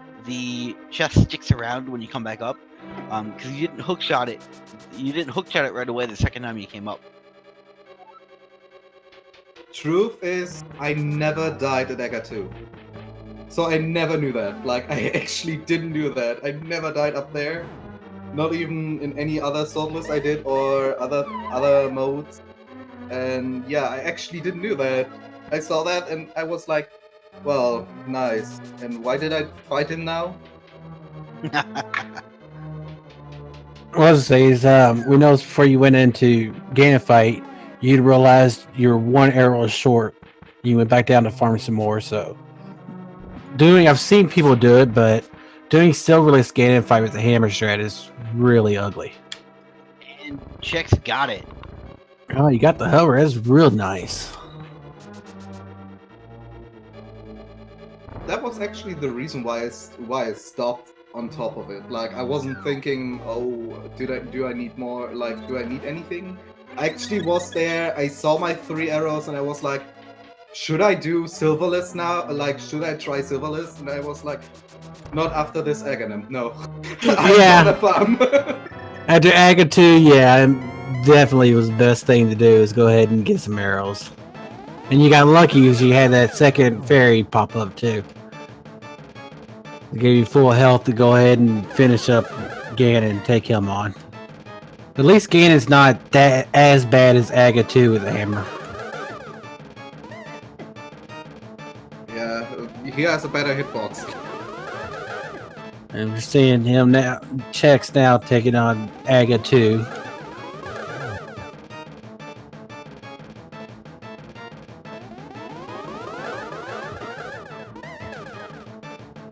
sticks around when you come back up. Because you didn't hookshot it. You didn't hookshot it right away the second time you came up. Truth is, I never died at Dagger 2. So I never knew that. Like, I actually didn't do that. I never died up there. Not even in any other Swordless I did or other modes. And yeah, I actually didn't do that. I saw that and I was like, well, nice. And why did I fight him now? What I was say is, we noticed before you went into Ganon fight, you'd realized you were one arrow short. You went back down to farm some more. So, I've seen people do it, but doing Silverless Ganon fight with the hammer strat is really ugly. And Chex got it. Oh, you got the hover. That's real nice. That was actually the reason why I stopped on top of it. Like, I wasn't thinking, oh, do I need more? Like, do I need anything? I actually was there. I saw my 3 arrows, and I was like, should I do Silverless now? Like, should I try Silverless? And I was like, not after this Aghanim. No. Yeah. I'm not a farm. After Aga 2, yeah, definitely was the best thing to do is go ahead and get some arrows. And you got lucky because you had that second fairy pop up too. It gave you full health to go ahead and finish up Ganon and take him on. At least Ganon's not that as bad as Aga 2 with the hammer. Yeah, he has a better hitbox. And we're seeing him now, Chex now taking on Aga 2.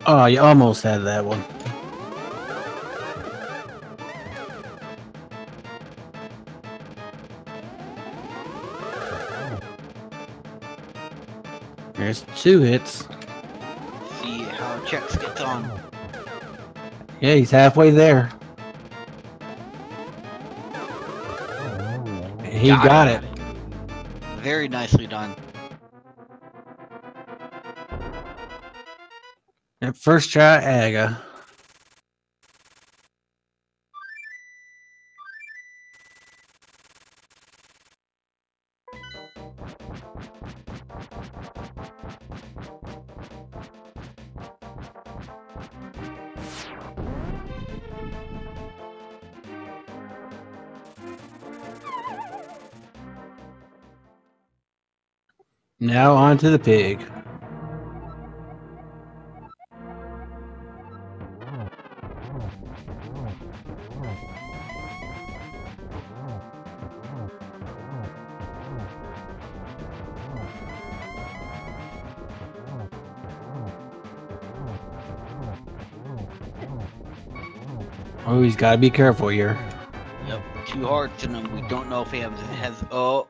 Oh, you almost had that one. There's 2 hits. See how Chex gets on. Yeah, he's halfway there. And he got it. Very nicely done. And first try, Aga. Now on to the pig. Oh, he's got to be careful here. Yep, 2 hearts in him. We don't know if he has. Oh.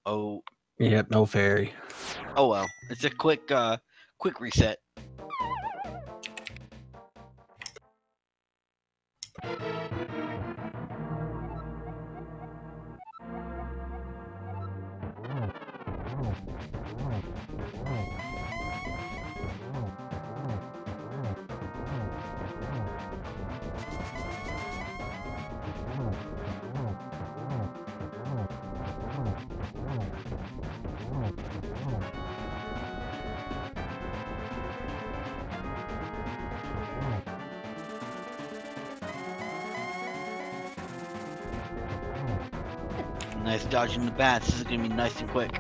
Oh. Yep, no fairy. Oh well. It's a quick reset. Nice dodging the bats. This is gonna be nice and quick.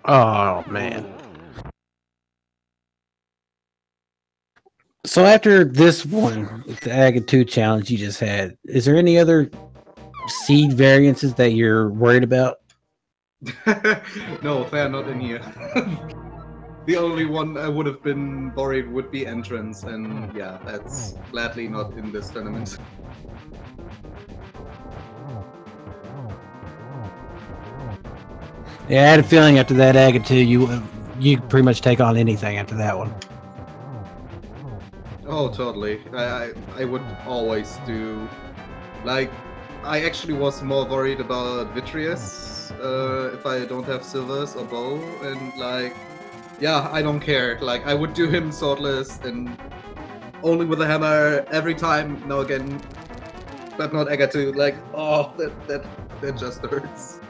Oh man. So after this one, with the Aga 2 challenge you just had, is there any other seed variances that you're worried about? No, they're not in here. The only one I would have been worried would be entrance, and yeah, that's gladly not in this tournament. Yeah, I had a feeling after that Aga 2, you pretty much take on anything after that one. Oh, totally. I would always do. Like, I actually was more worried about Vitreous if I don't have Silvers or Bow, and like, yeah, I don't care. Like, I would do him swordless and only with a hammer every time. Now again, but not Aga 2. Like, oh, that just hurts.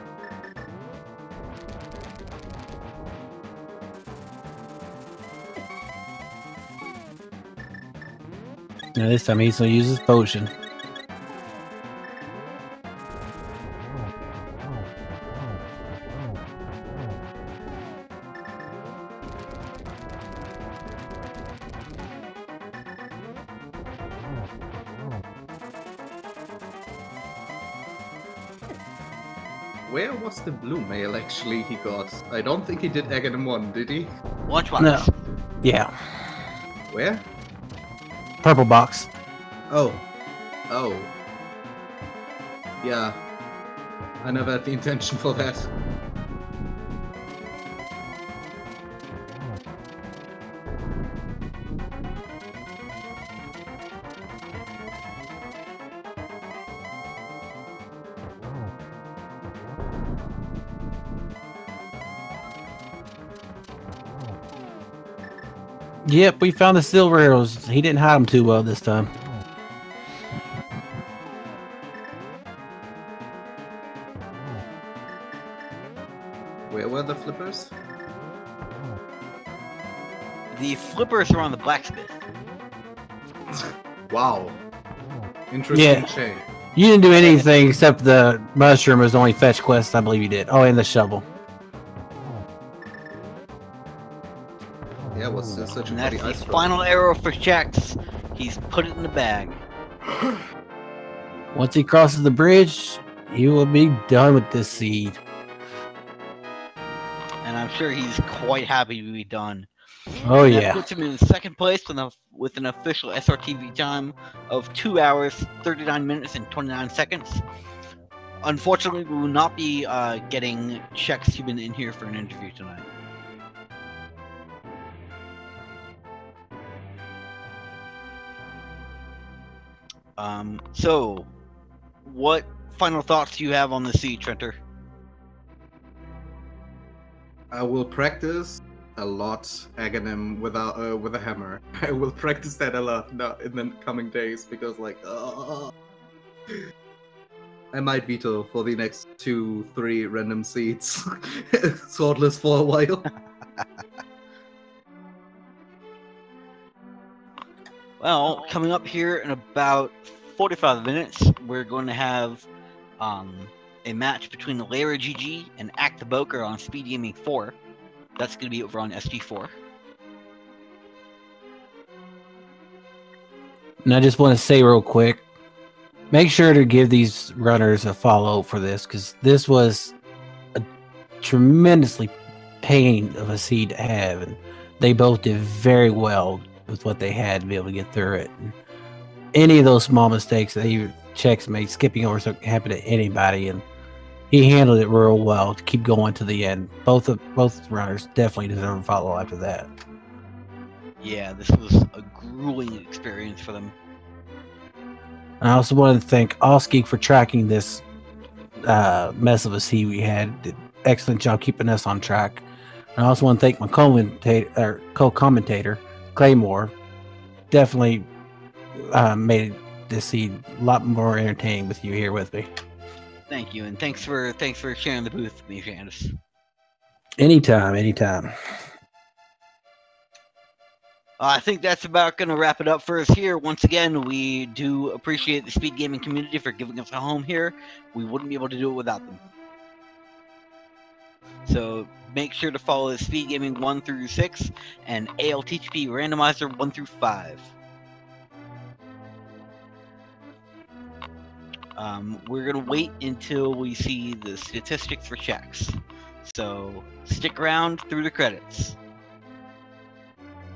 Now this time he's gonna use his potion. Where was the blue mail actually he got? I don't think he did Aghanim 1, did he? Lunchbox. No. Yeah. Where? Purple box. Oh. Oh. Yeah. I never had the intention for that. Yep, we found the silver arrows. He didn't hide them too well this time. Where were the flippers? The flippers are on the blacksmith. Wow. Interesting Yeah. chain. You didn't do anything except the mushroom was only fetch quest, I believe you did. Oh, and the shovel. Yeah, what's searching And for that's the ice the drop? final arrow for Chex. He's put it in the bag. Once he crosses the bridge, he will be done with this seed. And I'm sure he's quite happy to be done. Oh And that yeah. puts him in second place with an official SRTV time of 2 hours, 39 minutes, and 29 seconds. Unfortunately, we will not be getting Chexhuman in here for an interview tonight. So, what final thoughts do you have on the seed, Trenter? I will practice a lot Aghanim with a hammer. I will practice that a lot now in the coming days because I might veto for the next 2-3 random seeds. Swordless for a while. Well, coming up here in about 45 minutes, we're going to have a match between the Lara GG and Act the Boker on Speed Gaming 4. That's going to be over on SG4. And I just want to say real quick, make sure to give these runners a follow for this, because this was a tremendously pain of a seed to have, and they both did very well with what they had to be able to get through it. And any of those small mistakes that he checks made, skipping over, so it can happen to anybody, and he handled it real well to keep going to the end. Both runners definitely deserve a follow after that. Yeah, this was a grueling experience for them. And I also wanted to thank Allsgeek for tracking this mess of a seed we had. Did excellent job keeping us on track. And I also want to thank my co-commentator, Claymore. Definitely made this seed a lot more entertaining with you here with me. Thank you, and thanks for sharing the booth with me, Janice. Anytime. I think that's about going to wrap it up for us here. Once again, we do appreciate the speed gaming community for giving us a home here. We wouldn't be able to do it without them. So make sure to follow Speed Gaming 1 through 6 and ALTTP Randomizer 1 through 5. We're gonna wait until we see the statistics for checks. So stick around through the credits.